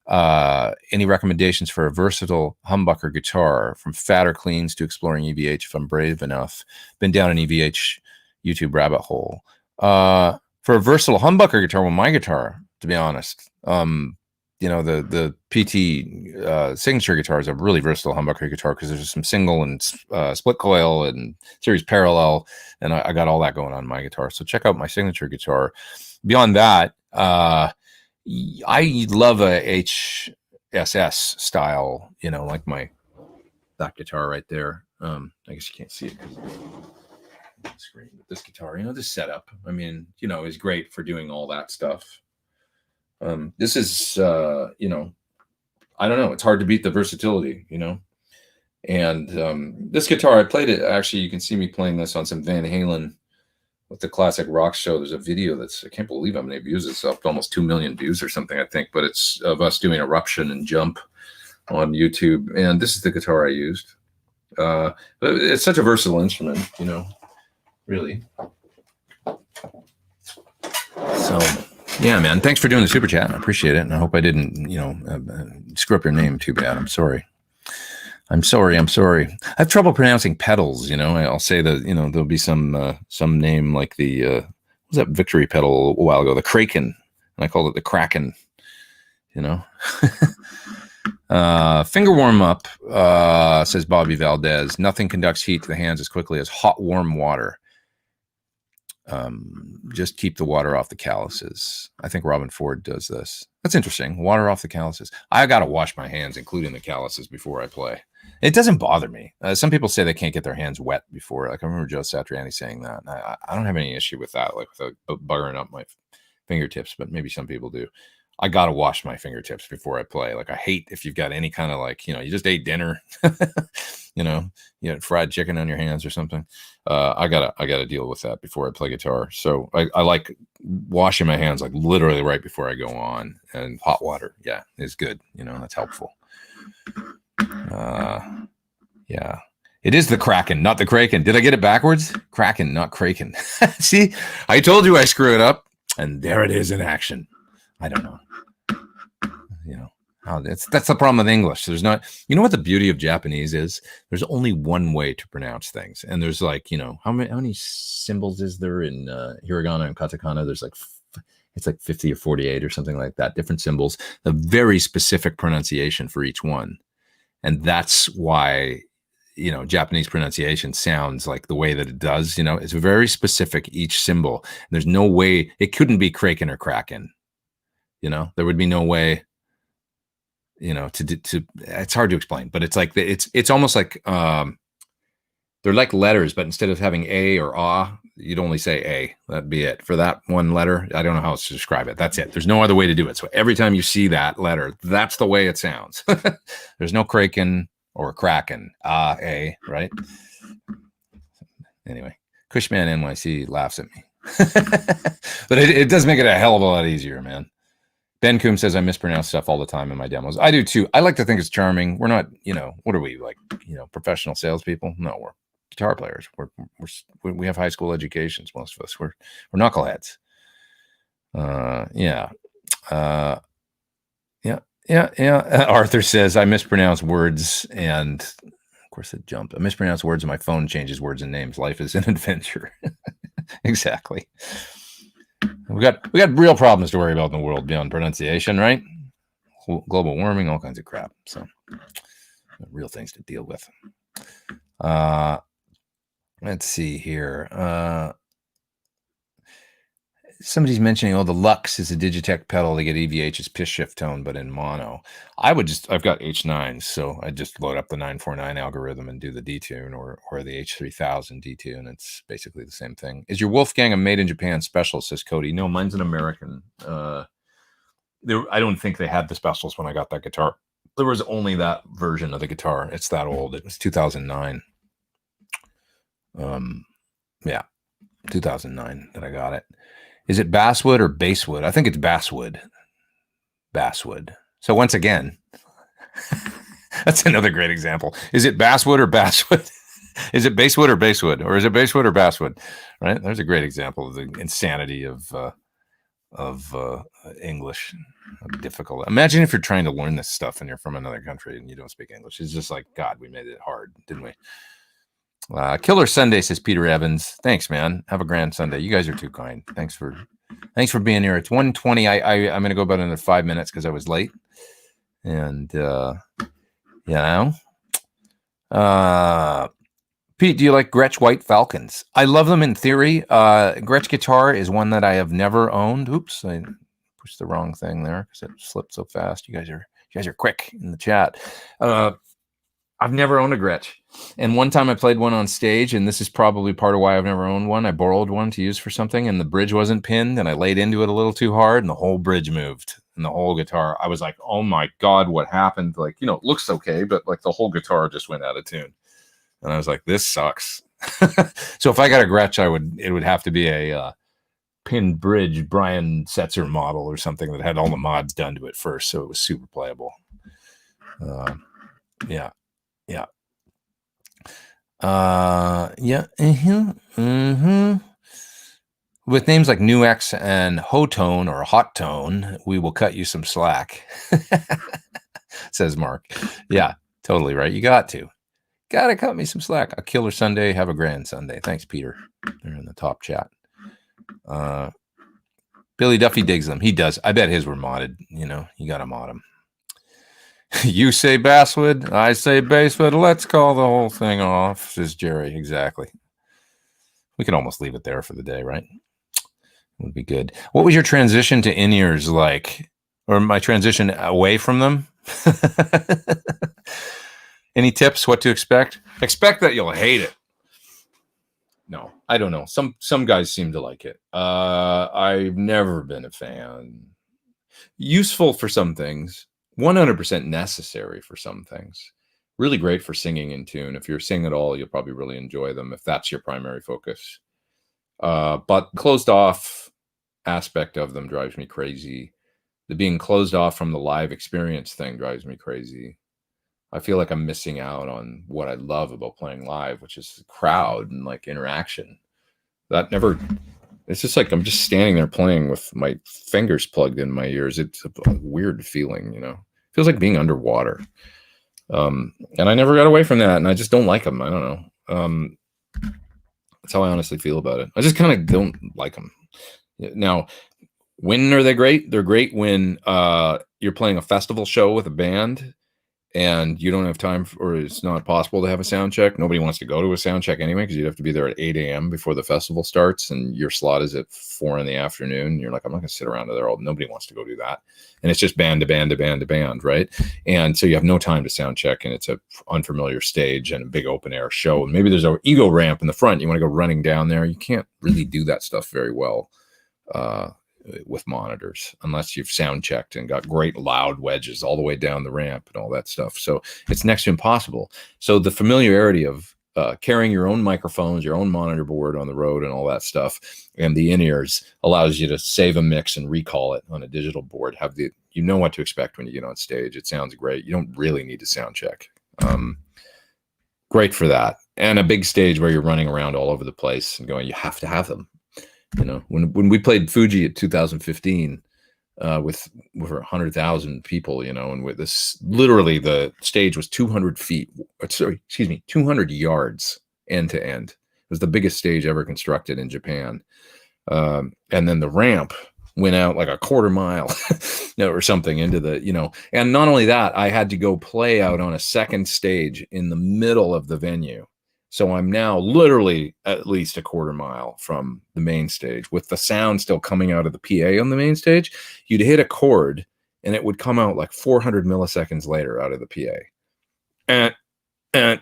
Any recommendations for a versatile humbucker guitar, from fatter cleans to exploring EVH if I'm brave enough? Been down an EVH YouTube rabbit hole. For a versatile humbucker guitar, well, my guitar, to be honest, the PT signature guitar is a really versatile humbucker guitar because there's some single and split coil and series parallel, and I got all that going on my guitar. So check out my signature guitar. Beyond that, I love a HSS style, like that guitar right there. I guess you can't see it because the screen. But this guitar, this setup, is great for doing all that stuff. This is, I don't know. It's hard to beat the versatility, and this guitar, I played it. Actually, you can see me playing this on some Van Halen with the Classic Rock Show. There's a video I can't believe how many views it's up to, almost 2 million views or something, I think, but it's of us doing Eruption and Jump on YouTube. And this is the guitar I used. But it's such a versatile instrument, really. So, yeah, man. Thanks for doing the super chat. I appreciate it. And I hope I didn't, screw up your name too bad. I'm sorry. I have trouble pronouncing pedals. I'll say that, there'll be some name like the, what was that Victory pedal a while ago? The Kraken. And I called it the Kraken, Finger warm up, says Bobby Valdez. Nothing conducts heat to the hands as quickly as hot, warm water. Just keep the water off the calluses. I think Robin Ford does this. That's interesting. Water off the calluses. I got to wash my hands, including the calluses, before I play. It doesn't bother me. Some people say they can't get their hands wet before. Like I remember Joe Satriani saying that. I don't have any issue with that, like with buggering up my fingertips, but maybe some people do. I got to wash my fingertips before I play. Like I hate if you've got any kind of like, you just ate dinner, you had fried chicken on your hands or something. I gotta deal with that before I play guitar. So I like washing my hands like literally right before I go on, and hot water. Yeah, is good. That's helpful. Yeah, it is the Kraken, not the Kraken. Did I get it backwards? Kraken, not Kraken. See, I told you I screw it up, and there it is in action. I don't know. That's the problem with English. There's not, what the beauty of Japanese is? There's only one way to pronounce things. And there's like, how many symbols is there in hiragana and katakana? There's like, it's like 50 or 48 or something like that. Different symbols, a very specific pronunciation for each one. And that's why, Japanese pronunciation sounds like the way that it does. It's very specific, each symbol. There's no way, it couldn't be Kraken or Kraken. There would be no way, to it's hard to explain, but it's like it's almost like they're like letters, but instead of having a or ah, you'd only say a. That'd be it for that one letter. I don't know how else to describe it. That's it. There's no other way to do it. So every time you see that letter, that's the way it sounds. There's no Kraken or Kraken. A, right? Anyway, Cushman NYC laughs at me. But it does make it a hell of a lot easier, man. Ben Coombe says I mispronounce stuff all the time in my demos. I do too. I like to think it's charming. We're not, what are we, like, professional salespeople? No, we're guitar players. We have high school educations. Most of us. We're knuckleheads. Yeah. Arthur says I mispronounce words, and of course it jumped. I mispronounce words, and my phone changes words and names. Life is an adventure. Exactly. We got real problems to worry about in the world beyond pronunciation, right? Global warming, all kinds of crap. So real things to deal with. Let's see here. Somebody's mentioning, the Lux is a Digitech pedal. They get EVH's pitch shift tone, but in mono. I've got H9s, so I just load up the 949 algorithm and do the detune or the H3000 detune. It's basically the same thing. Is your Wolfgang a made in Japan special, says Cody? No, mine's an American. I don't think they had the specials when I got that guitar. There was only that version of the guitar. It's that old. It was 2009. 2009 that I got it. Is it basswood or basswood? I think it's basswood. Basswood. So once again, that's another great example. Is it basswood or basswood? Is it basswood or basswood? Or is it basswood or basswood? Right? There's a great example of the insanity of English. How difficult. Imagine if you're trying to learn this stuff and you're from another country and you don't speak English. It's just like, God, we made it hard, didn't we? Killer Sunday, says Peter Evans. Thanks, man. Have a grand Sunday. You guys are too kind. Thanks for being here. It's 1:20. I'm going to go about another 5 minutes because I was late. And, Pete, do you like Gretsch White Falcons? I love them in theory. Gretsch guitar is one that I have never owned. Oops, I pushed the wrong thing there because it slipped so fast. You guys are quick in the chat. I've never owned a Gretsch. And one time I played one on stage, and this is probably part of why I've never owned one. I borrowed one to use for something, and the bridge wasn't pinned, and I laid into it a little too hard, and the whole bridge moved, and the whole guitar. I was like, oh my God, what happened? Like, it looks okay, but like the whole guitar just went out of tune. And I was like, this sucks. So if I got a Gretsch, it would have to be a pinned bridge Brian Setzer model or something that had all the mods done to it first, so it was super playable. Yeah. With names like Nuex and Hotone or Hot Tone, we will cut you some slack, says Mark. Yeah, totally right. You got to cut me some slack. A killer Sunday. Have a grand Sunday. Thanks, Peter. They're in the top chat. Billy Duffy digs them. He does. I bet his were modded. You got to mod them. You say basswood, I say basswood. Let's call the whole thing off, says Jerry. Exactly. We could almost leave it there for the day, right? Would be good. What was your transition to in-ears like? Or my transition away from them? Any tips? What to expect? Expect that you'll hate it. No, I don't know. Some guys seem to like it. I've never been a fan. Useful for some things. 100% necessary for some things. Really great for singing in tune. If you're singing at all, you'll probably really enjoy them if that's your primary focus. But closed off aspect of them drives me crazy. The being closed off from the live experience thing drives me crazy. I feel like I'm missing out on what I love about playing live, which is the crowd and like interaction. It's just like I'm just standing there playing with my fingers plugged in my ears. It's a weird feeling, Feels like being underwater. And I never got away from that, and I just don't like them. I don't know. That's how I honestly feel about it. I just kind of don't like them. Now, when are they great? They're great when you're playing a festival show with a band and you don't have time or it's not possible to have a sound check. Nobody wants to go to a sound check anyway because you'd have to be there at 8 a.m. before the festival starts, and your slot is at 4 p.m. And you're like, I'm not going to sit around there all. Nobody wants to go do that. And it's just band to band to band to band, right? And so you have no time to sound check, and it's an unfamiliar stage and a big open air show. And maybe there's an ego ramp in the front. You want to go running down there. You can't really do that stuff very well with monitors unless you've sound checked and got great loud wedges all the way down the ramp and all that stuff. So it's next to impossible. So the familiarity of carrying your own microphones, your own monitor board on the road and all that stuff, and the in-ears allows you to save a mix and recall it on a digital board. You know what to expect when you get on stage. It sounds great. You don't really need to sound check. Great for that. And a big stage where you're running around all over the place and going, you have to have them. You know, when we played Fuji at 2015 with 100,000 people, you know, and with this, literally the stage was 200 feet. Sorry, excuse me, 200 yards end to end. It was the biggest stage ever constructed in Japan. And then the ramp went out like a quarter mile or something into the, you know, and not only that, I had to go play out on a second stage in the middle of the venue. So I'm now literally at least a quarter mile from the main stage with the sound still coming out of the PA on the main stage. You'd hit a chord and it would come out like 400 milliseconds later out of the PA. And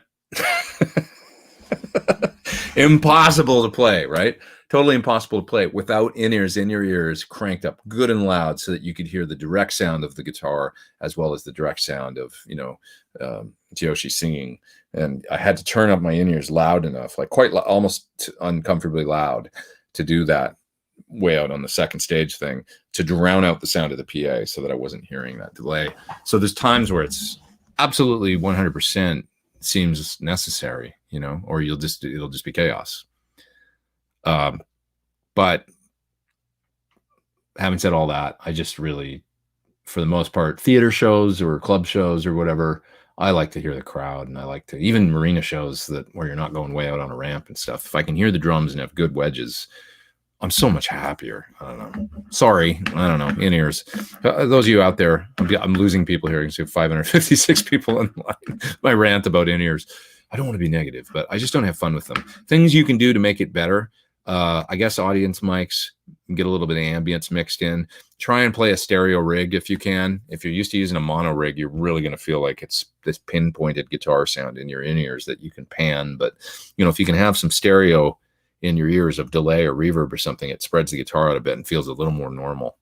impossible to play, right? Totally impossible to play without in-ears in your ears cranked up good and loud so that you could hear the direct sound of the guitar as well as the direct sound of, you know, Kiyoshi singing. And I had to turn up my in-ears loud enough, like almost uncomfortably loud, to do that way out on the second stage thing, to drown out the sound of the PA so that I wasn't hearing that delay. So there's times where it's absolutely 100% seems necessary, you know, or it'll just be chaos. But having said all that, I just really, for the most part, theater shows or club shows or whatever, I like to hear the crowd, and I like to, even marina shows where you're not going way out on a ramp and stuff. If I can hear the drums and have good wedges, I'm so much happier. I don't know. Sorry. I don't know. In-ears. Those of you out there, I'm losing people here. You can see 556 people in my rant about in-ears. I don't want to be negative, but I just don't have fun with them. Things you can do to make it better. I guess audience mics, get a little bit of ambience mixed in. Try and play a stereo rig if you can. If you're used to using a mono rig, you're really going to feel like it's this pinpointed guitar sound in your in-ears that you can pan. But, you know, if you can have some stereo in your ears of delay or reverb or something, it spreads the guitar out a bit and feels a little more normal.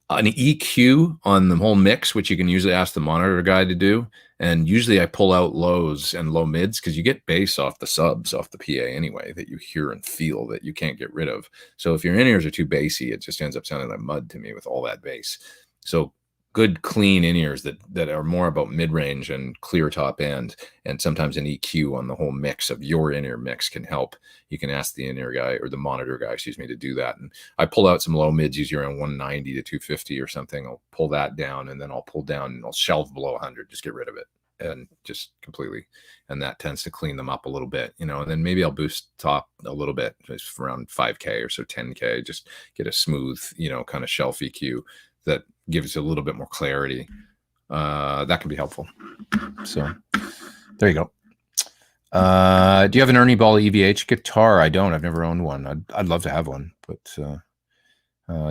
An EQ on the whole mix, which you can usually ask the monitor guy to do. And usually I pull out lows and low mids because you get bass off the subs, off the PA anyway, that you hear and feel that you can't get rid of. So if your in-ears are too bassy, it just ends up sounding like mud to me with all that bass. So good clean in-ears that are more about mid-range and clear top end, and sometimes an EQ on the whole mix of your in-ear mix can help. You can ask the in-ear guy, or the monitor guy, excuse me, to do that. And I pull out some low mids, usually around 190 to 250 or something. I'll pull that down, and then I'll pull down and I'll shelve below 100, just get rid of it, and just completely. And that tends to clean them up a little bit, you know. And then maybe I'll boost top a little bit, just around 5K or so, 10K, just get a smooth, you know, kind of shelf EQ that gives you a little bit more clarity. That can be helpful. So there you go. Do you have an Ernie Ball EVH guitar? I don't. I've never owned one. I'd love to have one. But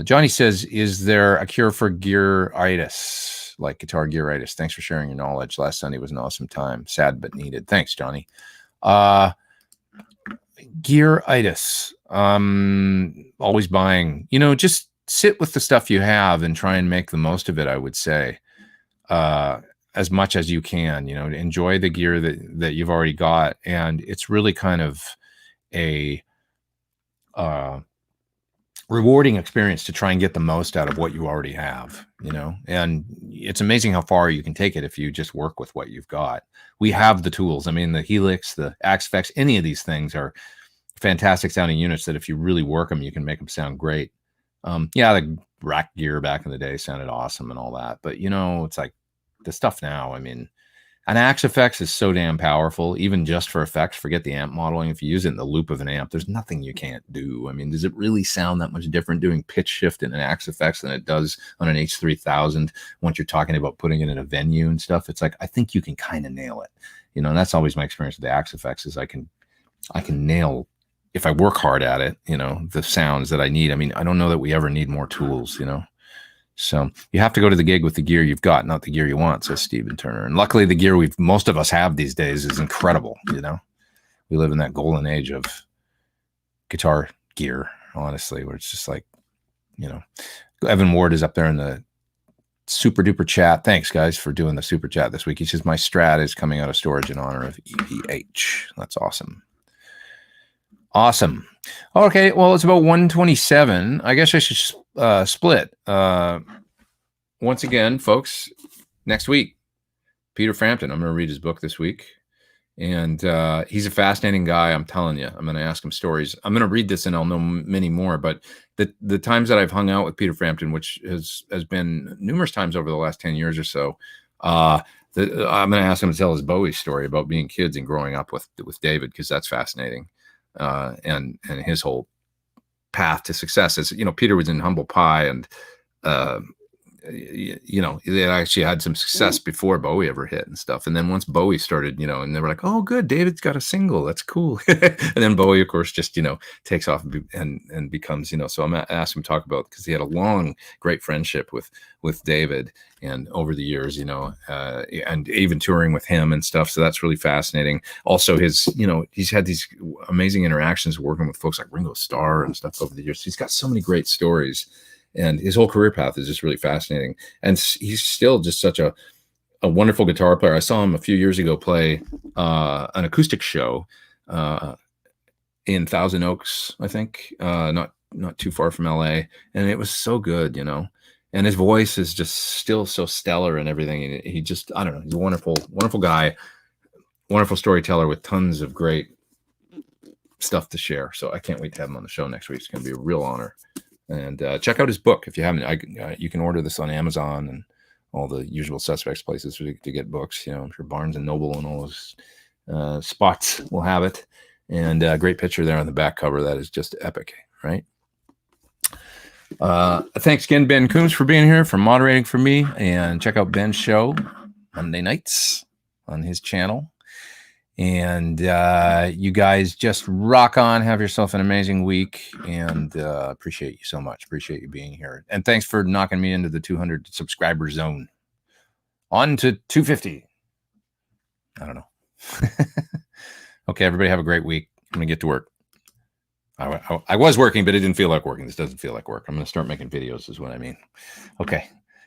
Johnny says, is there a cure for gearitis, like guitar gearitis? Thanks for sharing your knowledge. Last Sunday was an awesome time. Sad but needed. Thanks, Johnny. Gearitis. Always buying. You know, just sit with the stuff you have and try and make the most of it, I would say, as much as you can, you know, to enjoy the gear that you've already got. And it's really kind of a rewarding experience to try and get the most out of what you already have, you know. And it's amazing how far you can take it if you just work with what you've got. We have the tools. I mean, the Helix, the Axe-Fx, any of these things are fantastic sounding units that if you really work them, you can make them sound great. Yeah, the rack gear back in the day sounded awesome and all that, but you know, it's like the stuff now. I mean, an Axe-Fx is so damn powerful, even just for effects. Forget the amp modeling. If you use it in the loop of an amp, there's nothing you can't do. I mean, does it really sound that much different doing pitch shift in an Axe-Fx than it does on an H3000? Once you're talking about putting it in a venue and stuff, it's like, I think you can kind of nail it, you know. And that's always my experience with the Axe-Fx, is I can nail, if I work hard at it, you know, the sounds that I need. I mean, I don't know that we ever need more tools, you know. So you have to go to the gig with the gear you've got, not the gear you want, says Stephen Turner. And luckily the gear most of us have these days is incredible, you know. We live in that golden age of guitar gear, honestly, where it's just like, you know, Evan Ward is up there in the super duper chat. Thanks, guys, for doing the super chat this week. He says, my strat is coming out of storage in honor of EPH. That's awesome. Awesome. Okay, well, it's about 1:27. I guess I should split. Once again, folks, next week, Peter Frampton. I'm going to read his book this week. And he's a fascinating guy. I'm telling you, I'm going to ask him stories. I'm going to read this and I'll know many more. But the times that I've hung out with Peter Frampton, which has been numerous times over the last 10 years or so, I'm going to ask him to tell his Bowie story about being kids and growing up with David, because that's fascinating. And his whole path to success is, Peter was in Humble Pie, and they actually had some success before Bowie ever hit and stuff. And then once Bowie started, and they were like, oh, good, David's got a single. That's cool. And then Bowie, of course, just, takes off and becomes, so I'm going to ask him to talk about, because he had a long, great friendship with David, and over the years, and even touring with him and stuff. So that's really fascinating. Also his, he's had these amazing interactions working with folks like Ringo Starr and stuff over the years. He's got so many great stories. And his whole career path is just really fascinating. And he's still just such a wonderful guitar player. I saw him a few years ago play an acoustic show in Thousand Oaks, I think, not too far from LA. And it was so good, And his voice is just still so stellar and everything. And he just, I don't know, he's a wonderful, wonderful guy, wonderful storyteller with tons of great stuff to share. So I can't wait to have him on the show next week. It's going to be a real honor. And check out his book if you haven't. You can order this on Amazon and all the usual suspects places to get books. I'm sure Barnes and Noble and all those spots will have it. And a great picture there on the back cover. That is just epic, right? Thanks again, Ben Coombs, for being here, for moderating for me. And check out Ben's show Monday nights on his channel. And you guys just rock on. Have yourself an amazing week, and appreciate you so much. Appreciate you being here. And thanks for knocking me into the 200 subscriber zone. On to 250. I don't know. Okay, everybody have a great week. I'm going to get to work. I was working, but it didn't feel like working. This doesn't feel like work. I'm going to start making videos is what I mean. Okay.